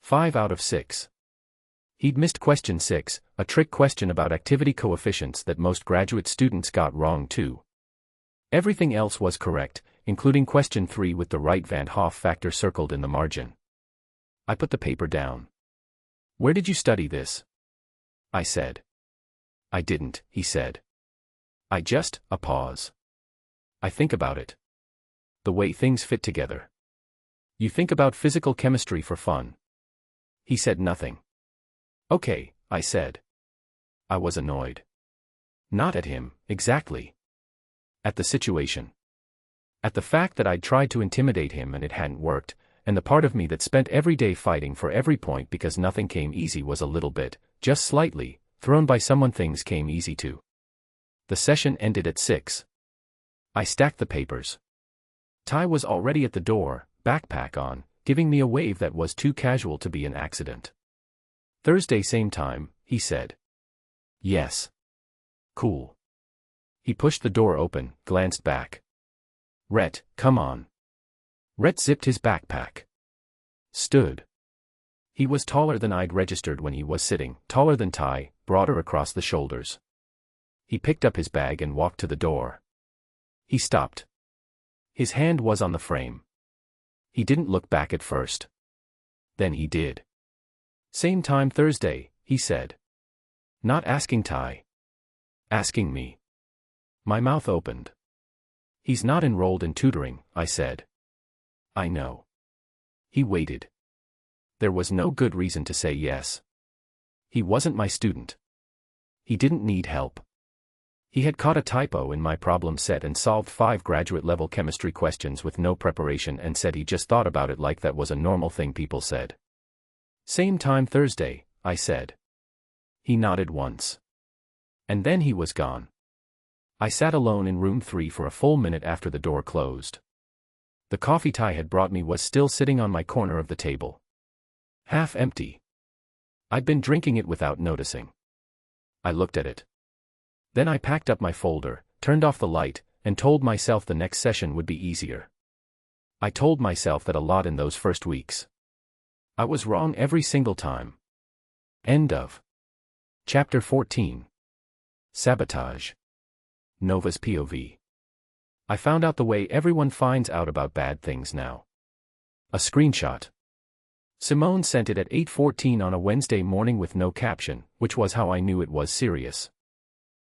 5 out of 6. He'd missed question 6, a trick question about activity coefficients that most graduate students got wrong too. Everything else was correct, including question 3 with the right Van't Hoff factor circled in the margin. I put the paper down. "Where did you study this?" I said. "I didn't," he said. A pause. "I think about it. The way things fit together. You think about physical chemistry for fun." He said nothing. "Okay," I said. I was annoyed. Not at him, Exactly. At the situation. At the fact that I'd tried to intimidate him and it hadn't worked, and the part of me that spent every day fighting for every point because nothing came easy was a little bit, just slightly, thrown by someone things came easy to. The session ended at 6. I stacked the papers. Ty was already at the door, backpack on, giving me a wave that was too casual to be an accident. Thursday same time, he said. Yes. Cool. He pushed the door open, glanced back. Rhett, come on. Rhett zipped his backpack. Stood. He was taller than I'd registered when he was sitting, taller than Ty, broader across the shoulders. He picked up his bag and walked to the door. He stopped. His hand was on the frame. He didn't look back at first. Then he did. Same time Thursday, he said. Not asking Ty. Asking me. My mouth opened. He's not enrolled in tutoring, I said. I know. He waited. There was no good reason to say yes. He wasn't my student. He didn't need help. He had caught a typo in my problem set and solved 5 graduate-level chemistry questions with no preparation and said he just thought about it like that was a normal thing people said. Same time Thursday, I said. He nodded once. And then he was gone. I sat alone in room 3 for a full minute after the door closed. The coffee Ty had brought me was still sitting on my corner of the table. Half empty. I'd been drinking it without noticing. I looked at it. Then I packed up my folder, turned off the light, and told myself the next session would be easier. I told myself that a lot in those first weeks. I was wrong every single time. End of Chapter 14. Sabotage. Nova's POV. I found out the way everyone finds out about bad things now. A screenshot. Simone sent it at 8:14 on a Wednesday morning with no caption, which was how I knew it was serious.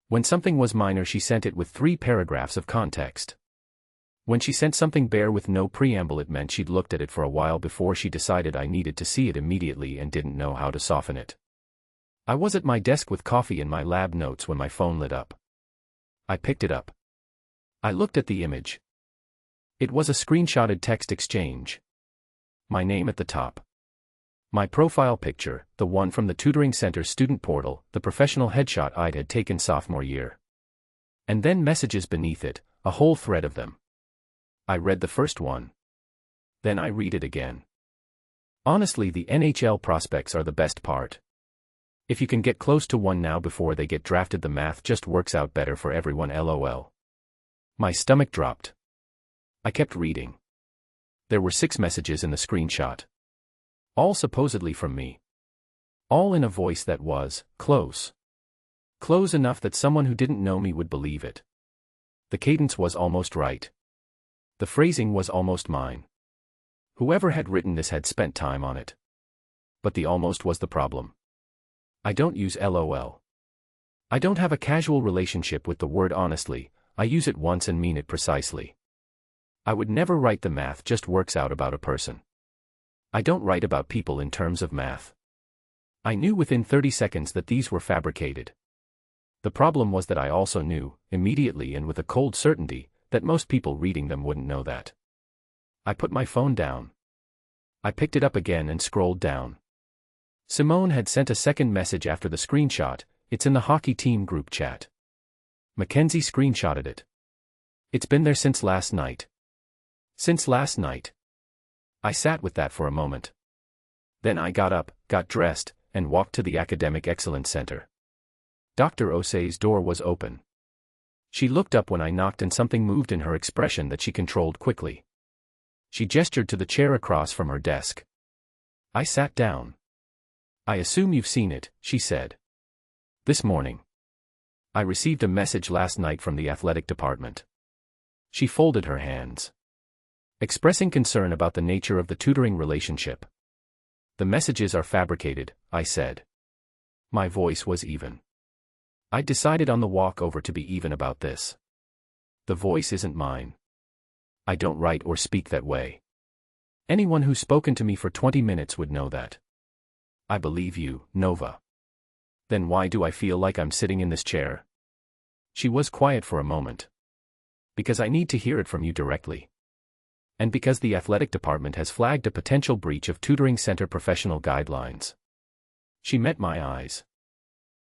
When something was minor she sent it with 3 paragraphs of context. When she sent something bare with no preamble it meant she'd looked at it for a while before she decided I needed to see it immediately and didn't know how to soften it. I was at my desk with coffee and my lab notes when my phone lit up. I picked it up. I looked at the image. It was a screenshotted text exchange. My name at the top. My profile picture, the one from the Tutoring Center student portal, the professional headshot I'd had taken sophomore year. And then messages beneath it, a whole thread of them. I read the first one. Then I read it again. Honestly, the NHL prospects are the best part. If you can get close to one now before they get drafted, the math just works out better for everyone, lol. My stomach dropped. I kept reading. There were 6 messages in the screenshot. All supposedly from me. All in a voice that was close. Close enough that someone who didn't know me would believe it. The cadence was almost right. The phrasing was almost mine. Whoever had written this had spent time on it. But the almost was the problem. I don't use LOL. I don't have a casual relationship with the word honestly, I use it once and mean it precisely. I would never write the math just works out about a person. I don't write about people in terms of math. I knew within 30 seconds that these were fabricated. The problem was that I also knew, immediately and with a cold certainty, that most people reading them wouldn't know that. I put my phone down. I picked it up again and scrolled down. Simone had sent a second message after the screenshot, it's in the hockey team group chat. Mackenzie screenshotted it. It's been there since last night. Since last night. I sat with that for a moment. Then I got up, got dressed, and walked to the Academic Excellence Center. Dr. Osei's door was open. She looked up when I knocked and something moved in her expression that she controlled quickly. She gestured to the chair across from her desk. I sat down. I assume you've seen it, she said. This morning. I received a message last night from the athletic department. She folded her hands. Expressing concern about the nature of the tutoring relationship. The messages are fabricated, I said. My voice was even. I decided on the walk over to be even about this. The voice isn't mine. I don't write or speak that way. Anyone who's spoken to me for 20 minutes would know that. I believe you, Nova. Then why do I feel like I'm sitting in this chair? She was quiet for a moment. Because I need to hear it from you directly. And because the athletic department has flagged a potential breach of tutoring center professional guidelines. She met my eyes.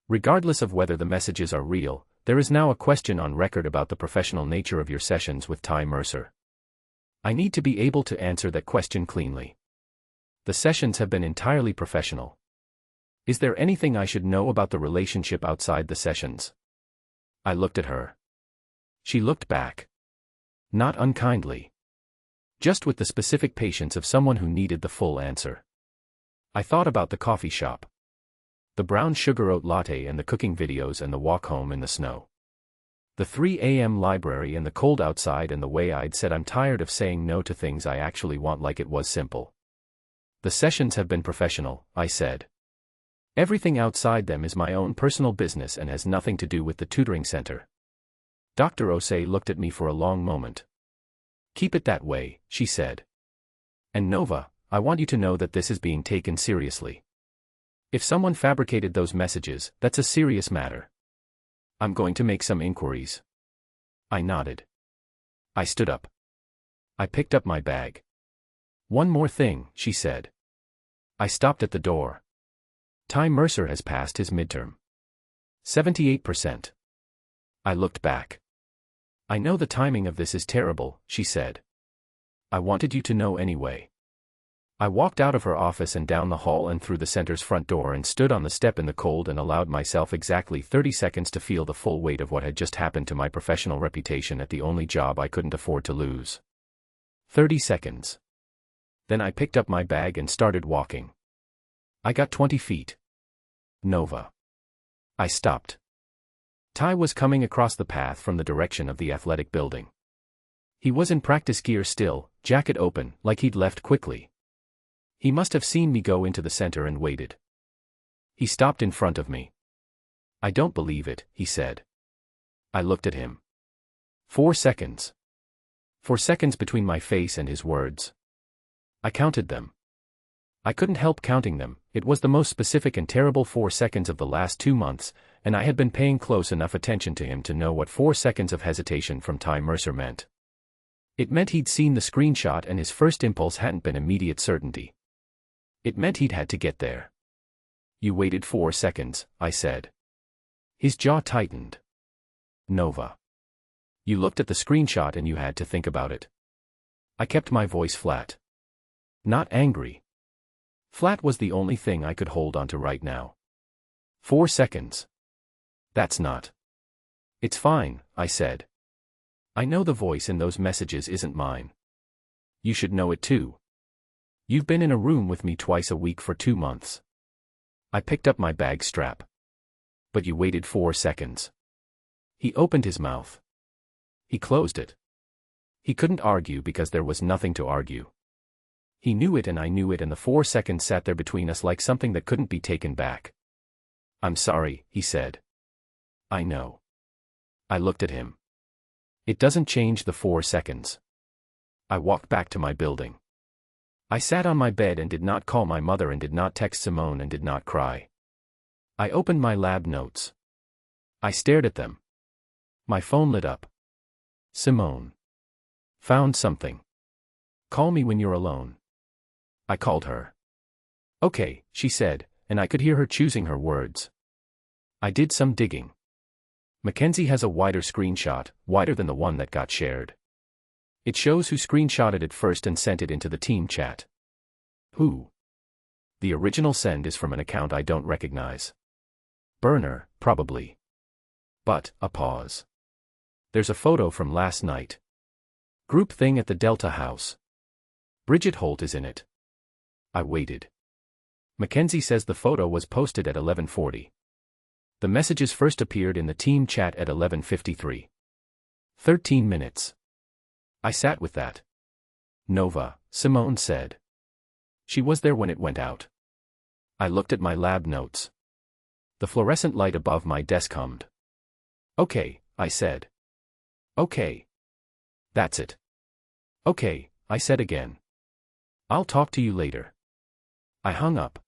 Regardless of whether the messages are real, there is now a question on record about the professional nature of your sessions with Ty Mercer. I need to be able to answer that question cleanly. The sessions have been entirely professional. Is there anything I should know about the relationship outside the sessions? I looked at her. She looked back. Not unkindly. Just with the specific patience of someone who needed the full answer. I thought about the coffee shop. The brown sugar oat latte and the cooking videos and the walk home in the snow. The 3 a.m. library and the cold outside and the way I'd said I'm tired of saying no to things I actually want like it was simple. The sessions have been professional, I said. Everything outside them is my own personal business and has nothing to do with the tutoring center. Dr. Osei looked at me for a long moment. Keep it that way, she said. And Nova, I want you to know that this is being taken seriously. If someone fabricated those messages, that's a serious matter. I'm going to make some inquiries. I nodded. I stood up. I picked up my bag. One more thing, she said. I stopped at the door. Ty Mercer has passed his midterm. 78%. I looked back. I know the timing of this is terrible, she said. I wanted you to know anyway. I walked out of her office and down the hall and through the center's front door and stood on the step in the cold and allowed myself exactly 30 seconds to feel the full weight of what had just happened to my professional reputation at the only job I couldn't afford to lose. 30 seconds. Then I picked up my bag and started walking. I got 20 feet. Nova. I stopped. Ty was coming across the path from the direction of the athletic building. He was in practice gear still, jacket open, like he'd left quickly. He must have seen me go into the center and waited. He stopped in front of me. I don't believe it, he said. I looked at him. 4 seconds. 4 seconds between my face and his words. I counted them. I couldn't help counting them. It was the most specific and terrible 4 seconds of the last 2 months, and I had been paying close enough attention to him to know what 4 seconds of hesitation from Ty Mercer meant. It meant he'd seen the screenshot and his first impulse hadn't been immediate certainty. It meant he'd had to get there. You waited 4 seconds, I said. His jaw tightened. Nova. You looked at the screenshot and you had to think about it. I kept my voice flat. Not angry. Flat was the only thing I could hold onto right now. 4 seconds. That's not. It's fine, I said. I know the voice in those messages isn't mine. You should know it too. You've been in a room with me twice a week for 2 months. I picked up my bag strap. But you waited 4 seconds. He opened his mouth. He closed it. He couldn't argue because there was nothing to argue. He knew it and I knew it and the 4 seconds sat there between us like something that couldn't be taken back. I'm sorry, he said. I know. I looked at him. It doesn't change the 4 seconds. I walked back to my building. I sat on my bed and did not call my mother and did not text Simone and did not cry. I opened my lab notes. I stared at them. My phone lit up. Simone. Found something. Call me when you're alone. I called her. Okay, she said, and I could hear her choosing her words. I did some digging. Mackenzie has a wider screenshot, wider than the one that got shared. It shows who screenshotted it first and sent it into the team chat. Who? The original send is from an account I don't recognize. Burner, probably. But, a pause. There's a photo from last night. Group thing at the Delta House. Bridget Holt is in it. I waited. Mackenzie says the photo was posted at 11:40. The messages first appeared in the team chat at 11:53. 13 minutes. I sat with that. Nova, Simone said. She was there when it went out. I looked at my lab notes. The fluorescent light above my desk hummed. Okay, I said. Okay. That's it. Okay, I said again. I'll talk to you later. I hung up.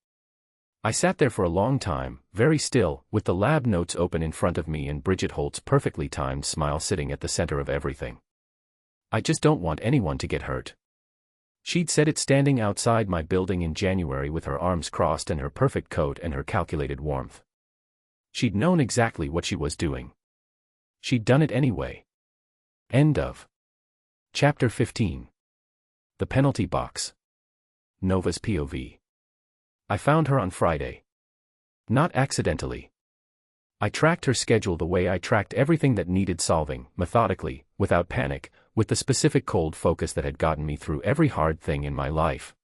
I sat there for a long time, very still, with the lab notes open in front of me and Bridget Holt's perfectly timed smile sitting at the center of everything. I just don't want anyone to get hurt. She'd said it standing outside my building in January with her arms crossed and her perfect coat and her calculated warmth. She'd known exactly what she was doing. She'd done it anyway. End of Chapter 15. The Penalty Box. Nova's POV. I found her on Friday. Not accidentally. I tracked her schedule the way I tracked everything that needed solving, methodically, without panic, with the specific cold focus that had gotten me through every hard thing in my life.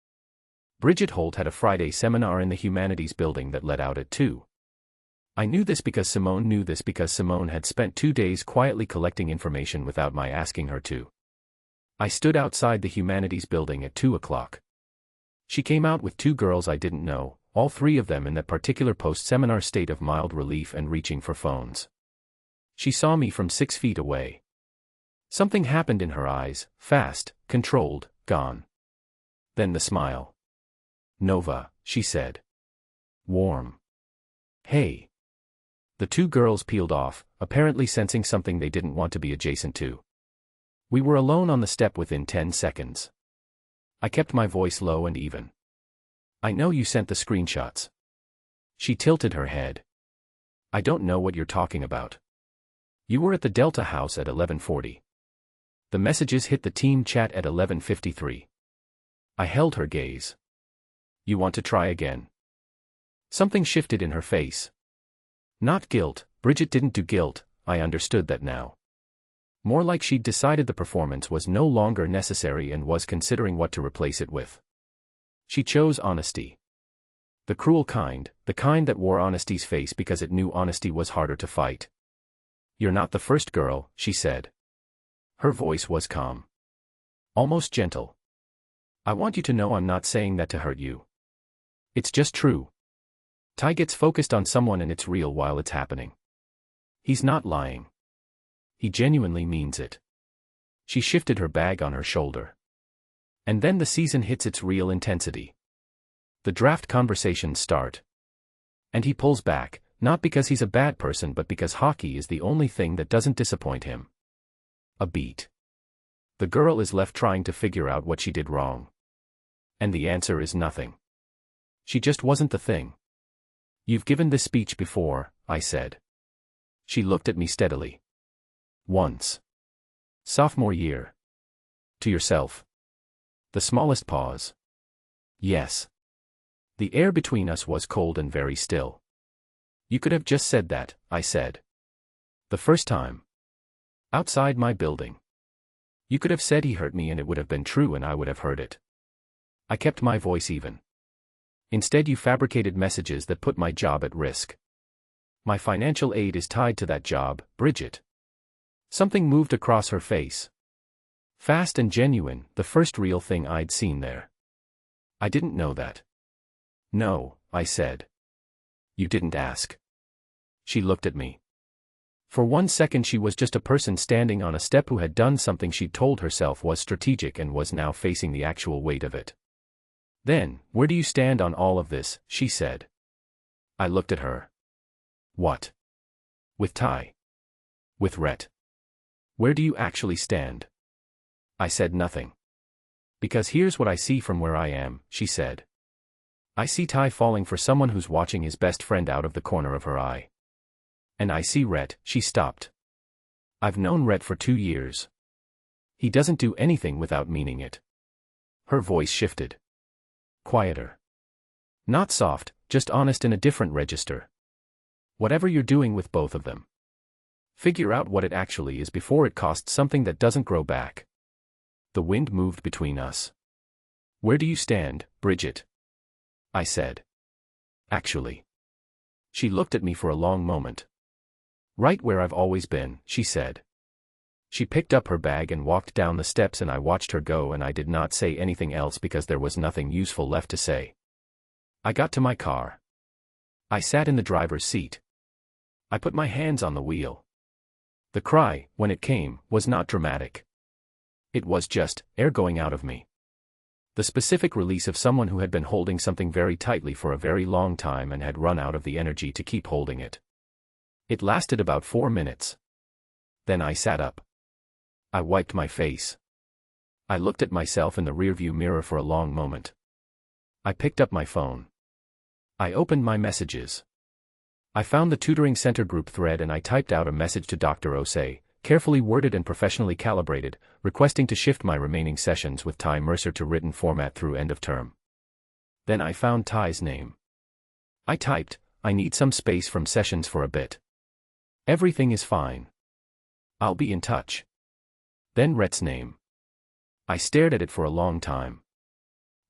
Bridget Holt had a Friday seminar in the Humanities building that let out at 2. I knew this because Simone knew this because Simone had spent 2 days quietly collecting information without my asking her to. I stood outside the Humanities building at 2 o'clock. She came out with 2 girls I didn't know, all 3 of them in that particular post-seminar state of mild relief and reaching for phones. She saw me from 6 feet away. Something happened in her eyes, fast, controlled, gone. Then the smile. "Nova," she said. "Warm." "Hey." The 2 girls peeled off, apparently sensing something they didn't want to be adjacent to. We were alone on the step within 10 seconds. I kept my voice low and even. "I know you sent the screenshots." She tilted her head. "I don't know what you're talking about. You were at the Delta house at 11:40. The messages hit the team chat at 11:53. I held her gaze. "You want to try again?" Something shifted in her face. Not guilt, Bridget didn't do guilt, I understood that now. More like she'd decided the performance was no longer necessary and was considering what to replace it with. She chose honesty. The cruel kind, the kind that wore honesty's face because it knew honesty was harder to fight. "You're not the first girl," she said. Her voice was calm. Almost gentle. "I want you to know I'm not saying that to hurt you. It's just true. Ty gets focused on someone and it's real while it's happening. He's not lying. He genuinely means it." She shifted her bag on her shoulder. "And then the season hits its real intensity. The draft conversations start. And he pulls back, not because he's a bad person but because hockey is the only thing that doesn't disappoint him." A beat. The girl is left trying to figure out what she did wrong. And the answer is nothing. She just wasn't the thing. "You've given this speech before," I said. She looked at me steadily. "Once. Sophomore year. To yourself." The smallest pause. "Yes." The air between us was cold and very still. "You could have just said that," I said. "The first time. Outside my building. You could have said he hurt me and it would have been true and I would have heard it. I kept my voice even. Instead you fabricated messages that put my job at risk. My financial aid is tied to that job, Bridget." Something moved across her face. Fast and genuine, the first real thing I'd seen there. "I didn't know that." "No," I said. "You didn't ask." She looked at me. For 1 second she was just a person standing on a step who had done something she'd told herself was strategic and was now facing the actual weight of it. "Then, where do you stand on all of this?" she said. I looked at her. "What? With Ty? With Rhett? Where do you actually stand?" I said nothing. "Because here's what I see from where I am," she said. "I see Ty falling for someone who's watching his best friend out of the corner of her eye. And I see Rhett." She stopped. "I've known Rhett for 2 years. He doesn't do anything without meaning it." Her voice shifted. Quieter. Not soft, just honest in a different register. "Whatever you're doing with both of them, figure out what it actually is before it costs something that doesn't grow back." The wind moved between us. "Where do you stand, Bridget?" I said. "Actually." She looked at me for a long moment. "Right where I've always been," she said. She picked up her bag and walked down the steps and I watched her go and I did not say anything else because there was nothing useful left to say. I got to my car. I sat in the driver's seat. I put my hands on the wheel. The cry, when it came, was not dramatic. It was just air going out of me. The specific release of someone who had been holding something very tightly for a very long time and had run out of the energy to keep holding it. It lasted about 4 minutes. Then I sat up. I wiped my face. I looked at myself in the rearview mirror for a long moment. I picked up my phone. I opened my messages. I found the tutoring center group thread and I typed out a message to Dr. Osei, carefully worded and professionally calibrated, requesting to shift my remaining sessions with Ty Mercer to written format through end of term. Then I found Ty's name. I typed, "I need some space from sessions for a bit. Everything is fine. I'll be in touch." Then Rhett's name. I stared at it for a long time.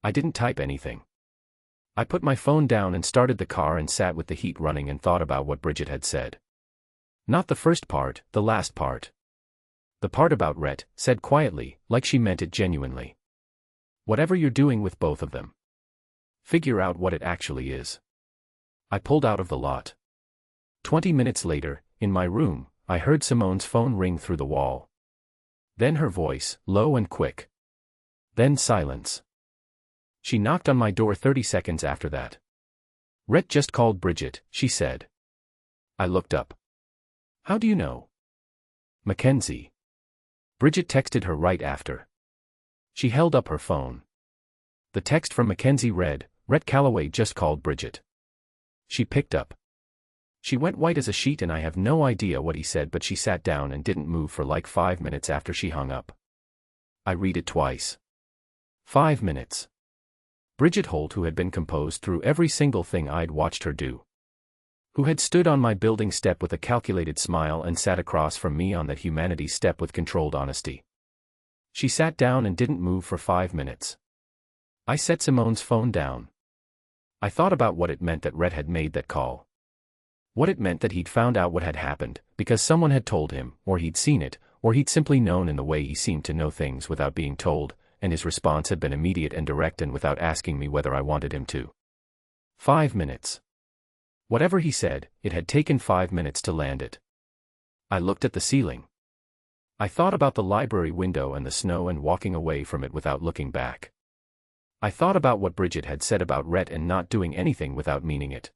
I didn't type anything. I put my phone down and started the car and sat with the heat running and thought about what Bridget had said. Not the first part, the last part. The part about Rhett, said quietly, like she meant it genuinely. Whatever you're doing with both of them, figure out what it actually is. I pulled out of the lot. 20 minutes later, in my room, I heard Simone's phone ring through the wall. Then her voice, low and quick. Then silence. She knocked on my door 30 seconds after that. "Rhett just called Bridget," she said. I looked up. "How do you know?" "Mackenzie. Bridget texted her right after." She held up her phone. The text from Mackenzie read, "Rhett Calloway just called Bridget." She picked up. She went white as a sheet and I have no idea what he said, but she sat down and didn't move for like 5 minutes after she hung up. I read it twice. 5 minutes. Bridget Holt, who had been composed through every single thing I'd watched her do. Who had stood on my building step with a calculated smile and sat across from me on that humanities step with controlled honesty. She sat down and didn't move for 5 minutes. I set Simone's phone down. I thought about what it meant that Rhett had made that call. What it meant that he'd found out what had happened, because someone had told him, or he'd seen it, or he'd simply known in the way he seemed to know things without being told, and his response had been immediate and direct and without asking me whether I wanted him to. 5 minutes. Whatever he said, it had taken 5 minutes to land it. I looked at the ceiling. I thought about the library window and the snow and walking away from it without looking back. I thought about what Bridget had said about Rhett and not doing anything without meaning it.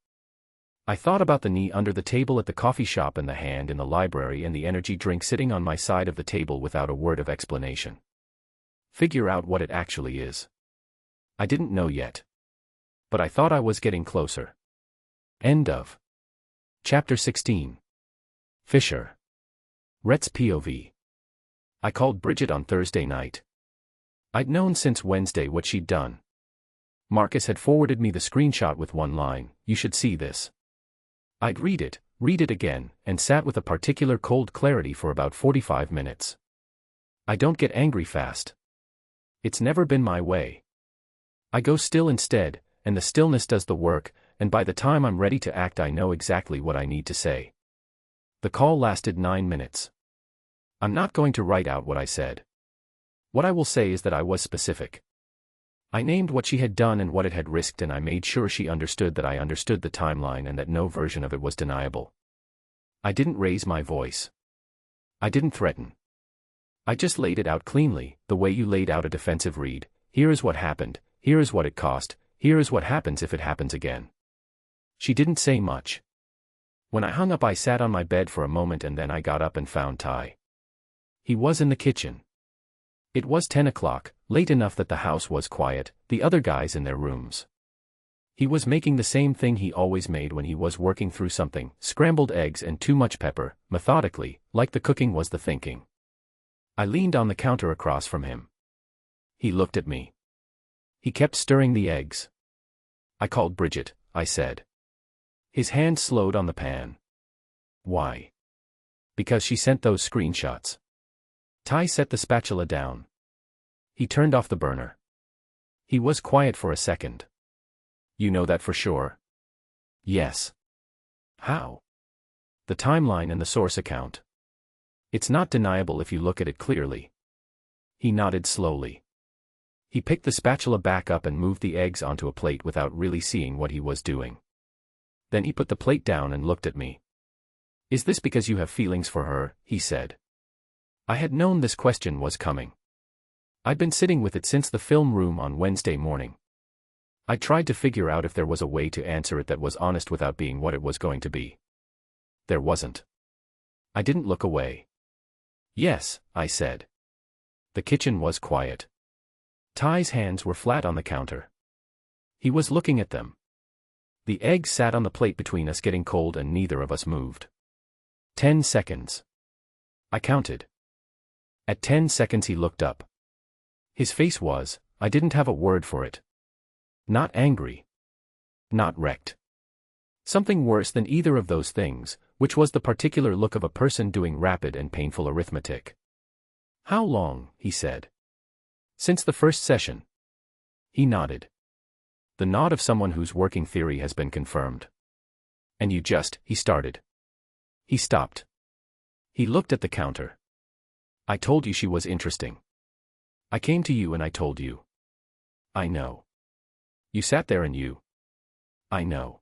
I thought about the knee under the table at the coffee shop and the hand in the library and the energy drink sitting on my side of the table without a word of explanation. Figure out what it actually is. I didn't know yet. But I thought I was getting closer. End of Chapter 16. Fisher. Rhett's POV. I called Bridget on Thursday night. I'd known since Wednesday what she'd done. Marcus had forwarded me the screenshot with one line, "You should see this." I'd read it again, and sat with a particular cold clarity for about 45 minutes. I don't get angry fast. It's never been my way. I go still instead, and the stillness does the work, and by the time I'm ready to act I know exactly what I need to say. The call lasted 9 minutes. I'm not going to write out what I said. What I will say is that I was specific. I named what she had done and what it had risked, and I made sure she understood that I understood the timeline and that no version of it was deniable. I didn't raise my voice. I didn't threaten. I just laid it out cleanly, the way you laid out a defensive read. Here is what happened, here is what it cost, here is what happens if it happens again. She didn't say much. When I hung up I sat on my bed for a moment and then I got up and found Ty. He was in the kitchen. It was 10 o'clock, late enough that the house was quiet, the other guys in their rooms. He was making the same thing he always made when he was working through something, scrambled eggs and too much pepper, methodically, like the cooking was the thinking. I leaned on the counter across from him. He looked at me. He kept stirring the eggs. "I called Bridget," I said. His hand slowed on the pan. "Why?" "Because she sent those screenshots." Ty set the spatula down. He turned off the burner. He was quiet for a second. "You know that for sure?" "Yes." "How?" "The timeline and the source account. It's not deniable if you look at it clearly." He nodded slowly. He picked the spatula back up and moved the eggs onto a plate without really seeing what he was doing. Then he put the plate down and looked at me. "Is this because you have feelings for her?" he said. I had known this question was coming. I'd been sitting with it since the film room on Wednesday morning. I tried to figure out if there was a way to answer it that was honest without being what it was going to be. There wasn't. I didn't look away. Yes, I said. The kitchen was quiet. Ty's hands were flat on the counter. He was looking at them. The eggs sat on the plate between us getting cold and neither of us moved. 10 seconds. I counted. At 10 seconds he looked up. His face was, I didn't have a word for it. Not angry. Not wrecked. Something worse than either of those things, which was the particular look of a person doing rapid and painful arithmetic. How long, he said. Since the first session. He nodded. The nod of someone whose working theory has been confirmed. And he started. He stopped. He looked at the counter. I told you she was interesting. I came to you and I told you. I know. You sat there and you. I know.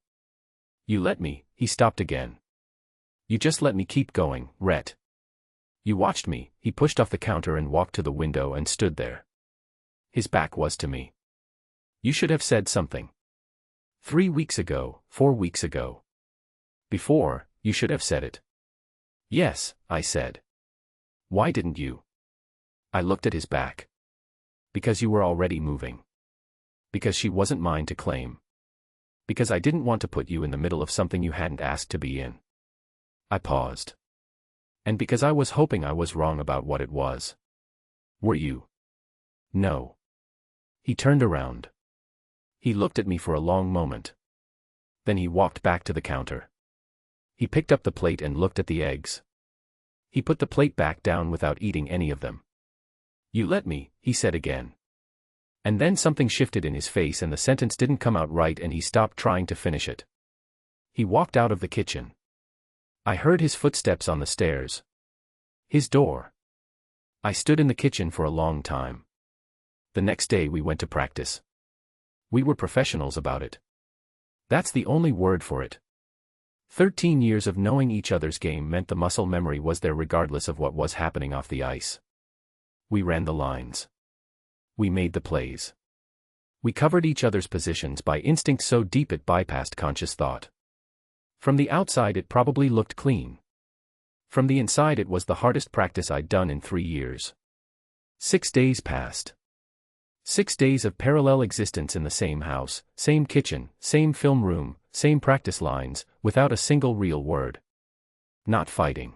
You let me, he stopped again. You just let me keep going, Rhett. You watched me, he pushed off the counter and walked to the window and stood there. His back was to me. You should have said something. 3 weeks ago, 4 weeks ago. Before, you should have said it. Yes, I said. Why didn't you? I looked at his back. Because you were already moving. Because she wasn't mine to claim. Because I didn't want to put you in the middle of something you hadn't asked to be in. I paused. And because I was hoping I was wrong about what it was. Were you? No. He turned around. He looked at me for a long moment. Then he walked back to the counter. He picked up the plate and looked at the eggs. He put the plate back down without eating any of them. You let me, he said again. And then something shifted in his face and the sentence didn't come out right and he stopped trying to finish it. He walked out of the kitchen. I heard his footsteps on the stairs. His door. I stood in the kitchen for a long time. The next day we went to practice. We were professionals about it. That's the only word for it. 13 years of knowing each other's game meant the muscle memory was there regardless of what was happening off the ice. We ran the lines. We made the plays. We covered each other's positions by instinct so deep it bypassed conscious thought. From the outside it probably looked clean. From the inside it was the hardest practice I'd done in 3 years. 6 days passed. 6 days of parallel existence in the same house, same kitchen, same film room, same practice lines, without a single real word. Not fighting.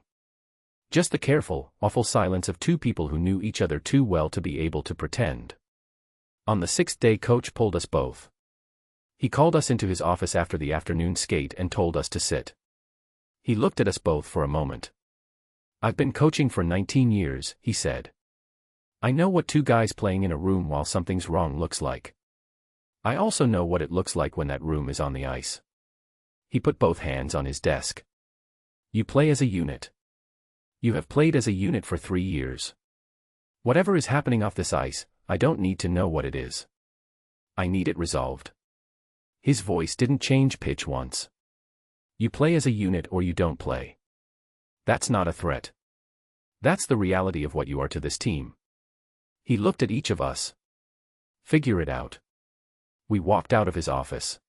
Just the careful, awful silence of two people who knew each other too well to be able to pretend. On the 6th day coach pulled us both. He called us into his office after the afternoon skate and told us to sit. He looked at us both for a moment. I've been coaching for 19 years, he said. I know what two guys playing in a room while something's wrong looks like. I also know what it looks like when that room is on the ice. He put both hands on his desk. You play as a unit. You have played as a unit for 3 years. Whatever is happening off this ice, I don't need to know what it is. I need it resolved. His voice didn't change pitch once. You play as a unit or you don't play. That's not a threat. That's the reality of what you are to this team. He looked at each of us. Figure it out. We walked out of his office.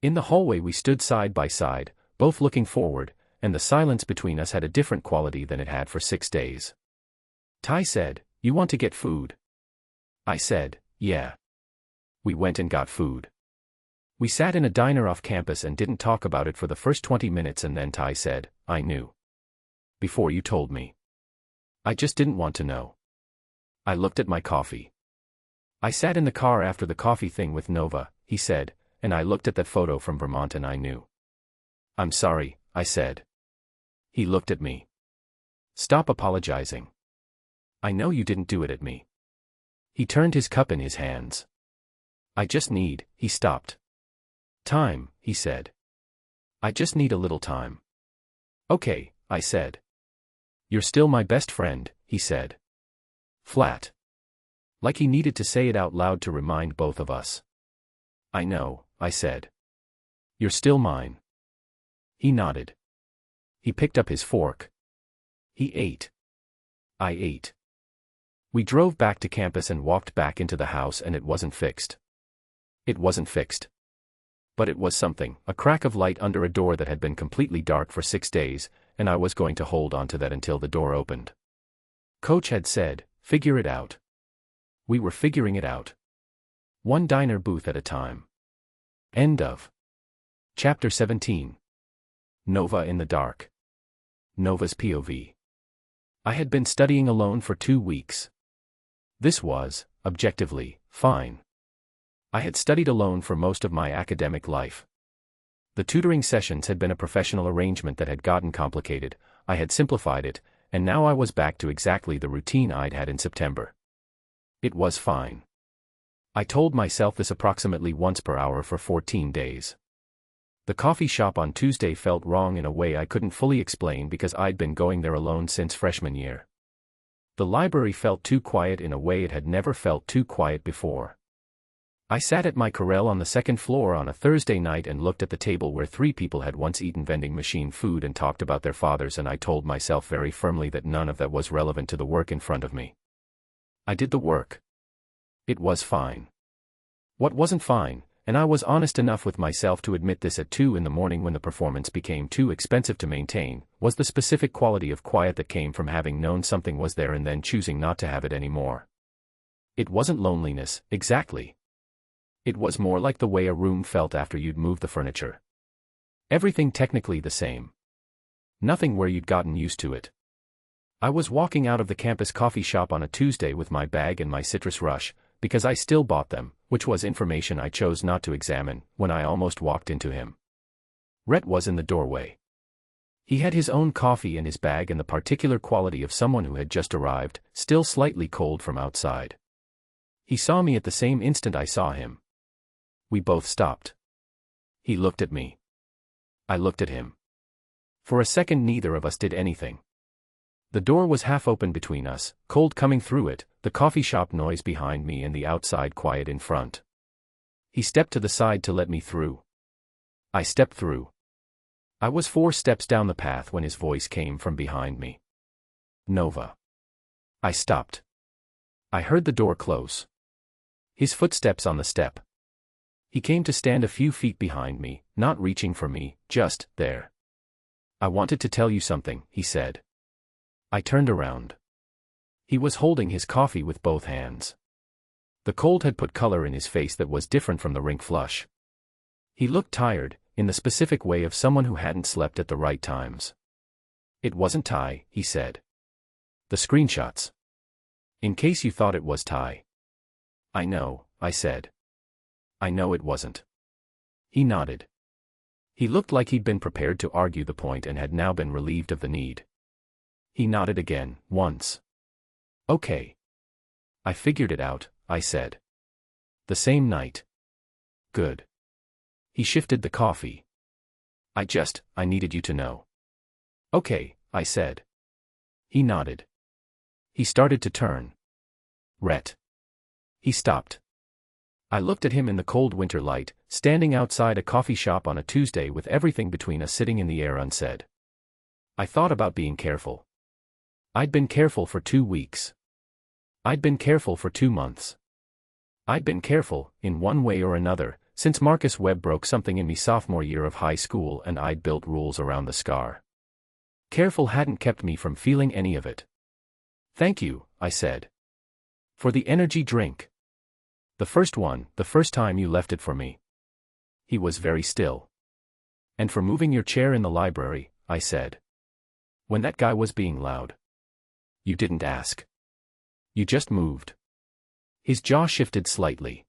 In the hallway we stood side by side, both looking forward, and the silence between us had a different quality than it had for 6 days. Ty said, "You want to get food?" I said, "Yeah." We went and got food. We sat in a diner off campus and didn't talk about it for the first 20 minutes and then Ty said, "I knew. Before you told me. I just didn't want to know." I looked at my coffee. I sat in the car after the coffee thing with Nova, he said, and I looked at that photo from Vermont and I knew. "I'm sorry," I said. He looked at me. "Stop apologizing. I know you didn't do it at me." He turned his cup in his hands. "I just need," he stopped. "Time," he said. "I just need a little time." "Okay," I said. "You're still my best friend," he said. Flat. Like he needed to say it out loud to remind both of us. "I know," I said. "You're still mine." He nodded. He picked up his fork. He ate. I ate. We drove back to campus and walked back into the house, and it wasn't fixed. It wasn't fixed. But it was something, a crack of light under a door that had been completely dark for 6 days, and I was going to hold on to that until the door opened. Coach had said, "Figure it out." We were figuring it out. One diner booth at a time. End of Chapter 17. Nova in the dark. Nova's POV. I had been studying alone for 2 weeks. This was, objectively, fine. I had studied alone for most of my academic life. The tutoring sessions had been a professional arrangement that had gotten complicated. I had simplified it, and now I was back to exactly the routine I'd had in September. It was fine. I told myself this approximately once per hour for 14 days. The coffee shop on Tuesday felt wrong in a way I couldn't fully explain because I'd been going there alone since freshman year. The library felt too quiet in a way it had never felt too quiet before. I sat at my corral on the second floor on a Thursday night and looked at the table where 3 people had once eaten vending machine food and talked about their fathers, and I told myself very firmly that none of that was relevant to the work in front of me. I did the work. It was fine. What wasn't fine, and I was honest enough with myself to admit this at 2 in the morning when the performance became too expensive to maintain, was the specific quality of quiet that came from having known something was there and then choosing not to have it anymore. It wasn't loneliness, exactly. It was more like the way a room felt after you'd moved the furniture. Everything technically the same. Nothing where you'd gotten used to it. I was walking out of the campus coffee shop on a Tuesday with my bag and my Citrus Rush, because I still bought them, which was information I chose not to examine, when I almost walked into him. Rhett was in the doorway. He had his own coffee in his bag and the particular quality of someone who had just arrived, still slightly cold from outside. He saw me at the same instant I saw him. We both stopped. He looked at me. I looked at him. For a second neither of us did anything. The door was half open between us, cold coming through it, the coffee shop noise behind me and the outside quiet in front. He stepped to the side to let me through. I stepped through. I was 4 steps down the path when his voice came from behind me. Nova. I stopped. I heard the door close. His footsteps on the step. He came to stand a few feet behind me, not reaching for me, just there. "I wanted to tell you something," he said. I turned around. He was holding his coffee with both hands. The cold had put color in his face that was different from the rink flush. He looked tired, in the specific way of someone who hadn't slept at the right times. "It wasn't Ty," he said. "The screenshots. In case you thought it was Ty." "I know," I said. "I know it wasn't." He nodded. He looked like he'd been prepared to argue the point and had now been relieved of the need. He nodded again, once. "Okay. I figured it out," I said. "The same night." "Good." He shifted the coffee. I needed you to know." "Okay," I said. He nodded. He started to turn. "Rhett." He stopped. I looked at him in the cold winter light, standing outside a coffee shop on a Tuesday with everything between us sitting in the air unsaid. I thought about being careful. I'd been careful for 2 weeks. I'd been careful for 2 months. I'd been careful, in one way or another, since Marcus Webb broke something in me sophomore year of high school and I'd built rules around the scar. Careful hadn't kept me from feeling any of it. "Thank you," I said. "For the energy drink. The first one, the first time you left it for me." He was very still. "And for moving your chair in the library," I said. "When that guy was being loud." "You didn't ask. You just moved." His jaw shifted slightly.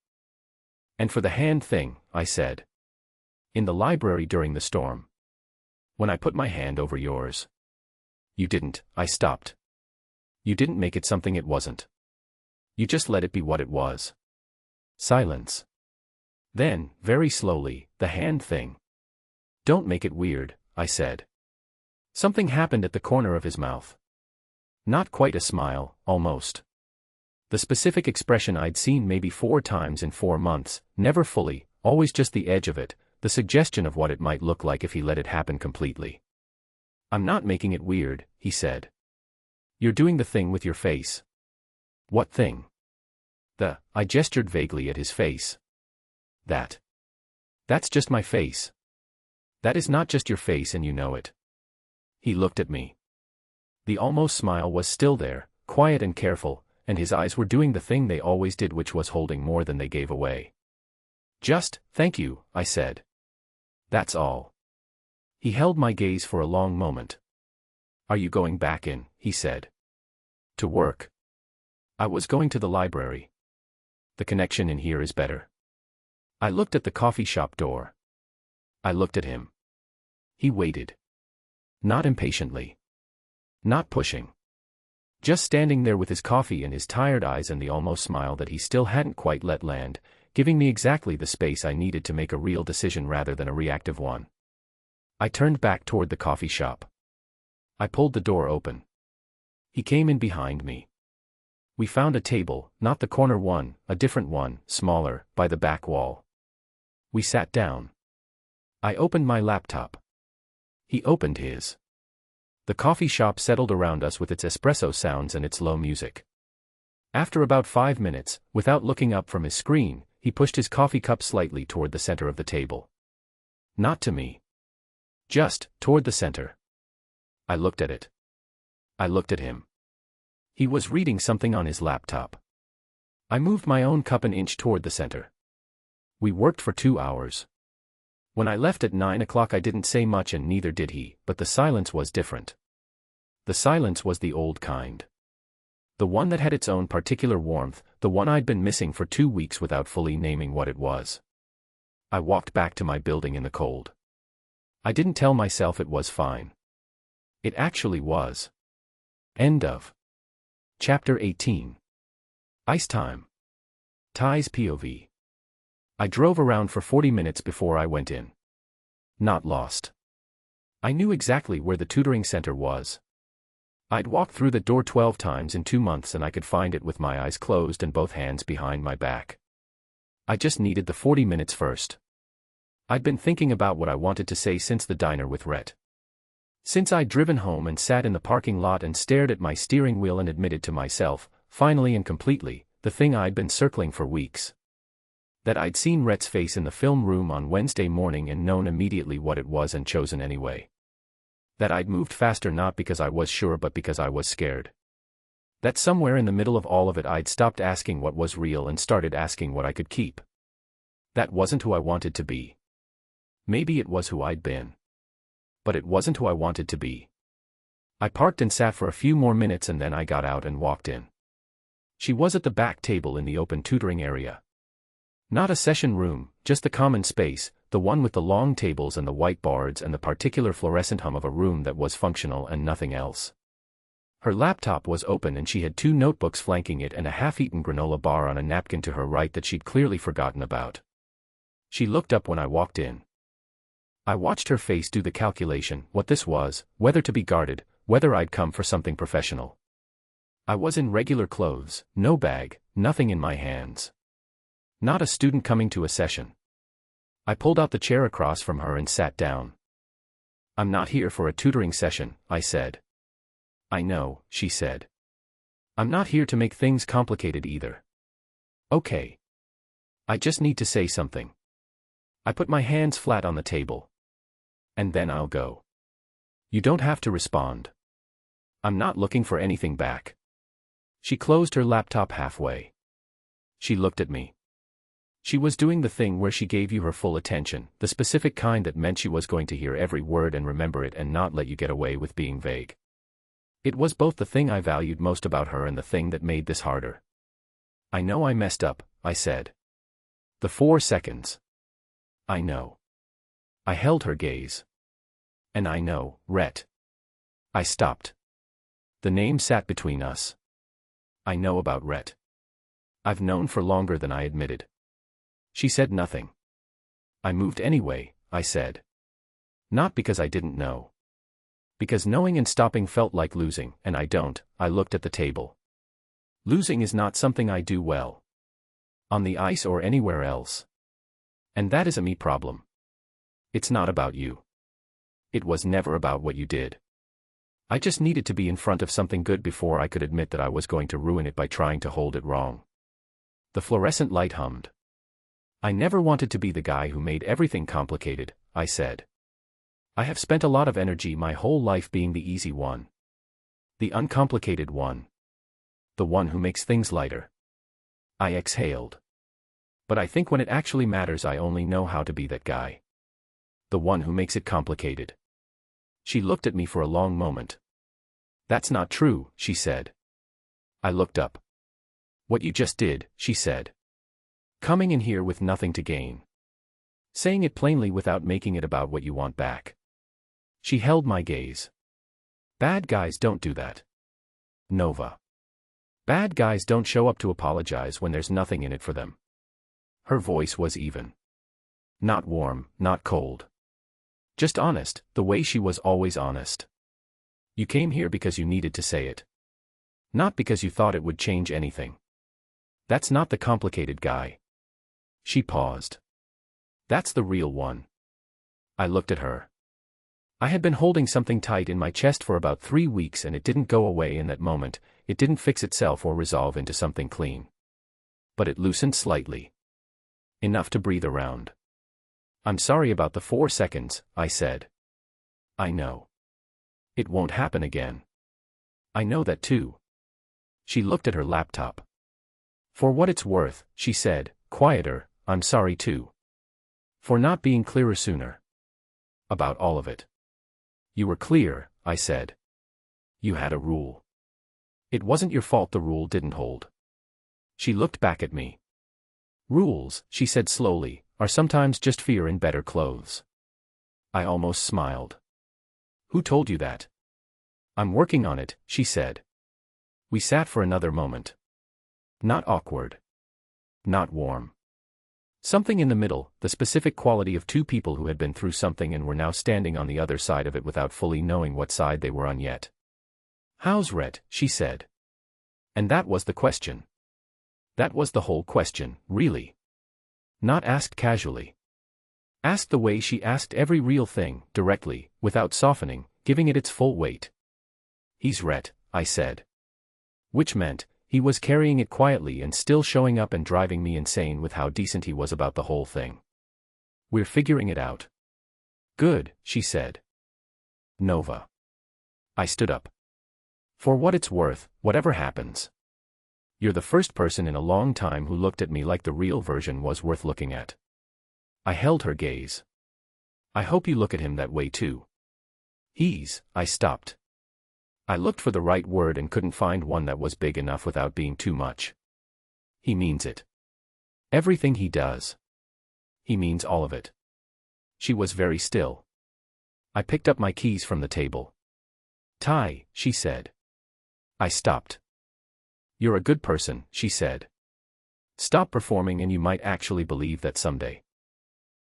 "And for the hand thing," I said. "In the library during the storm. When I put my hand over yours." "You didn't," I stopped. "You didn't make it something it wasn't. You just let it be what it was." Silence. Then, very slowly, "The hand thing. Don't make it weird," I said. Something happened at the corner of his mouth. Not quite a smile, almost. The specific expression I'd seen maybe 4 times in 4 months, never fully, always just the edge of it, the suggestion of what it might look like if he let it happen completely. "I'm not making it weird," he said. "You're doing the thing with your face." What thing? I gestured vaguely at his face. That's just my face. That is not just your face and you know it. He looked at me. The almost smile was still there, quiet and careful, and his eyes were doing the thing they always did, which was holding more than they gave away. Just, thank you, I said. That's all. He held my gaze for a long moment. Are you going back in? He said. To work. I was going to the library. The connection in here is better. I looked at the coffee shop door. I looked at him. He waited. Not impatiently. Not pushing. Just standing there with his coffee and his tired eyes and the almost smile that he still hadn't quite let land, giving me exactly the space I needed to make a real decision rather than a reactive one. I turned back toward the coffee shop. I pulled the door open. He came in behind me. We found a table, not the corner one, a different one, smaller, by the back wall. We sat down. I opened my laptop. He opened his. The coffee shop settled around us with its espresso sounds and its low music. After about 5 minutes, without looking up from his screen, he pushed his coffee cup slightly toward the center of the table. Not to me. Just toward the center. I looked at it. I looked at him. He was reading something on his laptop. I moved my own cup an inch toward the center. We worked for 2 hours. When I left at 9 o'clock I didn't say much and neither did he, but the silence was different. The silence was the old kind. The one that had its own particular warmth, the one I'd been missing for 2 weeks without fully naming what it was. I walked back to my building in the cold. I didn't tell myself it was fine. It actually was. End of Chapter 18. Ice Time. Ty's POV. I drove around for 40 minutes before I went in. Not lost. I knew exactly where the tutoring center was. I'd walked through the door 12 times in 2 months and I could find it with my eyes closed and both hands behind my back. I just needed the 40 minutes first. I'd been thinking about what I wanted to say since the diner with Rhett. Since I'd driven home and sat in the parking lot and stared at my steering wheel and admitted to myself, finally and completely, the thing I'd been circling for weeks. That I'd seen Rhett's face in the film room on Wednesday morning and known immediately what it was and chosen anyway. That I'd moved faster not because I was sure but because I was scared. That somewhere in the middle of all of it I'd stopped asking what was real and started asking what I could keep. That wasn't who I wanted to be. Maybe it was who I'd been. But it wasn't who I wanted to be. I parked and sat for a few more minutes and then I got out and walked in. She was at the back table in the open tutoring area. Not a session room, just the common space, the one with the long tables and the whiteboards and the particular fluorescent hum of a room that was functional and nothing else. Her laptop was open and she had 2 notebooks flanking it and a half-eaten granola bar on a napkin to her right that she'd clearly forgotten about. She looked up when I walked in. I watched her face do the calculation, what this was, whether to be guarded, whether I'd come for something professional. I was in regular clothes, no bag, nothing in my hands. Not a student coming to a session. I pulled out the chair across from her and sat down. I'm not here for a tutoring session, I said. I know, she said. I'm not here to make things complicated either. Okay. I just need to say something. I put my hands flat on the table. And then I'll go. You don't have to respond. I'm not looking for anything back. She closed her laptop halfway. She looked at me. She was doing the thing where she gave you her full attention, the specific kind that meant she was going to hear every word and remember it and not let you get away with being vague. It was both the thing I valued most about her and the thing that made this harder. I know I messed up, I said. The 4 seconds. I know. I held her gaze. And I know, Rhett. I stopped. The name sat between us. I know about Rhett. I've known for longer than I admitted. She said nothing. I moved anyway, I said. Not because I didn't know. Because knowing and stopping felt like losing, and I don't. I looked at the table. Losing is not something I do well. On the ice or anywhere else. And that is a me problem. It's not about you. It was never about what you did. I just needed to be in front of something good before I could admit that I was going to ruin it by trying to hold it wrong. The fluorescent light hummed. I never wanted to be the guy who made everything complicated, I said. I have spent a lot of energy my whole life being the easy one. The uncomplicated one. The one who makes things lighter. I exhaled. But I think when it actually matters I only know how to be that guy. The one who makes it complicated. She looked at me for a long moment. That's not true, she said. I looked up. What you just did, she said. Coming in here with nothing to gain. Saying it plainly without making it about what you want back. She held my gaze. Bad guys don't do that. Nova. Bad guys don't show up to apologize when there's nothing in it for them. Her voice was even. Not warm, not cold. Just honest, the way she was always honest. You came here because you needed to say it. Not because you thought it would change anything. That's not the complicated guy. She paused. That's the real one. I looked at her. I had been holding something tight in my chest for about 3 weeks and it didn't go away in that moment, it didn't fix itself or resolve into something clean. But it loosened slightly. Enough to breathe around. I'm sorry about the 4 seconds, I said. I know. It won't happen again. I know that too. She looked at her laptop. For what it's worth, she said, quieter, I'm sorry too. For not being clearer sooner. About all of it. You were clear, I said. You had a rule. It wasn't your fault the rule didn't hold. She looked back at me. Rules, she said slowly, are sometimes just fear in better clothes. I almost smiled. Who told you that? I'm working on it, she said. We sat for another moment. Not awkward. Not warm. Something in the middle, the specific quality of two people who had been through something and were now standing on the other side of it without fully knowing what side they were on yet. How's Rhett? She said. And that was the question. That was the whole question, really. Not asked casually. Asked the way she asked every real thing, directly, without softening, giving it its full weight. He's Rhett, I said. Which meant, he was carrying it quietly and still showing up and driving me insane with how decent he was about the whole thing. We're figuring it out. Good, she said. Nova. I stood up. For what it's worth, whatever happens. You're the first person in a long time who looked at me like the real version was worth looking at. I held her gaze. I hope you look at him that way too. I stopped. I looked for the right word and couldn't find one that was big enough without being too much. He means it. Everything he does. He means all of it. She was very still. I picked up my keys from the table. Ty, she said. I stopped. You're a good person, she said. Stop performing and you might actually believe that someday.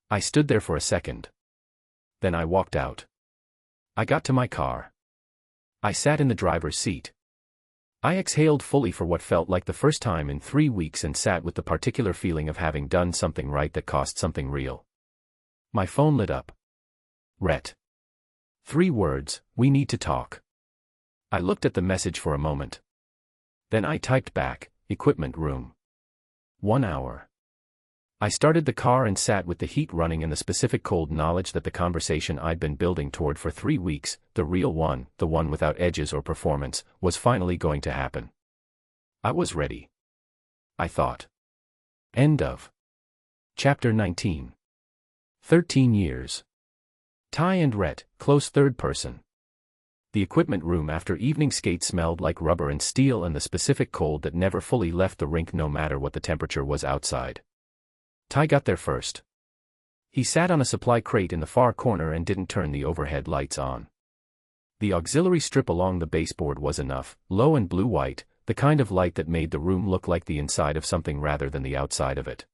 I stood there for a second. Then I walked out. I got to my car. I sat in the driver's seat. I exhaled fully for what felt like the first time in 3 weeks and sat with the particular feeling of having done something right that cost something real. My phone lit up. Rhett. 3 words, we need to talk. I looked at the message for a moment. Then I typed back, equipment room. 1 hour. I started the car and sat with the heat running and the specific cold knowledge that the conversation I'd been building toward for 3 weeks, the real one, the one without edges or performance, was finally going to happen. I was ready. I thought. End of. Chapter 19. 13 years. Ty and Rhett, close third person. The equipment room after evening skate smelled like rubber and steel and the specific cold that never fully left the rink no matter what the temperature was outside. Ty got there first. He sat on a supply crate in the far corner and didn't turn the overhead lights on. The auxiliary strip along the baseboard was enough, low and blue-white, the kind of light that made the room look like the inside of something rather than the outside of it.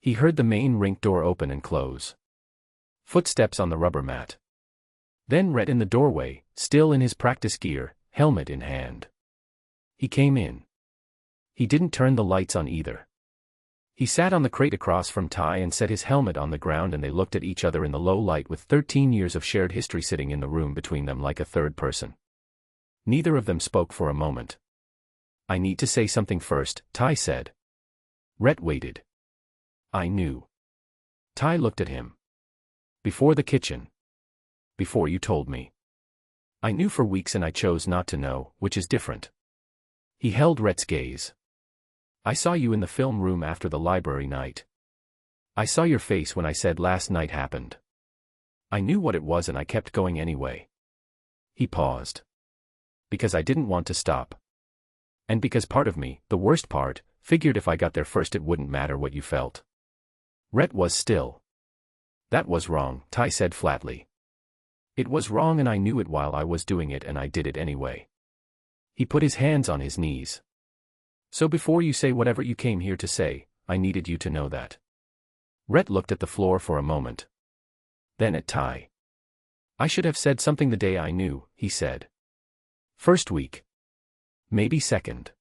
He heard the main rink door open and close. Footsteps on the rubber mat. Then Rhett in the doorway, still in his practice gear, helmet in hand. He came in. He didn't turn the lights on either. He sat on the crate across from Ty and set his helmet on the ground and they looked at each other in the low light with 13 years of shared history sitting in the room between them like a third person. Neither of them spoke for a moment. I need to say something first, Ty said. Rhett waited. I knew. Ty looked at him. Before the kitchen. Before you told me. I knew for weeks and I chose not to know, which is different. He held Rhett's gaze. I saw you in the film room after the library night. I saw your face when I said last night happened. I knew what it was and I kept going anyway. He paused. Because I didn't want to stop. And because part of me, the worst part, figured if I got there first it wouldn't matter what you felt. Rhett was still. That was wrong, Ty said flatly. It was wrong and I knew it while I was doing it and I did it anyway. He put his hands on his knees. So before you say whatever you came here to say, I needed you to know that. Rhett looked at the floor for a moment. Then at Ty. I should have said something the day I knew, he said. First week. Maybe second.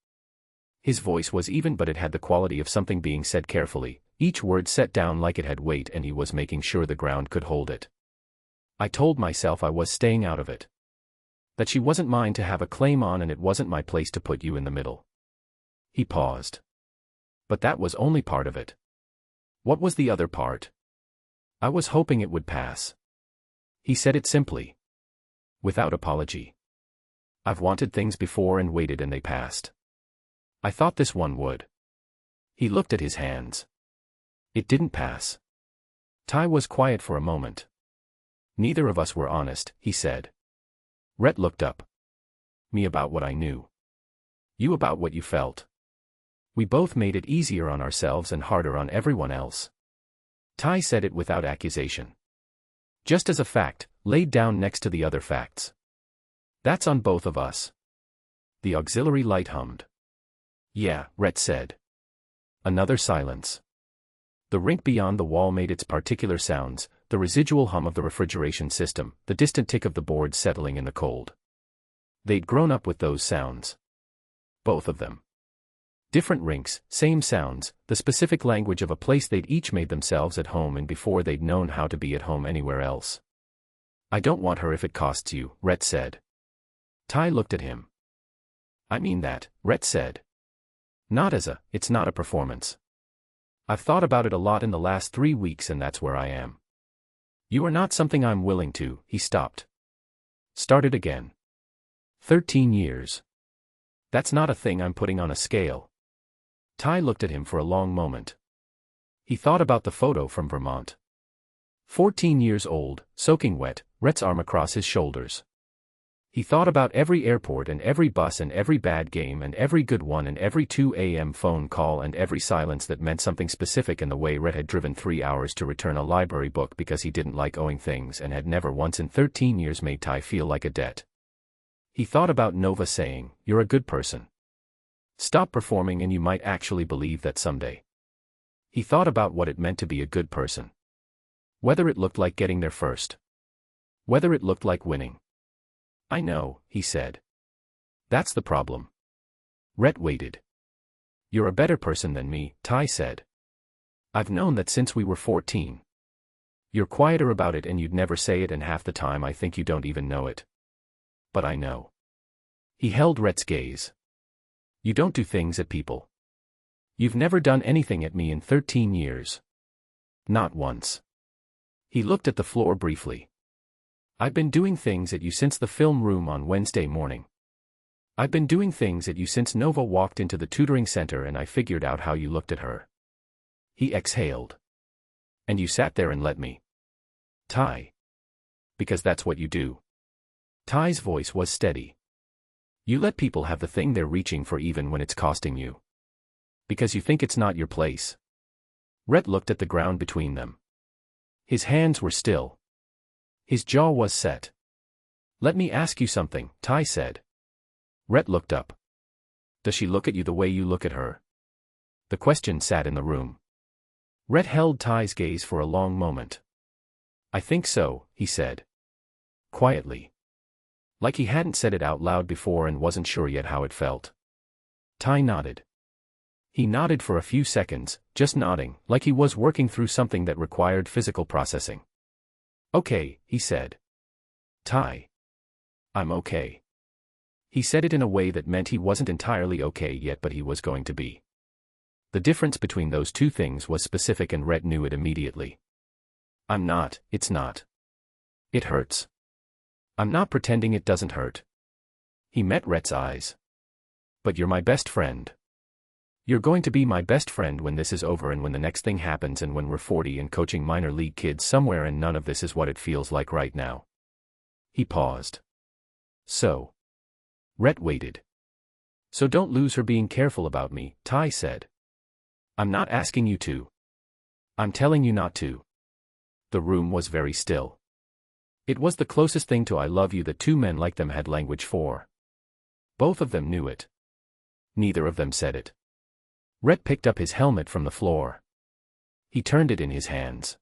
His voice was even but it had the quality of something being said carefully, each word set down like it had weight and he was making sure the ground could hold it. I told myself I was staying out of it. That she wasn't mine to have a claim on and it wasn't my place to put you in the middle. He paused. But that was only part of it. What was the other part? I was hoping it would pass. He said it simply. Without apology. I've wanted things before and waited and they passed. I thought this one would. He looked at his hands. It didn't pass. Ty was quiet for a moment. Neither of us were honest, he said. Rhett looked up. Me about what I knew. You about what you felt. We both made it easier on ourselves and harder on everyone else. Ty said it without accusation. Just as a fact, laid down next to the other facts. That's on both of us. The auxiliary light hummed. Yeah, Rhett said. Another silence. The rink beyond the wall made its particular sounds, the residual hum of the refrigeration system, the distant tick of the boards settling in the cold. They'd grown up with those sounds. Both of them. Different rinks, same sounds, the specific language of a place they'd each made themselves at home in before they'd known how to be at home anywhere else. I don't want her if it costs you, Rhett said. Ty looked at him. I mean that, Rhett said. Not as a, it's not a performance. I've thought about it a lot in the last 3 weeks and that's where I am. You are not something I'm willing to, he stopped. Started again. 13 years. That's not a thing I'm putting on a scale. Ty looked at him for a long moment. He thought about the photo from Vermont. 14 years old, soaking wet, Rhett's arm across his shoulders. He thought about every airport and every bus and every bad game and every good one and every 2 a.m. phone call and every silence that meant something specific and the way Rhett had driven 3 hours to return a library book because he didn't like owing things and had never once in 13 years made Ty feel like a debt. He thought about Nova saying, "You're a good person. Stop performing and you might actually believe that someday." He thought about what it meant to be a good person. Whether it looked like getting there first. Whether it looked like winning. I know, he said. That's the problem. Rhett waited. You're a better person than me, Ty said. I've known that since we were 14. You're quieter about it and you'd never say it and half the time I think you don't even know it. But I know. He held Rhett's gaze. You don't do things at people. You've never done anything at me in 13 years. Not once. He looked at the floor briefly. I've been doing things at you since the film room on Wednesday morning. I've been doing things at you since Nova walked into the tutoring center and I figured out how you looked at her. He exhaled. And you sat there and let me. Ty. Because that's what you do. Ty's voice was steady. You let people have the thing they're reaching for even when it's costing you. Because you think it's not your place. Rhett looked at the ground between them. His hands were still. His jaw was set. Let me ask you something, Ty said. Rhett looked up. Does she look at you the way you look at her? The question sat in the room. Rhett held Ty's gaze for a long moment. I think so, he said. Quietly. Like he hadn't said it out loud before and wasn't sure yet how it felt. Ty nodded. He nodded for a few seconds, just nodding, like he was working through something that required physical processing. Okay, he said. Ty. I'm okay. He said it in a way that meant he wasn't entirely okay yet, but he was going to be. The difference between those two things was specific, and Rhett knew it immediately. I'm not, it's not. It hurts. I'm not pretending it doesn't hurt. He met Rhett's eyes. But you're my best friend. You're going to be my best friend when this is over, and when the next thing happens, and when we're 40 and coaching minor league kids somewhere, and none of this is what it feels like right now. He paused. So. Rhett waited. So don't lose her being careful about me, Ty said. I'm not asking you to. I'm telling you not to. The room was very still. It was the closest thing to I love you that two men like them had language for. Both of them knew it. Neither of them said it. Rhett picked up his helmet from the floor. He turned it in his hands.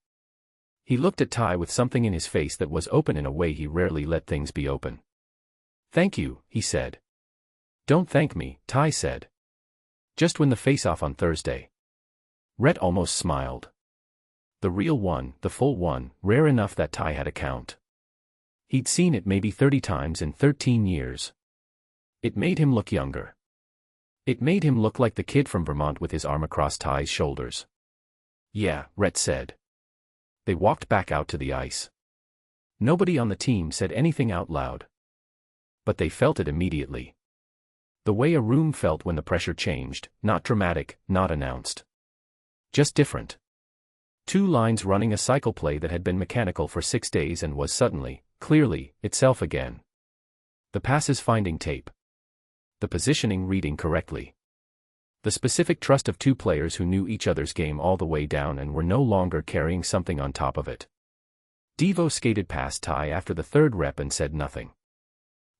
He looked at Ty with something in his face that was open in a way he rarely let things be open. Thank you, he said. Don't thank me, Ty said. Just win the face-off on Thursday. Rhett almost smiled. The real one, the full one, rare enough that Ty had a count. He'd seen it maybe 30 times in 13 years. It made him look younger. It made him look like the kid from Vermont with his arm across Ty's shoulders. Yeah, Rhett said. They walked back out to the ice. Nobody on the team said anything out loud. But they felt it immediately. The way a room felt when the pressure changed, not dramatic, not announced. Just different. Two lines running a cycle play that had been mechanical for 6 days and was suddenly, clearly, itself again. The passes finding tape. The positioning reading correctly. The specific trust of two players who knew each other's game all the way down and were no longer carrying something on top of it. Devo skated past Ty after the third rep and said nothing.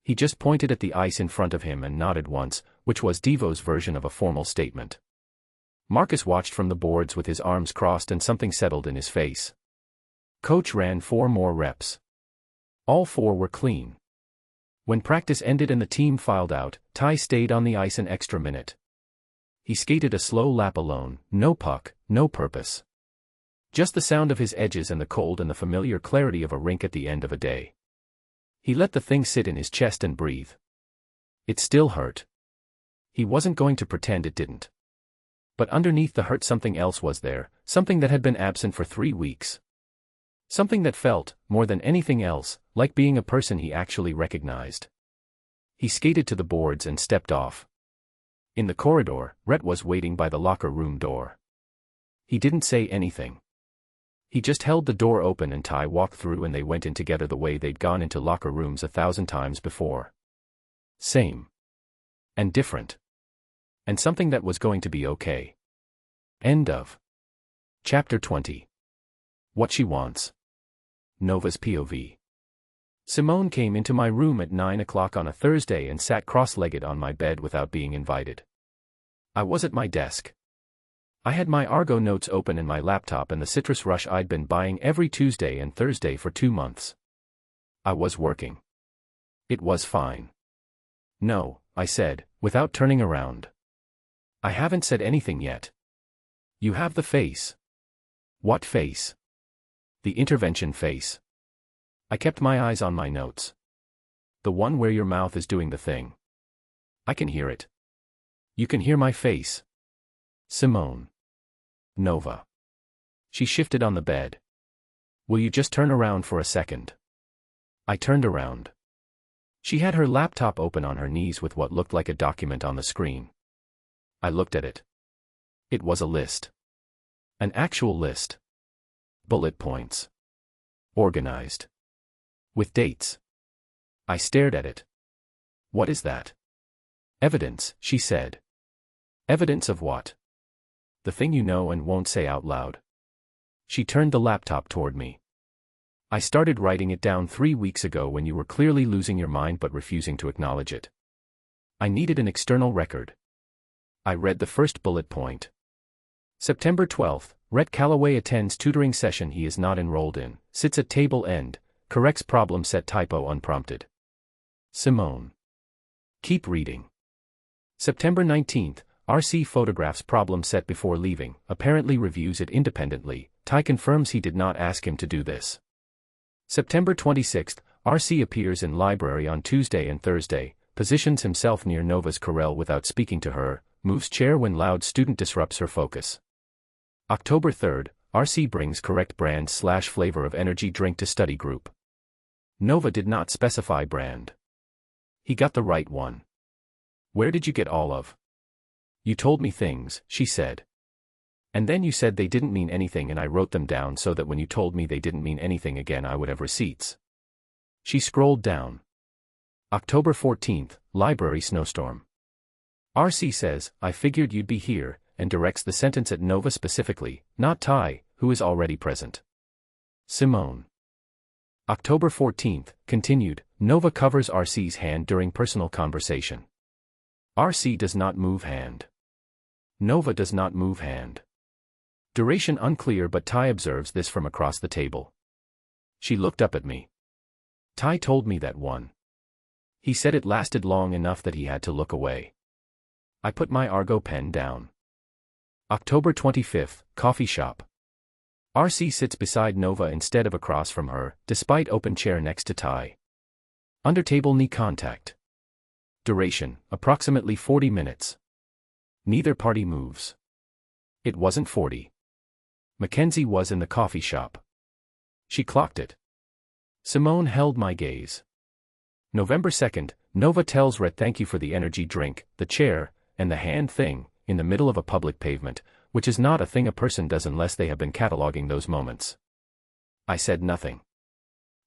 He just pointed at the ice in front of him and nodded once, which was Devo's version of a formal statement. Marcus watched from the boards with his arms crossed and something settled in his face. Coach ran 4 more reps. All 4 were clean. When practice ended and the team filed out, Ty stayed on the ice an extra minute. He skated a slow lap alone, no puck, no purpose. Just the sound of his edges and the cold and the familiar clarity of a rink at the end of a day. He let the thing sit in his chest and breathe. It still hurt. He wasn't going to pretend it didn't. But underneath the hurt something else was there, something that had been absent for 3 weeks. Something that felt, more than anything else, like being a person he actually recognized. He skated to the boards and stepped off. In the corridor, Rhett was waiting by the locker room door. He didn't say anything. He just held the door open and Ty walked through and they went in together the way they'd gone into locker rooms 1,000 times before. Same. And different. And something that was going to be okay. End of. Chapter 20. What she wants. Nova's POV. Simone came into my room at 9 o'clock on a Thursday and sat cross-legged on my bed without being invited. I was at my desk. I had my Argo notes open in my laptop and the citrus rush I'd been buying every Tuesday and Thursday for 2 months. I was working. It was fine. No, I said, without turning around. I haven't said anything yet. You have the face. What face? The intervention face. I kept my eyes on my notes. The one where your mouth is doing the thing. I can hear it. You can hear my face. Simone. Nova. She shifted on the bed. Will you just turn around for a second? I turned around. She had her laptop open on her knees with what looked like a document on the screen. I looked at it. It was a list. An actual list. Bullet points. Organized. With dates. I stared at it. What is that? Evidence, she said. Evidence of what? The thing you know and won't say out loud. She turned the laptop toward me. I started writing it down 3 weeks ago when you were clearly losing your mind but refusing to acknowledge it. I needed an external record. I read the first bullet point. September 12th, Rhett Calloway attends tutoring session he is not enrolled in, sits at table end, corrects problem set typo unprompted. Simone. Keep reading. September 19th, RC photographs problem set before leaving, apparently reviews it independently, Ty confirms he did not ask him to do this. September 26th, RC appears in library on Tuesday and Thursday, positions himself near Nova's Corel without speaking to her, moves chair when loud student disrupts her focus. October 3rd, RC brings correct brand/flavor of energy drink to study group. Nova did not specify brand. He got the right one. Where did you get all of? You told me things, she said. And then you said they didn't mean anything and I wrote them down so that when you told me they didn't mean anything again I would have receipts. She scrolled down. October 14th, library snowstorm. RC says, I figured you'd be here, and directs the sentence at Nova specifically, not Ty, who is already present. Simone. October 14th, continued, Nova covers RC's hand during personal conversation. RC does not move hand. Nova does not move hand. Duration unclear but Ty observes this from across the table. She looked up at me. Ty told me that one. He said it lasted long enough that he had to look away. I put my Argo pen down. October 25th, coffee shop. RC sits beside Nova instead of across from her, despite open chair next to Ty. Under table knee contact. Duration, approximately 40 minutes. Neither party moves. It wasn't 40. Mackenzie was in the coffee shop. She clocked it. Simone held my gaze. November 2nd, Nova tells Rhett thank you for the energy drink, the chair, and the hand thing, in the middle of a public pavement, which is not a thing a person does unless they have been cataloging those moments. I said nothing.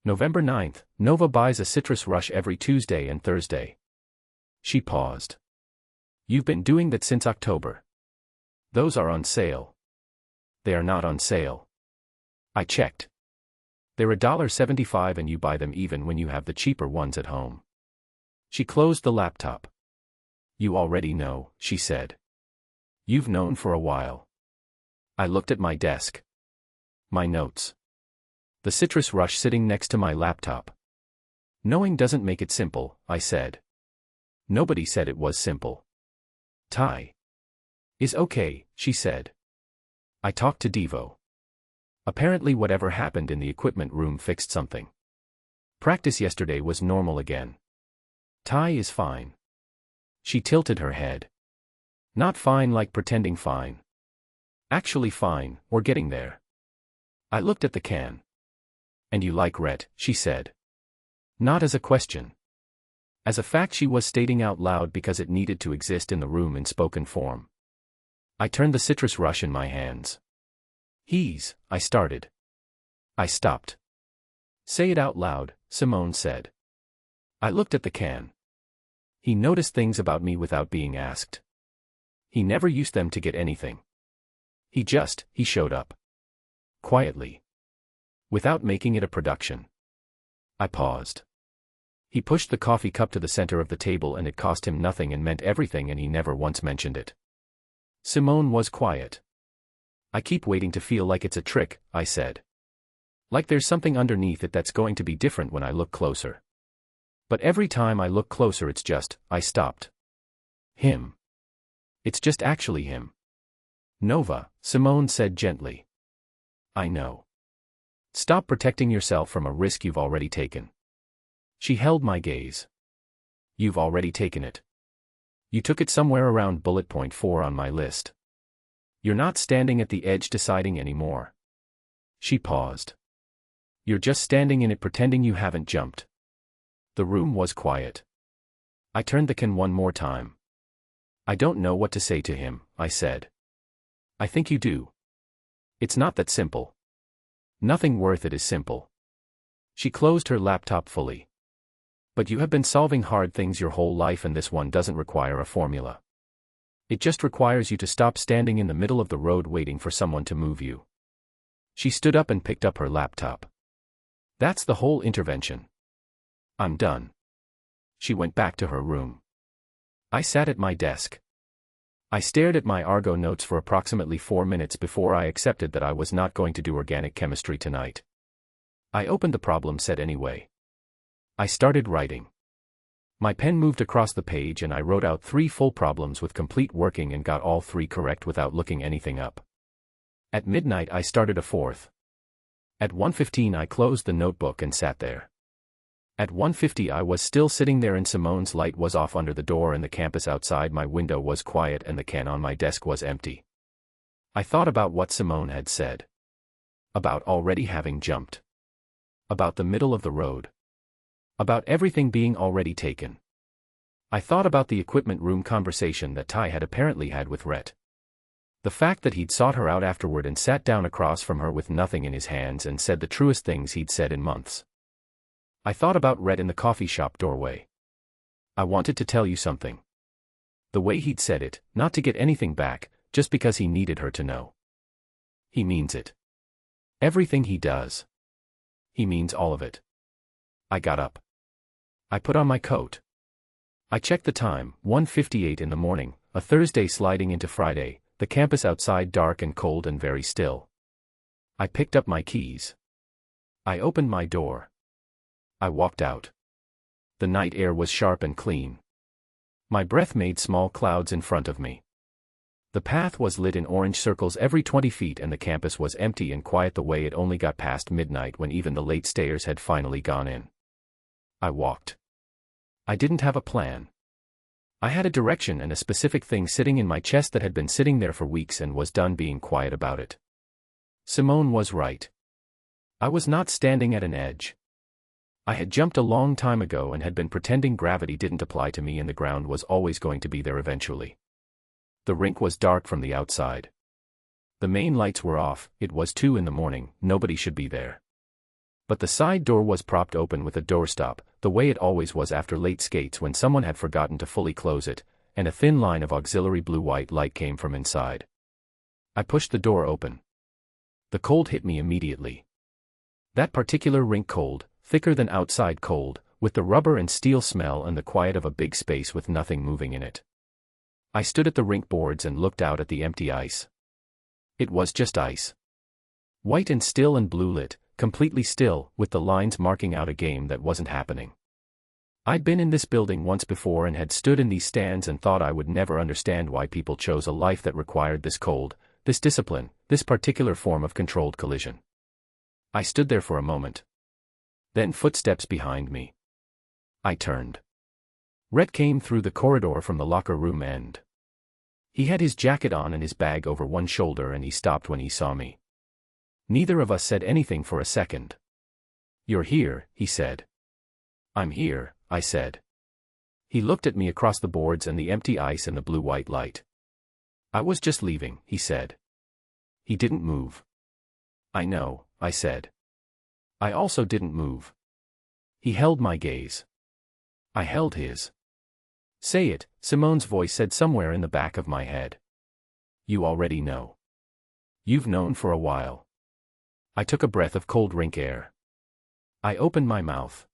November 9th, Nova buys a citrus rush every Tuesday and Thursday. She paused. You've been doing that since October. Those are on sale. They are not on sale. I checked. They're $1.75 and you buy them even when you have the cheaper ones at home. She closed the laptop. You already know, she said. You've known for a while. I looked at my desk. My notes. The citrus rush sitting next to my laptop. Knowing doesn't make it simple, I said. Nobody said it was simple. Ty. Is okay, she said. I talked to Devo. Apparently whatever happened in the equipment room fixed something. Practice yesterday was normal again. Ty is fine. She tilted her head. Not fine like pretending fine. Actually fine, we're getting there. I looked at the can. And you like Rhett, she said. Not as a question. As a fact she was stating out loud because it needed to exist in the room in spoken form. I turned the citrus rush in my hands. I started. I stopped. Say it out loud, Simone said. I looked at the can. He noticed things about me without being asked. He never used them to get anything. He showed up. Quietly. Without making it a production. I paused. He pushed the coffee cup to the center of the table and it cost him nothing and meant everything and he never once mentioned it. Simone was quiet. I keep waiting to feel like it's a trick, I said. Like there's something underneath it that's going to be different when I look closer. But every time I look closer it's just, I stopped. Him. It's just actually him. Nova, Simone said gently. I know. Stop protecting yourself from a risk you've already taken. She held my gaze. You've already taken it. You took it somewhere around bullet point 4 on my list. You're not standing at the edge deciding anymore. She paused. You're just standing in it pretending you haven't jumped. The room was quiet. I turned the can one more time. I don't know what to say to him, I said. I think you do. It's not that simple. Nothing worth it is simple. She closed her laptop fully. But you have been solving hard things your whole life and this one doesn't require a formula. It just requires you to stop standing in the middle of the road waiting for someone to move you. She stood up and picked up her laptop. That's the whole intervention. I'm done. She went back to her room. I sat at my desk. I stared at my Argo notes for approximately 4 minutes before I accepted that I was not going to do organic chemistry tonight. I opened the problem set anyway. I started writing. My pen moved across the page and I wrote out 3 full problems with complete working and got all 3 correct without looking anything up. At midnight I started a 4th. At 1:15 I closed the notebook and sat there. At 1:50 I was still sitting there and Simone's light was off under the door and the campus outside my window was quiet and the can on my desk was empty. I thought about what Simone had said. About already having jumped. About the middle of the road. About everything being already taken. I thought about the equipment room conversation that Ty had apparently had with Rhett. The fact that he'd sought her out afterward and sat down across from her with nothing in his hands and said the truest things he'd said in months. I thought about Rhett in the coffee shop doorway. I wanted to tell you something. The way he'd said it, not to get anything back, just because he needed her to know. He means it. Everything he does. He means all of it. I got up. I put on my coat. I checked the time, 1:58 in the morning, a Thursday sliding into Friday, the campus outside dark and cold and very still. I picked up my keys. I opened my door. I walked out. The night air was sharp and clean. My breath made small clouds in front of me. The path was lit in orange circles every 20 feet and the campus was empty and quiet the way it only got past midnight when even the late stayers had finally gone in. I walked. I didn't have a plan. I had a direction and a specific thing sitting in my chest that had been sitting there for weeks and was done being quiet about it. Simone was right. I was not standing at an edge. I had jumped a long time ago and had been pretending gravity didn't apply to me and the ground was always going to be there eventually. The rink was dark from the outside. The main lights were off, it was 2 in the morning, nobody should be there. But the side door was propped open with a doorstop, the way it always was after late skates when someone had forgotten to fully close it, and a thin line of auxiliary blue-white light came from inside. I pushed the door open. The cold hit me immediately. That particular rink cold, thicker than outside cold, with the rubber and steel smell and the quiet of a big space with nothing moving in it. I stood at the rink boards and looked out at the empty ice. It was just ice. White and still and blue-lit, completely still, with the lines marking out a game that wasn't happening. I'd been in this building once before and had stood in these stands and thought I would never understand why people chose a life that required this cold, this discipline, this particular form of controlled collision. I stood there for a moment. Then footsteps behind me. I turned. Rhett came through the corridor from the locker room end. He had his jacket on and his bag over one shoulder and he stopped when he saw me. Neither of us said anything for a second. "You're here," he said. "I'm here," I said. He looked at me across the boards and the empty ice and the blue-white light. "I was just leaving," he said. He didn't move. "I know," I said. I also didn't move. He held my gaze. I held his. "Say it," Simone's voice said somewhere in the back of my head. "You already know. You've known for a while." I took a breath of cold rink air. I opened my mouth.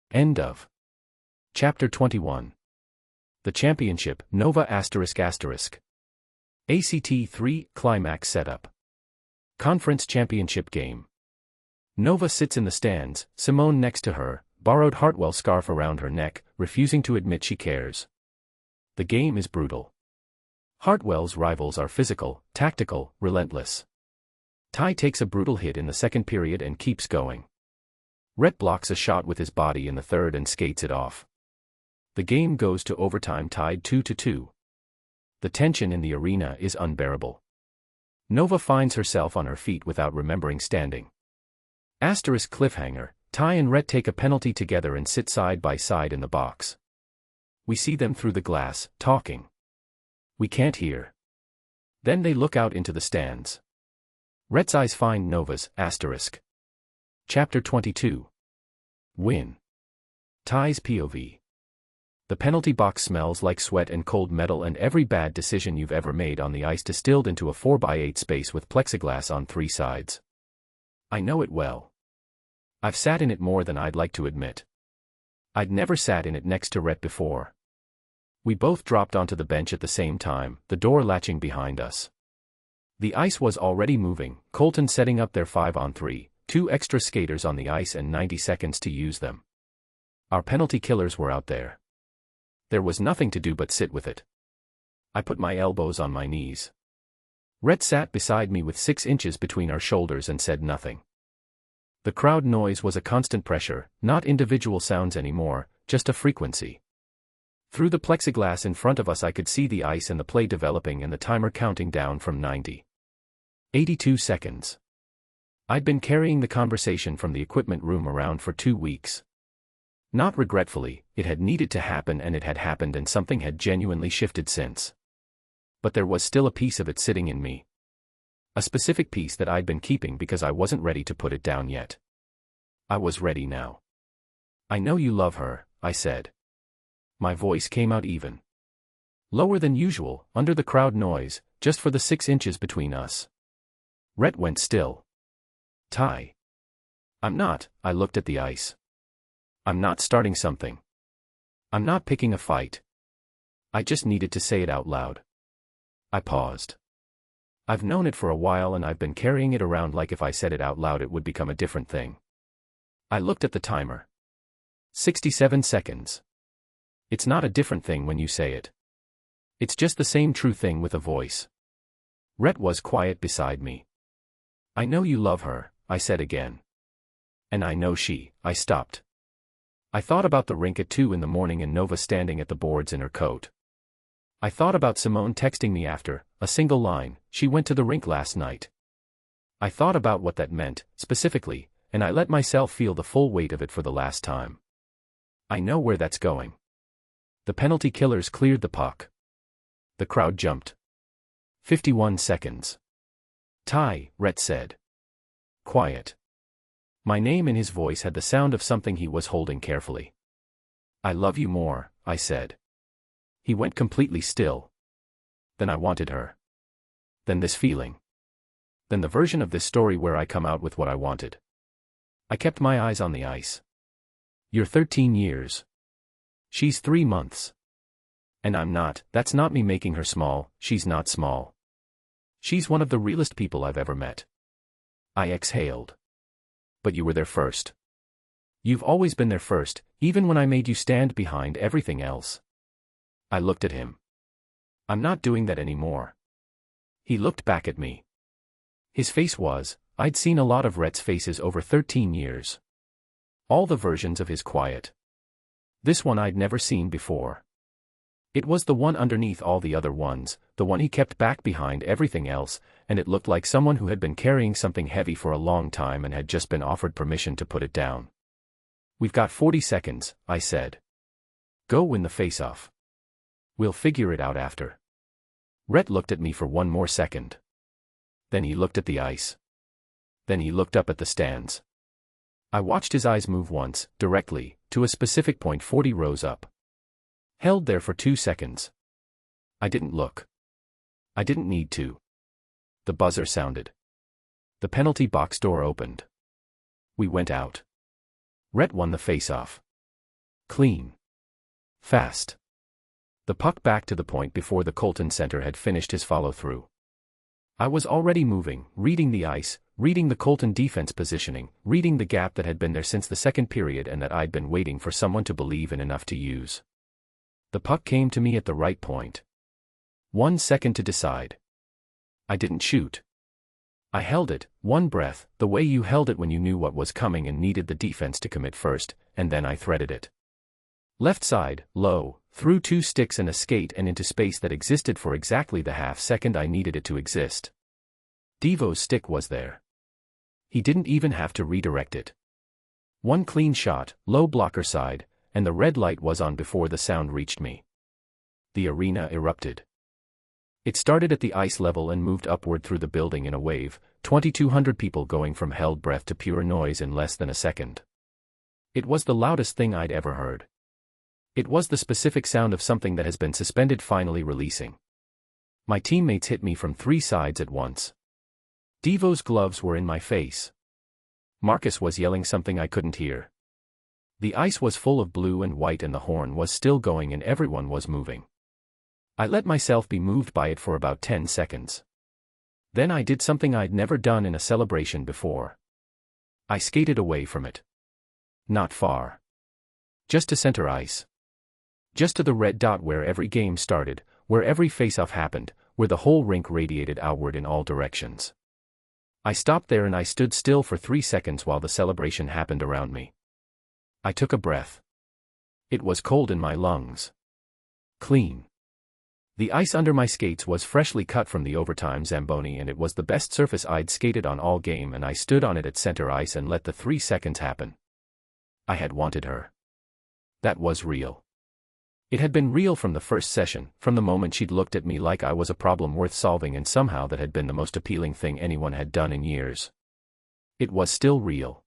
End of Chapter 21. The Championship, Nova ***. ACT 3, Climax Setup. Conference Championship Game. Nova sits in the stands, Simone next to her, borrowed Hartwell scarf around her neck, refusing to admit she cares. The game is brutal. Hartwell's rivals are physical, tactical, relentless. Ty takes a brutal hit in the second period and keeps going. Rhett blocks a shot with his body in the third and skates it off. The game goes to overtime tied 2-2. The tension in the arena is unbearable. Nova finds herself on her feet without remembering standing. *cliffhanger, Ty and Rhett take a penalty together and sit side by side in the box. We see them through the glass, talking. We can't hear. Then they look out into the stands. Rhett's eyes find Nova's *. Chapter 22. Win. Ty's POV. The penalty box smells like sweat and cold metal and every bad decision you've ever made on the ice distilled into a 4x8 space with plexiglass on 3 sides. I know it well. I've sat in it more than I'd like to admit. I'd never sat in it next to Rhett before. We both dropped onto the bench at the same time, the door latching behind us. The ice was already moving, Colton setting up their 5-on-3, 2 extra skaters on the ice and 90 seconds to use them. Our penalty killers were out there. There was nothing to do but sit with it. I put my elbows on my knees. Rhett sat beside me with 6 inches between our shoulders and said nothing. The crowd noise was a constant pressure, not individual sounds anymore, just a frequency. Through the plexiglass in front of us I could see the ice and the play developing and the timer counting down from 90. 82 seconds. I'd been carrying the conversation from the equipment room around for 2 weeks. Not regretfully, it had needed to happen and it had happened and something had genuinely shifted since. But there was still a piece of it sitting in me. A specific piece that I'd been keeping because I wasn't ready to put it down yet. I was ready now. I know you love her, I said. My voice came out even lower than usual, under the crowd noise, just for the 6 inches between us. Rhett went still. Ty. I'm not, I looked at the ice. I'm not starting something. I'm not picking a fight. I just needed to say it out loud. I paused. I've known it for a while and I've been carrying it around like if I said it out loud it would become a different thing. I looked at the timer. 67 seconds. It's not a different thing when you say it. It's just the same true thing with a voice. Rhett was quiet beside me. I know you love her, I said again. And I know I stopped. I thought about the rink at 2 in the morning and Nova standing at the boards in her coat. I thought about Simone texting me after, a single line, she went to the rink last night. I thought about what that meant, specifically, and I let myself feel the full weight of it for the last time. I know where that's going. The penalty killers cleared the puck. The crowd jumped. 51 seconds. Ty, Rhett said. Quiet. My name in his voice had the sound of something he was holding carefully. I love you more, I said. He went completely still. Then I wanted her. Then this feeling. Then the version of this story where I come out with what I wanted. I kept my eyes on the ice. You're 13 years. She's 3 months. And I'm not, that's not me making her small, she's not small. She's one of the realest people I've ever met. I exhaled. But you were there first. You've always been there first, even when I made you stand behind everything else. I looked at him. I'm not doing that anymore. He looked back at me. His face was, I'd seen a lot of Rhett's faces over 13 years. All the versions of his quiet. This one I'd never seen before. It was the one underneath all the other ones, the one he kept back behind everything else, and it looked like someone who had been carrying something heavy for a long time and had just been offered permission to put it down. We've got 40 seconds, I said. Go win the face-off. We'll figure it out after. Rhett looked at me for one more second. Then he looked at the ice. Then he looked up at the stands. I watched his eyes move once, directly, to a specific point 40 rows up. Held there for 2 seconds. I didn't look. I didn't need to. The buzzer sounded. The penalty box door opened. We went out. Rhett won the face-off. Clean. Fast. The puck back to the point before the Colton center had finished his follow-through. I was already moving, reading the ice, reading the Colton defense positioning, reading the gap that had been there since the second period and that I'd been waiting for someone to believe in enough to use. The puck came to me at the right point. 1 second to decide. I didn't shoot. I held it, one breath, the way you held it when you knew what was coming and needed the defense to commit first, and then I threaded it. Left side, low, through 2 sticks and a skate and into space that existed for exactly the half second I needed it to exist. Devo's stick was there. He didn't even have to redirect it. One clean shot, low blocker side, and the red light was on before the sound reached me. The arena erupted. It started at the ice level and moved upward through the building in a wave, 2,200 people going from held breath to pure noise in less than a second. It was the loudest thing I'd ever heard. It was the specific sound of something that has been suspended finally releasing. My teammates hit me from 3 sides at once. Devo's gloves were in my face. Marcus was yelling something I couldn't hear. The ice was full of blue and white and the horn was still going and everyone was moving. I let myself be moved by it for about 10 seconds. Then I did something I'd never done in a celebration before. I skated away from it. Not far. Just to center ice. Just to the red dot where every game started, where every face-off happened, where the whole rink radiated outward in all directions. I stopped there and I stood still for 3 seconds while the celebration happened around me. I took a breath. It was cold in my lungs. Clean. The ice under my skates was freshly cut from the overtime Zamboni, and it was the best surface I'd skated on all game, and I stood on it at center ice and let the 3 seconds happen. I had wanted her. That was real. It had been real from the first session, from the moment she'd looked at me like I was a problem worth solving, and somehow that had been the most appealing thing anyone had done in years. It was still real.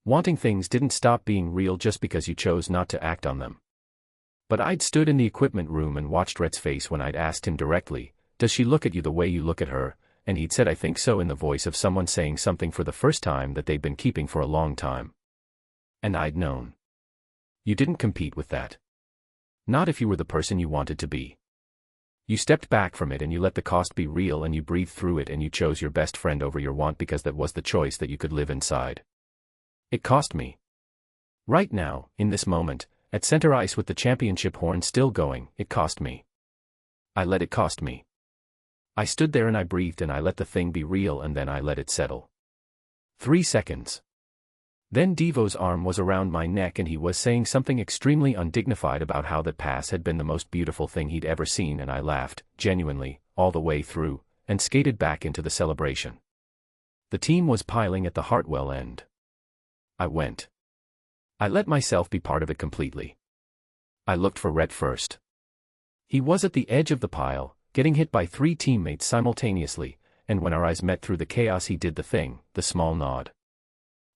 Wanting things didn't stop being real just because you chose not to act on them. But I'd stood in the equipment room and watched Rhett's face when I'd asked him directly, "Does she look at you the way you look at her?" And he'd said, "I think so," in the voice of someone saying something for the first time that they'd been keeping for a long time. And I'd known. You didn't compete with that. Not if you were the person you wanted to be. You stepped back from it and you let the cost be real, and you breathed through it, and you chose your best friend over your want because that was the choice that you could live inside. It cost me. Right now, in this moment, at center ice with the championship horn still going, it cost me. I let it cost me. I stood there and I breathed and I let the thing be real, and then I let it settle. 3 seconds. Then Devo's arm was around my neck and he was saying something extremely undignified about how that pass had been the most beautiful thing he'd ever seen, and I laughed, genuinely, all the way through, and skated back into the celebration. The team was piling at the Hartwell end. I went. I let myself be part of it completely. I looked for Rhett first. He was at the edge of the pile, getting hit by 3 teammates simultaneously, and when our eyes met through the chaos he did the thing, the small nod.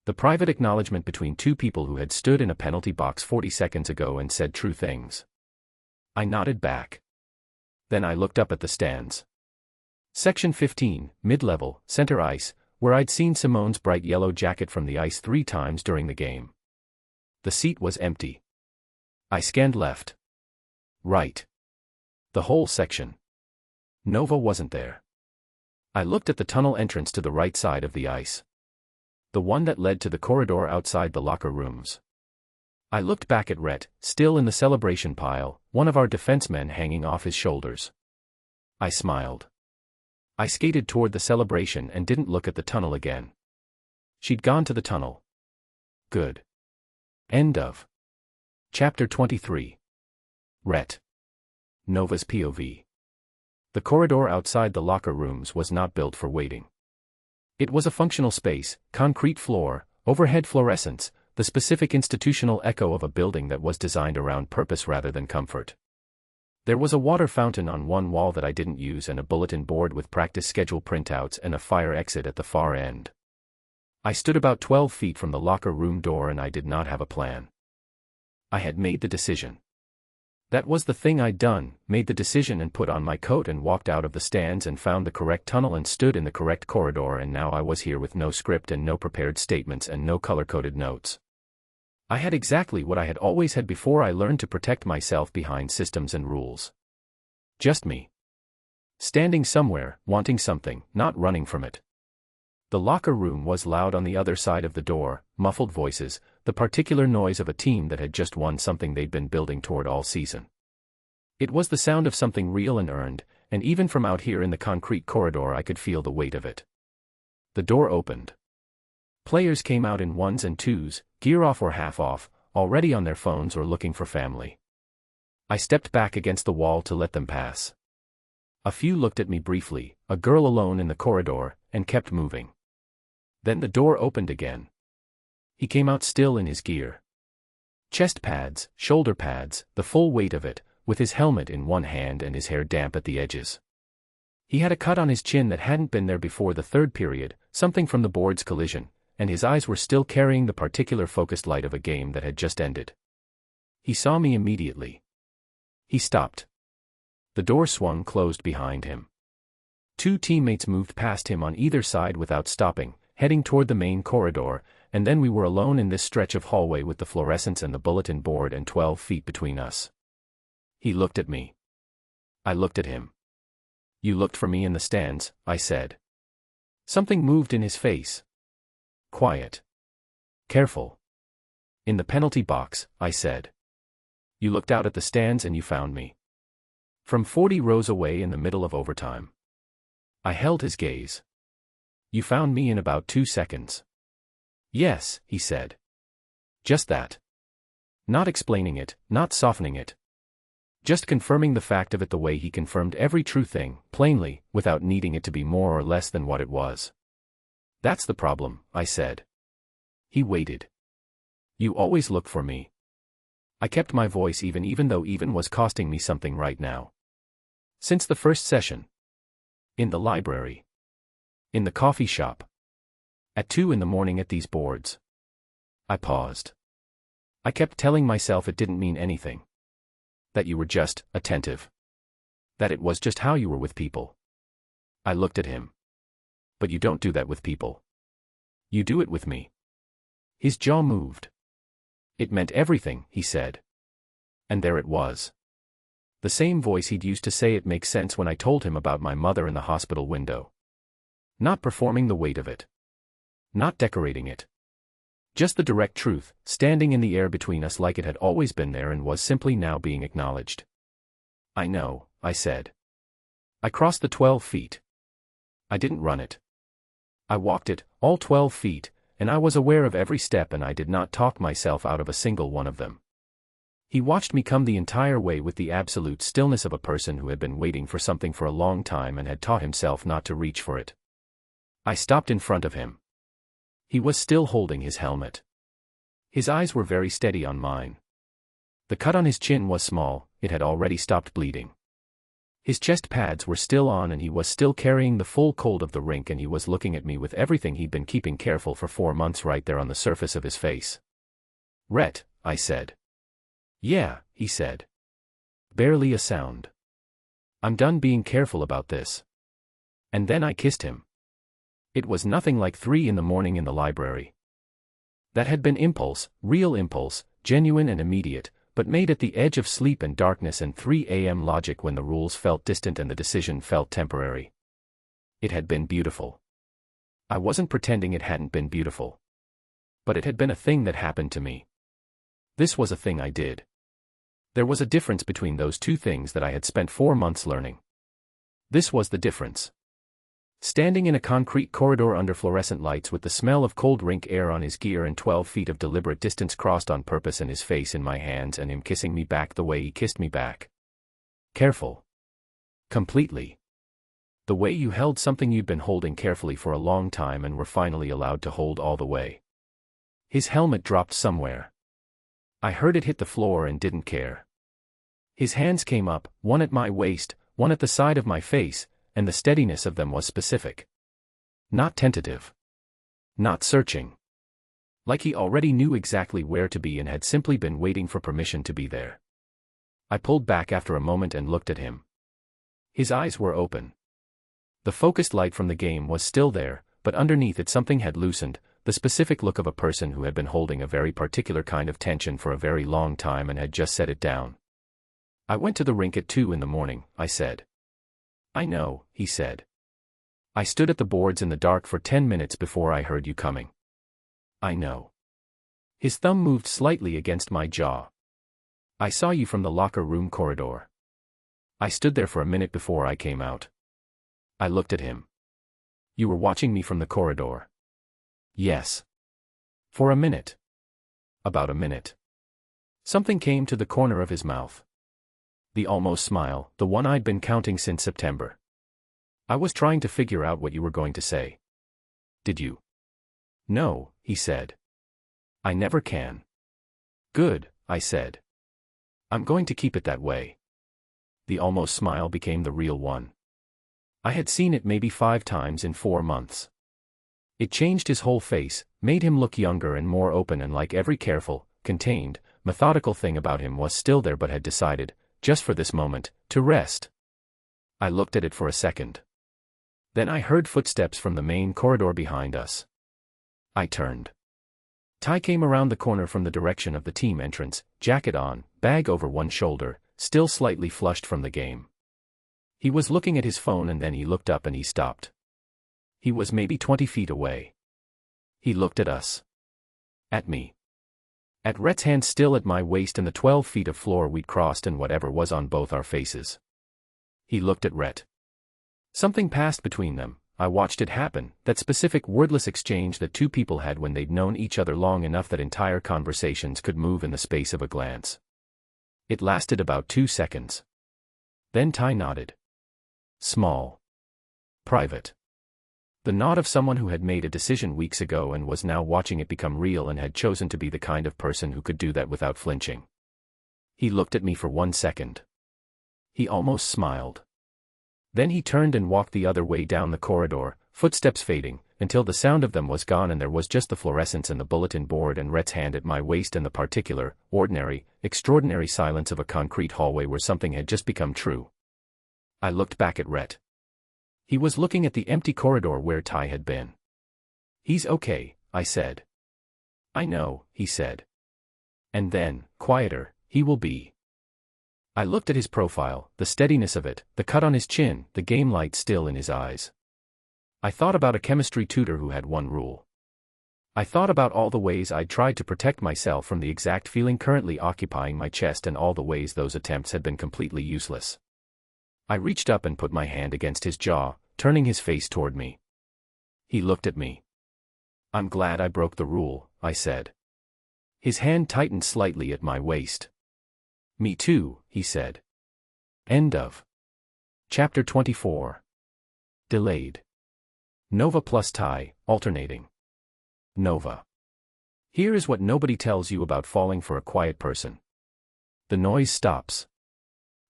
The private acknowledgement between 2 people who had stood in a penalty box 40 seconds ago and said true things. I nodded back. Then I looked up at the stands. Section 15, mid-level, center ice, where I'd seen Simone's bright yellow jacket from the ice 3 times during the game. The seat was empty. I scanned left. Right. The whole section. Nova wasn't there. I looked at the tunnel entrance to the right side of the ice. The one that led to the corridor outside the locker rooms. I looked back at Rhett, still in the celebration pile, one of our defensemen hanging off his shoulders. I smiled. I skated toward the celebration and didn't look at the tunnel again. She'd gone to the tunnel. Good. End of Chapter 23. Rhett. Nova's POV. The corridor outside the locker rooms was not built for waiting. It was a functional space, concrete floor, overhead fluorescents, the specific institutional echo of a building that was designed around purpose rather than comfort. There was a water fountain on one wall that I didn't use and a bulletin board with practice schedule printouts and a fire exit at the far end. I stood about 12 feet from the locker room door and I did not have a plan. I had made the decision. That was the thing I'd done, made the decision and put on my coat and walked out of the stands and found the correct tunnel and stood in the correct corridor, and now I was here with no script and no prepared statements and no color-coded notes. I had exactly what I had always had before I learned to protect myself behind systems and rules. Just me. Standing somewhere, wanting something, not running from it. The locker room was loud on the other side of the door, muffled voices, the particular noise of a team that had just won something they'd been building toward all season. It was the sound of something real and earned, and even from out here in the concrete corridor I could feel the weight of it. The door opened. Players came out in 1s and 2s, gear off or half off, already on their phones or looking for family. I stepped back against the wall to let them pass. A few looked at me briefly, a girl alone in the corridor, and kept moving. Then the door opened again. He came out still in his gear. Chest pads, shoulder pads, the full weight of it, with his helmet in one hand and his hair damp at the edges. He had a cut on his chin that hadn't been there before the third period, something from the board's collision, and his eyes were still carrying the particular focused light of a game that had just ended. He saw me immediately. He stopped. The door swung closed behind him. 2 teammates moved past him on either side without stopping, heading toward the main corridor, and then we were alone in this stretch of hallway with the fluorescents and the bulletin board and 12 feet between us. He looked at me. I looked at him. "You looked for me in the stands," I said. Something moved in his face. Quiet. Careful. "In the penalty box," I said. "You looked out at the stands and you found me. From 40 rows away in the middle of overtime." I held his gaze. You found me in about 2 seconds. Yes, he said. Just that. Not explaining it, not softening it. Just confirming the fact of it the way he confirmed every true thing, plainly, without needing it to be more or less than what it was. That's the problem, I said. He waited. You always look for me. I kept my voice even though even was costing me something right now. Since the first session. In the library. In the coffee shop. At 2 in the morning at these boards. I paused. I kept telling myself it didn't mean anything. That you were just attentive. That it was just how you were with people. I looked at him. But you don't do that with people. You do it with me. His jaw moved. It meant everything, he said. And there it was. The same voice he'd used to say it makes sense when I told him about my mother in the hospital window. Not performing the weight of it. Not decorating it. Just the direct truth, standing in the air between us like it had always been there and was simply now being acknowledged. I know, I said. I crossed the 12 feet. I didn't run it. I walked it, all 12 feet, and I was aware of every step and I did not talk myself out of a single one of them. He watched me come the entire way with the absolute stillness of a person who had been waiting for something for a long time and had taught himself not to reach for it. I stopped in front of him. He was still holding his helmet. His eyes were very steady on mine. The cut on his chin was small, it had already stopped bleeding. His chest pads were still on and he was still carrying the full cold of the rink and he was looking at me with everything he'd been keeping careful for 4 months right there on the surface of his face. Rhett, I said. Yeah, he said. Barely a sound. I'm done being careful about this. And then I kissed him. It was nothing like 3 in the morning in the library. That had been impulse, real impulse, genuine and immediate, but made at the edge of sleep and darkness and 3 a.m. logic when the rules felt distant and the decision felt temporary. It had been beautiful. I wasn't pretending it hadn't been beautiful. But it had been a thing that happened to me. This was a thing I did. There was a difference between those two things that I had spent 4 months learning. This was the difference. Standing in a concrete corridor under fluorescent lights with the smell of cold rink air on his gear and 12 feet of deliberate distance crossed on purpose and his face in my hands and him kissing me back the way he kissed me back. Careful. Completely. The way you held something you'd been holding carefully for a long time and were finally allowed to hold all the way. His helmet dropped somewhere. I heard it hit the floor and didn't care. His hands came up, one at my waist, one at the side of my face, and the steadiness of them was specific. Not tentative. Not searching. Like he already knew exactly where to be and had simply been waiting for permission to be there. I pulled back after a moment and looked at him. His eyes were open. The focused light from the game was still there, but underneath it something had loosened, the specific look of a person who had been holding a very particular kind of tension for a very long time and had just set it down. I went to the rink at 2 in the morning, I said. I know, he said. I stood at the boards in the dark for 10 minutes before I heard you coming. I know. His thumb moved slightly against my jaw. I saw you from the locker room corridor. I stood there for a minute before I came out. I looked at him. You were watching me from the corridor. Yes. For a minute. About a minute. Something came to the corner of his mouth. The almost smile, the one I'd been counting since September. I was trying to figure out what you were going to say. Did you? No, he said. I never can. Good, I said. I'm going to keep it that way. The almost smile became the real one. I had seen it maybe 5 times in 4 months. It changed his whole face, made him look younger and more open, and like every careful, contained, methodical thing about him was still there but had decided, just for this moment, to rest. I looked at it for a second. Then I heard footsteps from the main corridor behind us. I turned. Ty came around the corner from the direction of the team entrance, jacket on, bag over one shoulder, still slightly flushed from the game. He was looking at his phone and then he looked up and he stopped. He was maybe 20 feet away. He looked at us. At me. At Rhett's hand still at my waist and the 12 feet of floor we'd crossed and whatever was on both our faces. He looked at Rhett. Something passed between them, I watched it happen, that specific wordless exchange that two people had when they'd known each other long enough that entire conversations could move in the space of a glance. It lasted about 2 seconds. Then Ty nodded. Small. Private. The nod of someone who had made a decision weeks ago and was now watching it become real and had chosen to be the kind of person who could do that without flinching. He looked at me for 1 second. He almost smiled. Then he turned and walked the other way down the corridor, footsteps fading, until the sound of them was gone and there was just the fluorescence and the bulletin board and Rhett's hand at my waist and the particular, ordinary, extraordinary silence of a concrete hallway where something had just become true. I looked back at Rhett. He was looking at the empty corridor where Ty had been. He's okay, I said. I know, he said. And then, quieter, he will be. I looked at his profile, the steadiness of it, the cut on his chin, the game light still in his eyes. I thought about a chemistry tutor who had one rule. I thought about all the ways I'd tried to protect myself from the exact feeling currently occupying my chest and all the ways those attempts had been completely useless. I reached up and put my hand against his jaw, turning his face toward me. He looked at me. I'm glad I broke the rule, I said. His hand tightened slightly at my waist. Me too, he said. End of Chapter 24. Delayed. Nova plus Ty, alternating. Nova. Here is what nobody tells you about falling for a quiet person. The noise stops.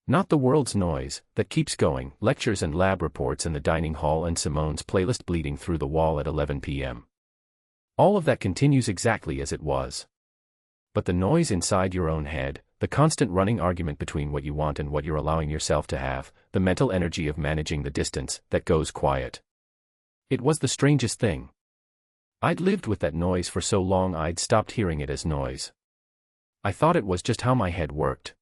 Not the world's noise, that keeps going, lectures and lab reports in the dining hall and Simone's playlist bleeding through the wall at 11 p.m. All of that continues exactly as it was. But the noise inside your own head, the constant running argument between what you want and what you're allowing yourself to have, the mental energy of managing the distance, that goes quiet. It was the strangest thing. I'd lived with that noise for so long I'd stopped hearing it as noise. I thought it was just how my head worked.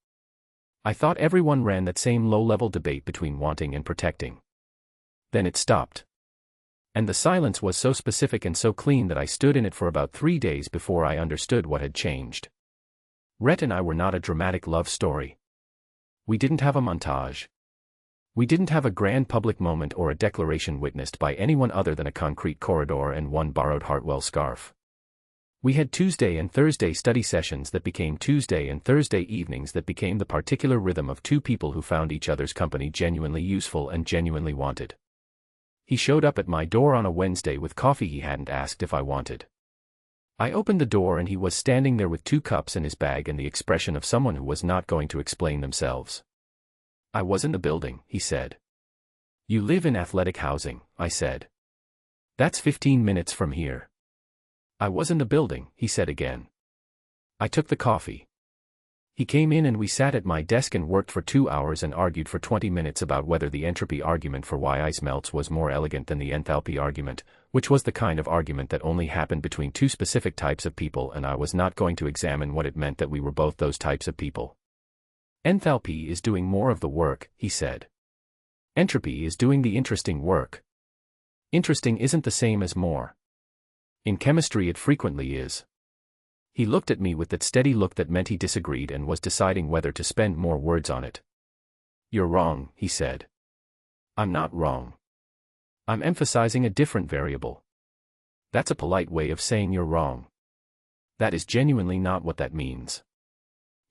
I thought everyone ran that same low-level debate between wanting and protecting. Then it stopped. And the silence was so specific and so clean that I stood in it for about 3 days before I understood what had changed. Rhett and I were not a dramatic love story. We didn't have a montage. We didn't have a grand public moment or a declaration witnessed by anyone other than a concrete corridor and one borrowed Hartwell scarf. We had Tuesday and Thursday study sessions that became Tuesday and Thursday evenings that became the particular rhythm of two people who found each other's company genuinely useful and genuinely wanted. He showed up at my door on a Wednesday with coffee he hadn't asked if I wanted. I opened the door and he was standing there with 2 cups in his bag and the expression of someone who was not going to explain themselves. I was in the building, he said. You live in athletic housing, I said. That's 15 minutes from here. I was in the building, he said again. I took the coffee. He came in and we sat at my desk and worked for 2 hours and argued for 20 minutes about whether the entropy argument for why ice melts was more elegant than the enthalpy argument, which was the kind of argument that only happened between 2 specific types of people, and I was not going to examine what it meant that we were both those types of people. Enthalpy is doing more of the work, he said. Entropy is doing the interesting work. Interesting isn't the same as more. In chemistry it frequently is. He looked at me with that steady look that meant he disagreed and was deciding whether to spend more words on it. You're wrong, he said. I'm not wrong. I'm emphasizing a different variable. That's a polite way of saying you're wrong. That is genuinely not what that means.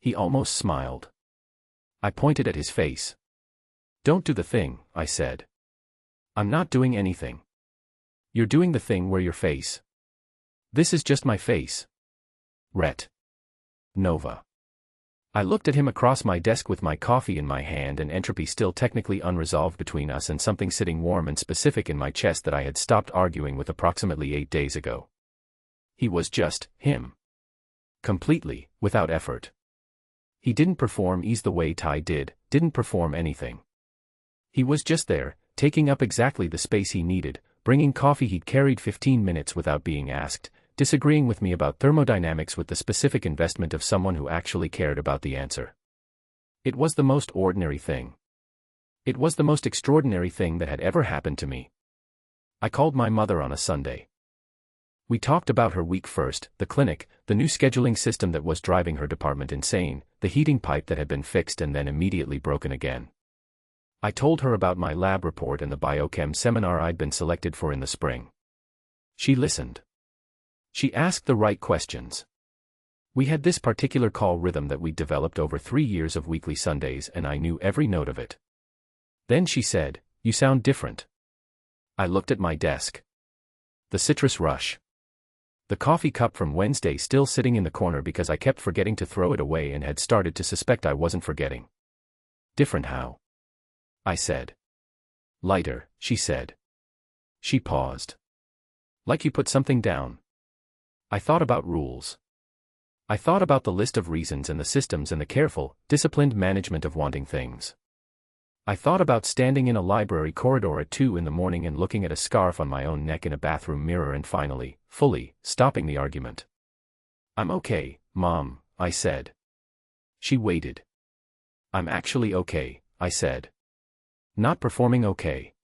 He almost smiled. I pointed at his face. Don't do the thing, I said. I'm not doing anything. You're doing the thing where your face. This is just my face. Rhett. Nova. I looked at him across my desk with my coffee in my hand and entropy still technically unresolved between us and something sitting warm and specific in my chest that I had stopped arguing with approximately 8 days ago. He was just him. Completely, without effort. He didn't perform ease the way Ty did, didn't perform anything. He was just there, taking up exactly the space he needed, bringing coffee he'd carried 15 minutes without being asked, disagreeing with me about thermodynamics with the specific investment of someone who actually cared about the answer. It was the most ordinary thing. It was the most extraordinary thing that had ever happened to me. I called my mother on a Sunday. We talked about her week first, the clinic, the new scheduling system that was driving her department insane, the heating pipe that had been fixed and then immediately broken again. I told her about my lab report and the biochem seminar I'd been selected for in the spring. She listened. She asked the right questions. We had this particular call rhythm that we'd developed over 3 years of weekly Sundays, and I knew every note of it. Then she said, "You sound different." I looked at my desk. The citrus rush. The coffee cup from Wednesday still sitting in the corner because I kept forgetting to throw it away and had started to suspect I wasn't forgetting. "Different how?" I said. "Lighter," she said. She paused. "Like you put something down." I thought about rules. I thought about the list of reasons and the systems and the careful, disciplined management of wanting things. I thought about standing in a library corridor at 2 in the morning and looking at a scarf on my own neck in a bathroom mirror and finally, fully, stopping the argument. "I'm okay, Mom," I said. She waited. "I'm actually okay," I said. "Not performing okay.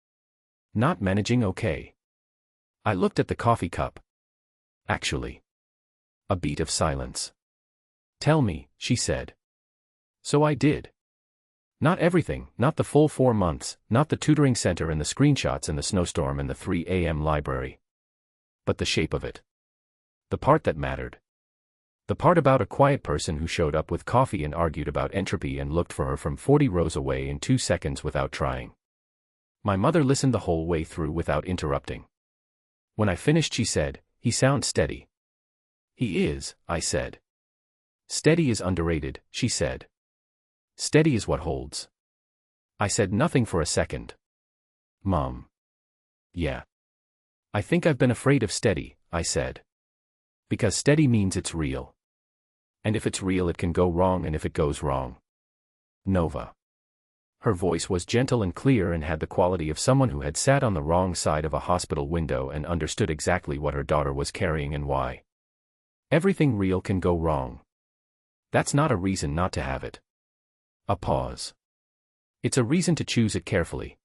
Not managing okay." I looked at the coffee cup. "Actually." A beat of silence. "Tell me," she said. So I did. Not everything, not the full 4 months, not the tutoring center and the screenshots and the snowstorm and the 3 a.m. library. But the shape of it. The part that mattered. The part about a quiet person who showed up with coffee and argued about entropy and looked for her from 40 rows away in 2 seconds without trying. My mother listened the whole way through without interrupting. When I finished, she said, "He sounds steady." "He is," I said. "Steady is underrated," she said. "Steady is what holds." I said nothing for a second. "Mom." "Yeah. I think I've been afraid of steady," I said. "Because steady means it's real. And if it's real, it can go wrong, and if it goes wrong, Nova." Her voice was gentle and clear and had the quality of someone who had sat on the wrong side of a hospital window and understood exactly what her daughter was carrying and why. Everything real can go wrong. That's not a reason not to have it. A pause. It's a reason to choose it carefully.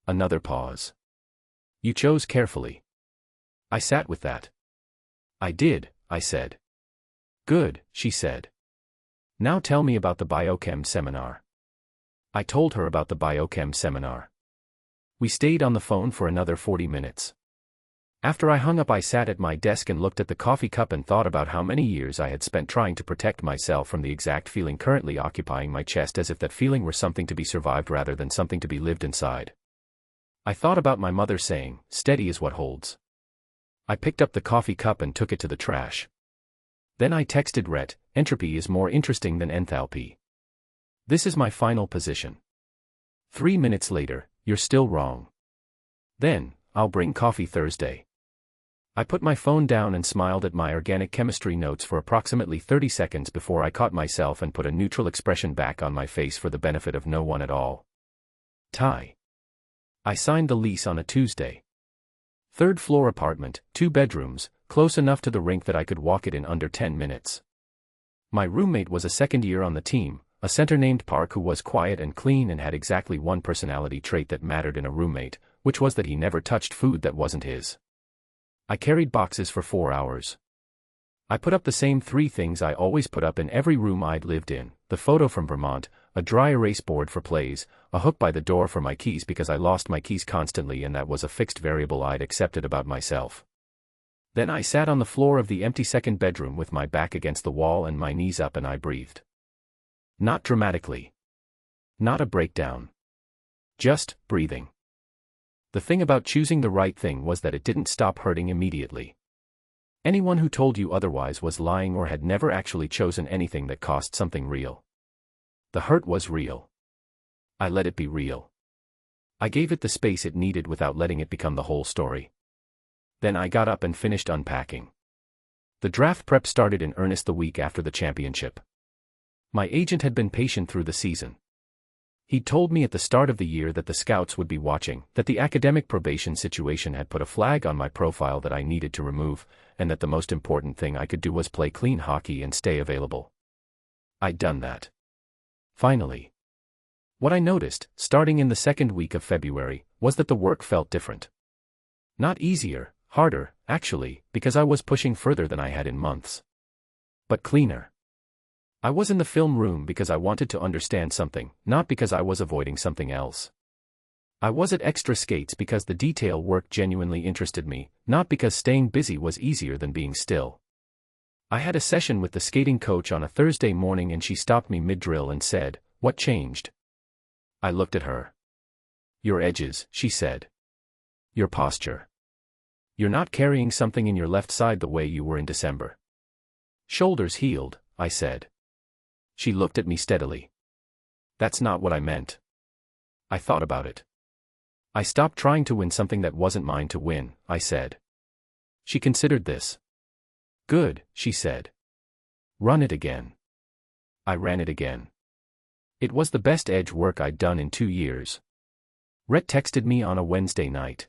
Another pause. You chose carefully. I sat with that. "I did," I said. "Good," she said. "Now tell me about the biochem seminar." I told her about the biochem seminar. We stayed on the phone for another 40 minutes. After I hung up, I sat at my desk and looked at the coffee cup and thought about how many years I had spent trying to protect myself from the exact feeling currently occupying my chest, as if that feeling were something to be survived rather than something to be lived inside. I thought about my mother saying, "Steady is what holds." I picked up the coffee cup and took it to the trash. Then I texted Rhett, "Entropy is more interesting than enthalpy. This is my final position." 3 minutes later, "You're still wrong." Then, "I'll bring coffee Thursday." I put my phone down and smiled at my organic chemistry notes for approximately 30 seconds before I caught myself and put a neutral expression back on my face for the benefit of no one at all. Tie. I signed the lease on a Tuesday. 3rd floor apartment, 2 bedrooms, close enough to the rink that I could walk it in under 10 minutes. My roommate was a second year on the team, a center named Park, who was quiet and clean and had exactly one personality trait that mattered in a roommate, which was that he never touched food that wasn't his. I carried boxes for 4 hours. I put up the same 3 things I always put up in every room I'd lived in: the photo from Vermont, a dry erase board for plays, a hook by the door for my keys because I lost my keys constantly and that was a fixed variable I'd accepted about myself. Then I sat on the floor of the empty second bedroom with my back against the wall and my knees up, and I breathed. Not dramatically. Not a breakdown. Just breathing. The thing about choosing the right thing was that it didn't stop hurting immediately. Anyone who told you otherwise was lying or had never actually chosen anything that cost something real. The hurt was real. I let it be real. I gave it the space it needed without letting it become the whole story. Then I got up and finished unpacking. The draft prep started in earnest the week after the championship. My agent had been patient through the season. He'd told me at the start of the year that the scouts would be watching, that the academic probation situation had put a flag on my profile that I needed to remove, and that the most important thing I could do was play clean hockey and stay available. I'd done that. Finally. What I noticed, starting in the second week of February, was that the work felt different. Not easier, harder, actually, because I was pushing further than I had in months. But cleaner. I was in the film room because I wanted to understand something, not because I was avoiding something else. I was at extra skates because the detail work genuinely interested me, not because staying busy was easier than being still. I had a session with the skating coach on a Thursday morning and she stopped me mid-drill and said, "What changed?" I looked at her. "Your edges," she said. "Your posture. You're not carrying something in your left side the way you were in December." "Shoulders healed," I said. She looked at me steadily. "That's not what I meant." I thought about it. "I stopped trying to win something that wasn't mine to win," I said. She considered this. "Good," she said. "Run it again." I ran it again. It was the best edge work I'd done in 2 years. Rhett texted me on a Wednesday night.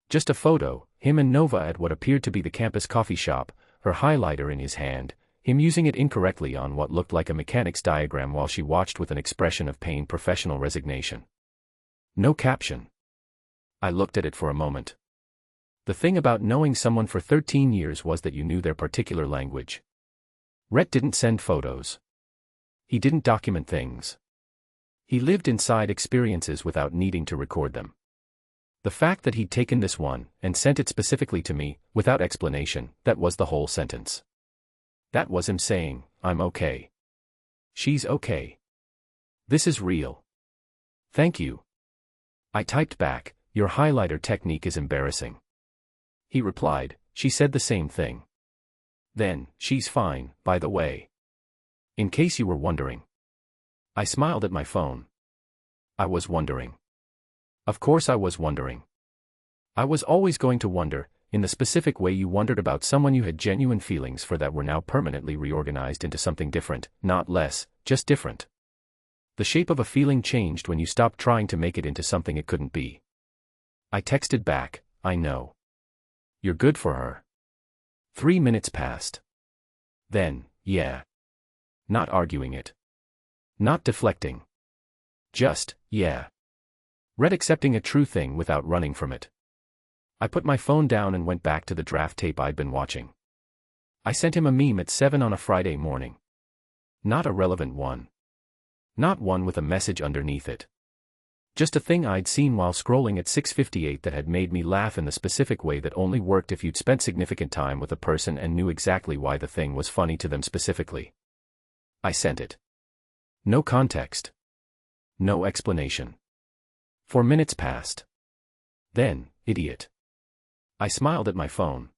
Just a photo, him and Nova at what appeared to be the campus coffee shop, her highlighter in his hand, him using it incorrectly on what looked like a mechanic's diagram while she watched with an expression of pained professional resignation. No caption. I looked at it for a moment. The thing about knowing someone for 13 years was that you knew their particular language. Rhett didn't send photos. He didn't document things. He lived inside experiences without needing to record them. The fact that he'd taken this one, and sent it specifically to me, without explanation, that was the whole sentence. That was him saying, "I'm okay. She's okay. This is real. Thank you." I typed back, "Your highlighter technique is embarrassing." He replied, "She said the same thing." Then, "She's fine, by the way. In case you were wondering." I smiled at my phone. I was wondering. Of course I was wondering. I was always going to wonder, in the specific way you wondered about someone you had genuine feelings for that were now permanently reorganized into something different, not less, just different. The shape of a feeling changed when you stopped trying to make it into something it couldn't be. I texted back, "I know. You're good for her." 3 minutes passed. Then, "Yeah." Not arguing it. Not deflecting. Just, "Yeah." Rhett accepting a true thing without running from it. I put my phone down and went back to the draft tape I'd been watching. I sent him a meme at 7 on a Friday morning. Not a relevant one. Not one with a message underneath it. Just a thing I'd seen while scrolling at 6:58 that had made me laugh in the specific way that only worked if you'd spent significant time with a person and knew exactly why the thing was funny to them specifically. I sent it. No context. No explanation. 4 minutes passed. Then, "Idiot." I smiled at my phone.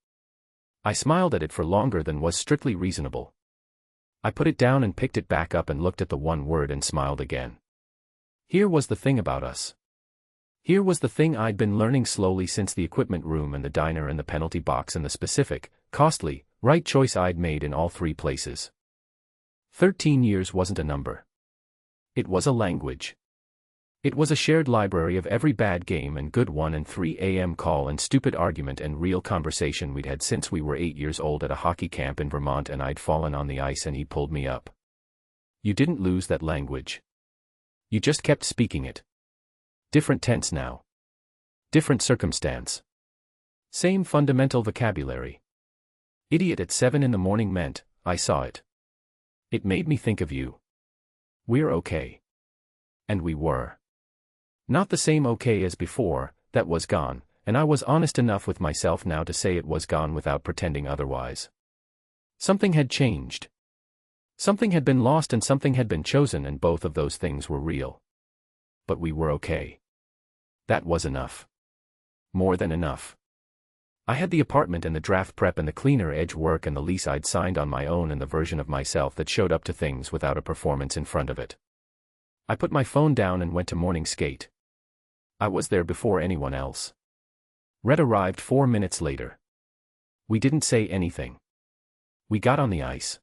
I smiled at it for longer than was strictly reasonable. I put it down and picked it back up and looked at the one word and smiled again. Here was the thing about us. Here was the thing I'd been learning slowly since the equipment room and the diner and the penalty box and the specific, costly, right choice I'd made in all 3 places. 13 years wasn't a number. It was a language. It was a shared library of every bad game and good one and 3 a.m. call and stupid argument and real conversation we'd had since we were 8 years old at a hockey camp in Vermont and I'd fallen on the ice and he pulled me up. You didn't lose that language. You just kept speaking it. Different tense now. Different circumstance. Same fundamental vocabulary. Idiot at 7 in the morning meant, I saw it. It made me think of you. We're okay. And we were. Not the same okay as before, that was gone, and I was honest enough with myself now to say it was gone without pretending otherwise. Something had changed. Something had been lost and something had been chosen and both of those things were real. But we were okay. That was enough. More than enough. I had the apartment and the draft prep and the cleaner edge work and the lease I'd signed on my own and the version of myself that showed up to things without a performance in front of it. I put my phone down and went to morning skate. I was there before anyone else. Rhett arrived 4 minutes later. We didn't say anything. We got on the ice.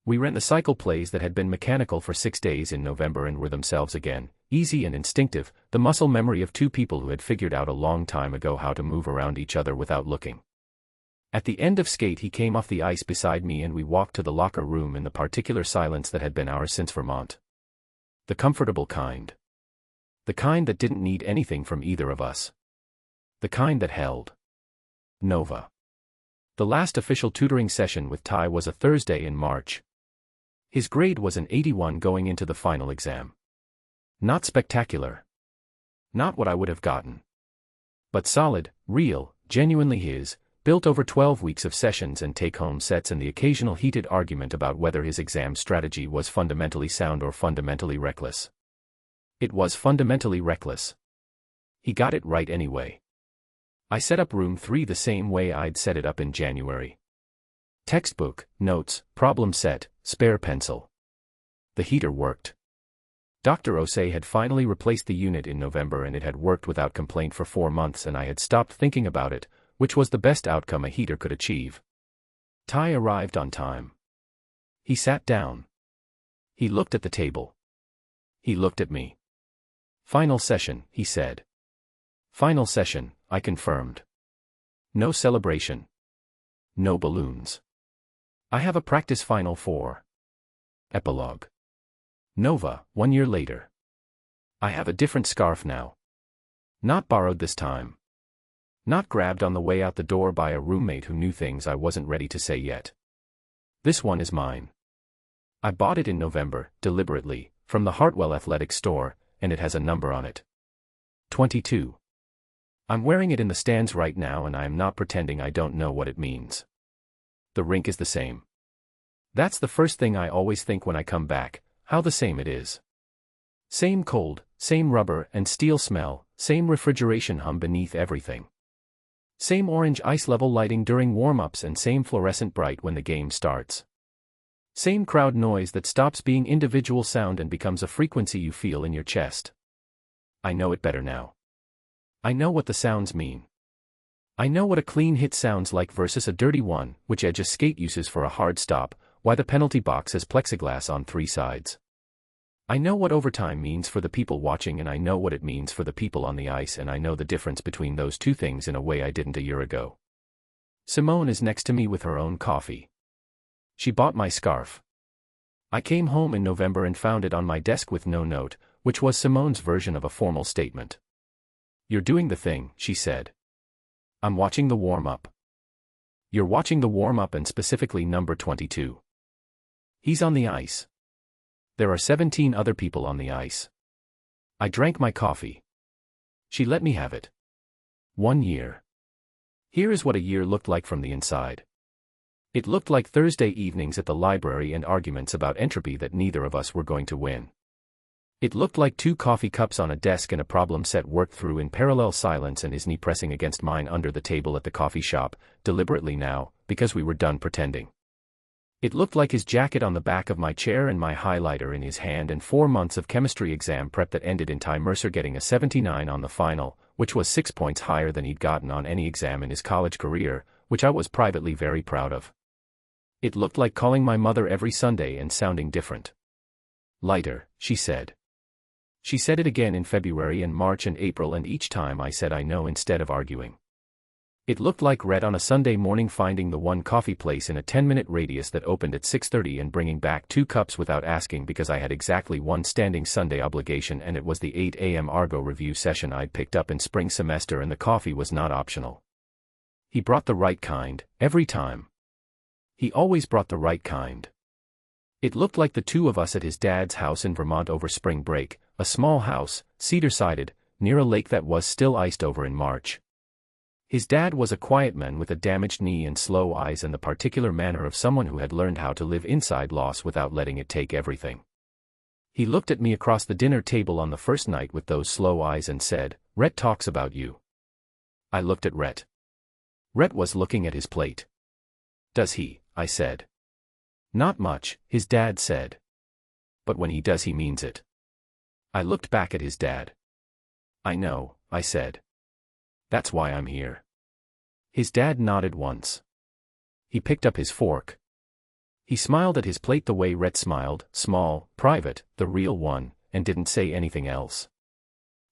We ran the cycle plays that had been mechanical for 6 days in November and were themselves again, easy and instinctive, the muscle memory of 2 people who had figured out a long time ago how to move around each other without looking. At the end of skate he came off the ice beside me and we walked to the locker room in the particular silence that had been ours since Vermont. The comfortable kind. The kind that didn't need anything from either of us. The kind that held. Nova. The last official tutoring session with Ty was a Thursday in March. His grade was an 81 going into the final exam. Not spectacular. Not what I would have gotten. But solid, real, genuinely his, built over 12 weeks of sessions and take-home sets and the occasional heated argument about whether his exam strategy was fundamentally sound or fundamentally reckless. It was fundamentally reckless. He got it right anyway. I set up room 3 the same way I'd set it up in January. Textbook, notes, problem set, spare pencil. The heater worked. Dr. Osei had finally replaced the unit in November and it had worked without complaint for 4 months and I had stopped thinking about it, which was the best outcome a heater could achieve. Ty arrived on time. He sat down. He looked at the table. He looked at me. Final session, he said. Final session, I confirmed. No celebration. No balloons. I have a practice final for. Epilogue. Nova, 1 year later. I have a different scarf now. Not borrowed this time. Not grabbed on the way out the door by a roommate who knew things I wasn't ready to say yet. This one is mine. I bought it in November, deliberately, from the Hartwell Athletic Store, and it has a number on it. 22. I'm wearing it in the stands right now and I am not pretending I don't know what it means. The rink is the same. That's the first thing I always think when I come back, how the same it is. Same cold, same rubber and steel smell, same refrigeration hum beneath everything. Same orange ice level lighting during warm-ups and same fluorescent bright when the game starts. Same crowd noise that stops being individual sound and becomes a frequency you feel in your chest. I know it better now. I know what the sounds mean. I know what a clean hit sounds like versus a dirty one, which Edge's skate uses for a hard stop, why the penalty box has plexiglass on 3 sides. I know what overtime means for the people watching and I know what it means for the people on the ice and I know the difference between those two things in a way I didn't a year ago. Simone is next to me with her own coffee. She bought my scarf. I came home in November and found it on my desk with no note, which was Simone's version of a formal statement. You're doing the thing, she said. I'm watching the warm-up. You're watching the warm-up and specifically number 22. He's on the ice. There are 17 other people on the ice. I drank my coffee. She let me have it. 1 year. Here is what a year looked like from the inside. It looked like Thursday evenings at the library and arguments about entropy that neither of us were going to win. It looked like 2 coffee cups on a desk and a problem set worked through in parallel silence and his knee pressing against mine under the table at the coffee shop, deliberately now, because we were done pretending. It looked like his jacket on the back of my chair and my highlighter in his hand and 4 months of chemistry exam prep that ended in Ty Mercer getting a 79 on the final, which was 6 points higher than he'd gotten on any exam in his college career, which I was privately very proud of. It looked like calling my mother every Sunday and sounding different. Lighter, she said. She said it again in February and March and April and each time I said I know instead of arguing. It looked like Rhett on a Sunday morning finding the one coffee place in a 10-minute radius that opened at 6:30 and bringing back 2 cups without asking because I had exactly one standing Sunday obligation and it was the 8 a.m. Argo review session I'd picked up in spring semester and the coffee was not optional. He brought the right kind, every time. He always brought the right kind. It looked like the 2 of us at his dad's house in Vermont over spring break, a small house, cedar-sided, near a lake that was still iced over in March. His dad was a quiet man with a damaged knee and slow eyes and the particular manner of someone who had learned how to live inside loss without letting it take everything. He looked at me across the dinner table on the first night with those slow eyes and said, "Rhett talks about you." I looked at Rhett. Rhett was looking at his plate. "Does he?" I said. "Not much," his dad said. "But when he does he means it." I looked back at his dad. "I know," I said. "That's why I'm here." His dad nodded once. He picked up his fork. He smiled at his plate the way Rhett smiled, small, private, the real one, and didn't say anything else.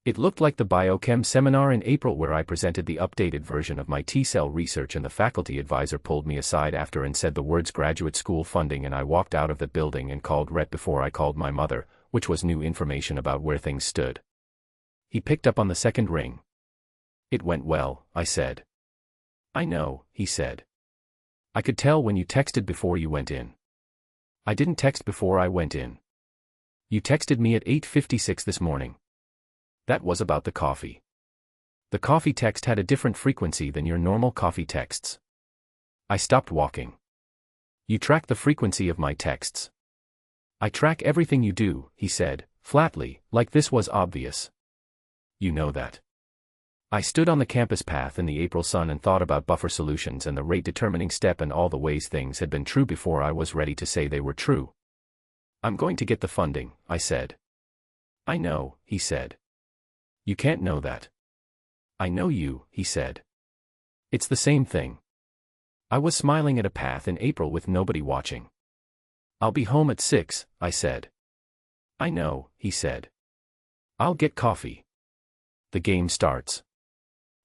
It looked like the biochem seminar in April where I presented the updated version of my T-cell research and the faculty advisor pulled me aside after and said the words graduate school funding and I walked out of the building and called Rhett before I called my mother, which was new information about where things stood. He picked up on the second ring. "It went well," I said. "I know," he said. "I could tell when you texted before you went in." I didn't text before I went in. You texted me at 8:56 this morning. That was about the coffee. The coffee text had a different frequency than your normal coffee texts. I stopped walking. You track the frequency of my texts. I track everything you do, he said, flatly, like this was obvious. You know that. I stood on the campus path in the April sun and thought about buffer solutions and the rate-determining step and all the ways things had been true before I was ready to say they were true. I'm going to get the funding, I said. I know, he said. You can't know that. I know you, he said. It's the same thing. I was smiling at a path in April with nobody watching. I'll be home at 6, I said. I know, he said. I'll get coffee. The game starts.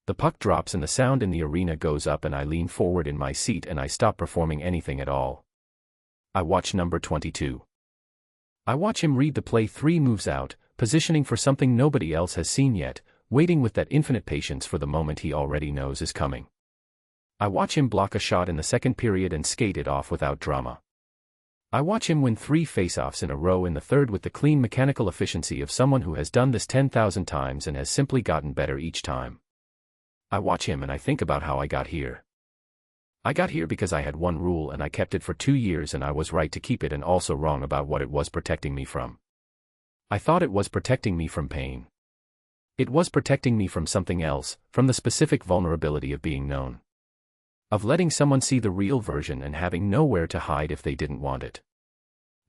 The puck drops and the sound in the arena goes up and I lean forward in my seat and I stop performing anything at all. I watch number 22. I watch him read the play 3 moves out, positioning for something nobody else has seen yet, waiting with that infinite patience for the moment he already knows is coming. I watch him block a shot in the second period and skate it off without drama. I watch him win 3 faceoffs in a row in the third with the clean mechanical efficiency of someone who has done this 10,000 times and has simply gotten better each time. I watch him and I think about how I got here. I got here because I had one rule and I kept it for 2 years and I was right to keep it and also wrong about what it was protecting me from. I thought it was protecting me from pain. It was protecting me from something else, from the specific vulnerability of being known. Of letting someone see the real version and having nowhere to hide if they didn't want it.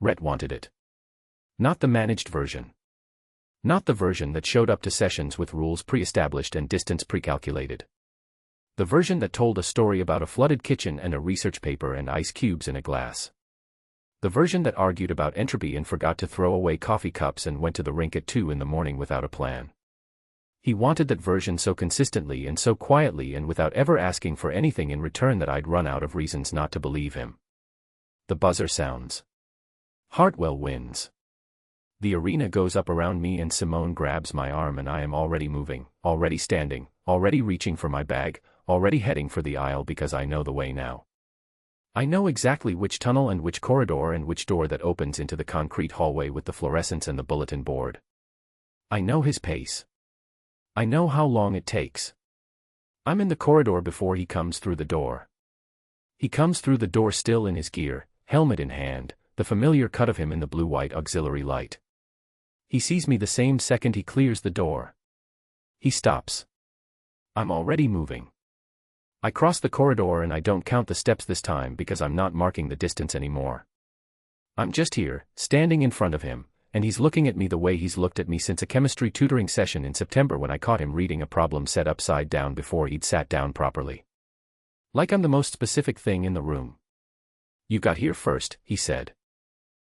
Rhett wanted it. Not the managed version. Not the version that showed up to sessions with rules pre-established and distance pre-calculated. The version that told a story about a flooded kitchen and a research paper and ice cubes in a glass. The version that argued about entropy and forgot to throw away coffee cups and went to the rink at 2 in the morning without a plan. He wanted that version so consistently and so quietly and without ever asking for anything in return that I'd run out of reasons not to believe him. The buzzer sounds. Hartwell wins. The arena goes up around me and Simone grabs my arm and I am already moving, already standing, already reaching for my bag, already heading for the aisle because I know the way now. I know exactly which tunnel and which corridor and which door that opens into the concrete hallway with the fluorescents and the bulletin board. I know his pace. I know how long it takes. I'm in the corridor before he comes through the door. He comes through the door still in his gear, helmet in hand, the familiar cut of him in the blue-white auxiliary light. He sees me the same second he clears the door. He stops. I'm already moving. I cross the corridor and I don't count the steps this time because I'm not marking the distance anymore. I'm just here, standing in front of him, and he's looking at me the way he's looked at me since a chemistry tutoring session in September when I caught him reading a problem set upside down before he'd sat down properly. Like I'm the most specific thing in the room. You got here first, he said.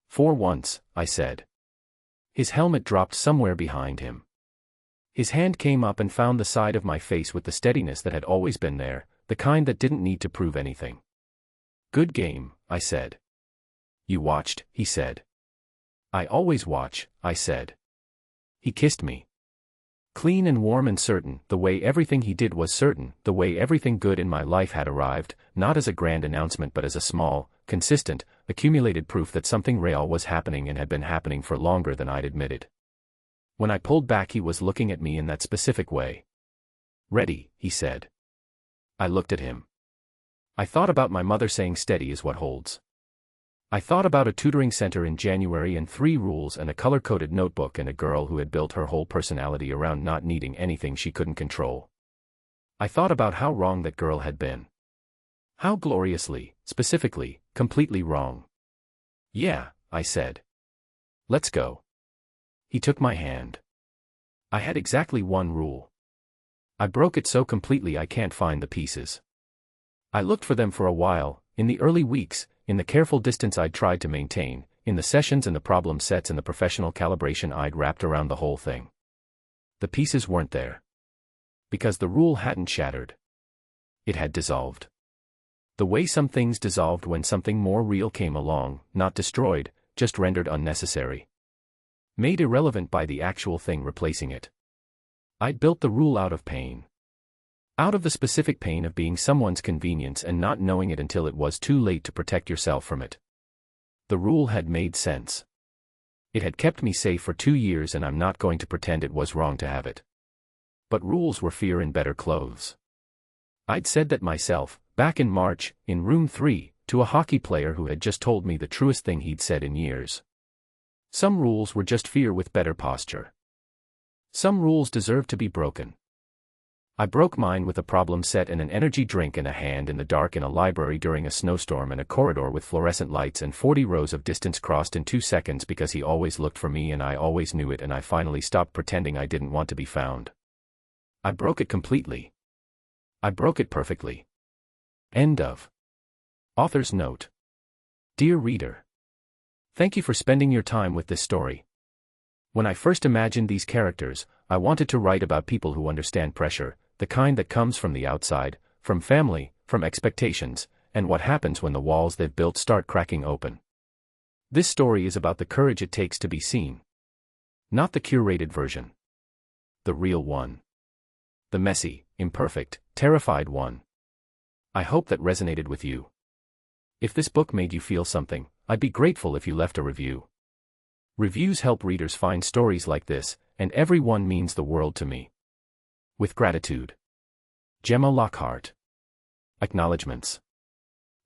For once, I said. His helmet dropped somewhere behind him. His hand came up and found the side of my face with the steadiness that had always been there, the kind that didn't need to prove anything. Good game, I said. You watched, he said. I always watch, I said. He kissed me. Clean and warm and certain, the way everything he did was certain, the way everything good in my life had arrived, not as a grand announcement but as a small, consistent, accumulated proof that something real was happening and had been happening for longer than I'd admitted. When I pulled back he was looking at me in that specific way. Ready, he said. I looked at him. I thought about my mother saying steady is what holds. I thought about a tutoring center in January and 3 rules and a color-coded notebook and a girl who had built her whole personality around not needing anything she couldn't control. I thought about how wrong that girl had been. How gloriously, specifically, completely wrong. Yeah, I said. Let's go. He took my hand. I had exactly 1 rule. I broke it so completely I can't find the pieces. I looked for them for a while, in the early weeks, in the careful distance I'd tried to maintain, in the sessions and the problem sets and the professional calibration I'd wrapped around the whole thing. The pieces weren't there. Because the rule hadn't shattered. It had dissolved. The way some things dissolved when something more real came along, not destroyed, just rendered unnecessary. Made irrelevant by the actual thing replacing it. I'd built the rule out of pain. Out of the specific pain of being someone's convenience and not knowing it until it was too late to protect yourself from it. The rule had made sense. It had kept me safe for 2 years, and I'm not going to pretend it was wrong to have it. But rules were fear in better clothes. I'd said that myself, back in March, in room 3, to a hockey player who had just told me the truest thing he'd said in years. Some rules were just fear with better posture. Some rules deserve to be broken. I broke mine with a problem set and an energy drink in a hand in the dark in a library during a snowstorm and a corridor with fluorescent lights and 40 rows of distance crossed in 2 seconds because he always looked for me and I always knew it, and I finally stopped pretending I didn't want to be found. I broke it completely. I broke it perfectly. End of. Author's note. Dear reader, thank you for spending your time with this story. When I first imagined these characters, I wanted to write about people who understand pressure, the kind that comes from the outside, from family, from expectations, and what happens when the walls they've built start cracking open. This story is about the courage it takes to be seen. Not the curated version. The real one. The messy, imperfect, terrified one. I hope that resonated with you. If this book made you feel something, I'd be grateful if you left a review. Reviews help readers find stories like this, and every one means the world to me. With gratitude. Gemma Lockhart. Acknowledgements.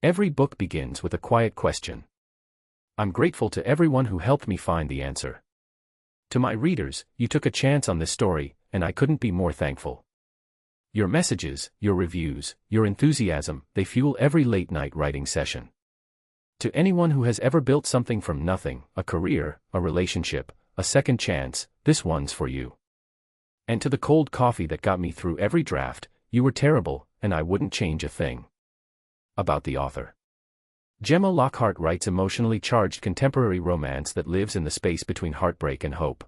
Every book begins with a quiet question. I'm grateful to everyone who helped me find the answer. To my readers, you took a chance on this story, and I couldn't be more thankful. Your messages, your reviews, your enthusiasm, they fuel every late-night writing session. To anyone who has ever built something from nothing, a career, a relationship, a second chance, this one's for you. And to the cold coffee that got me through every draft, you were terrible, and I wouldn't change a thing. About the author. Gemma Lockhart writes emotionally charged contemporary romance that lives in the space between heartbreak and hope.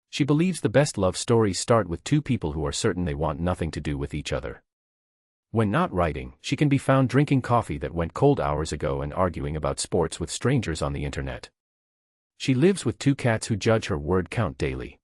She believes the best love stories start with two people who are certain they want nothing to do with each other. When not writing, she can be found drinking coffee that went cold hours ago and arguing about sports with strangers on the internet. She lives with 2 cats who judge her word count daily.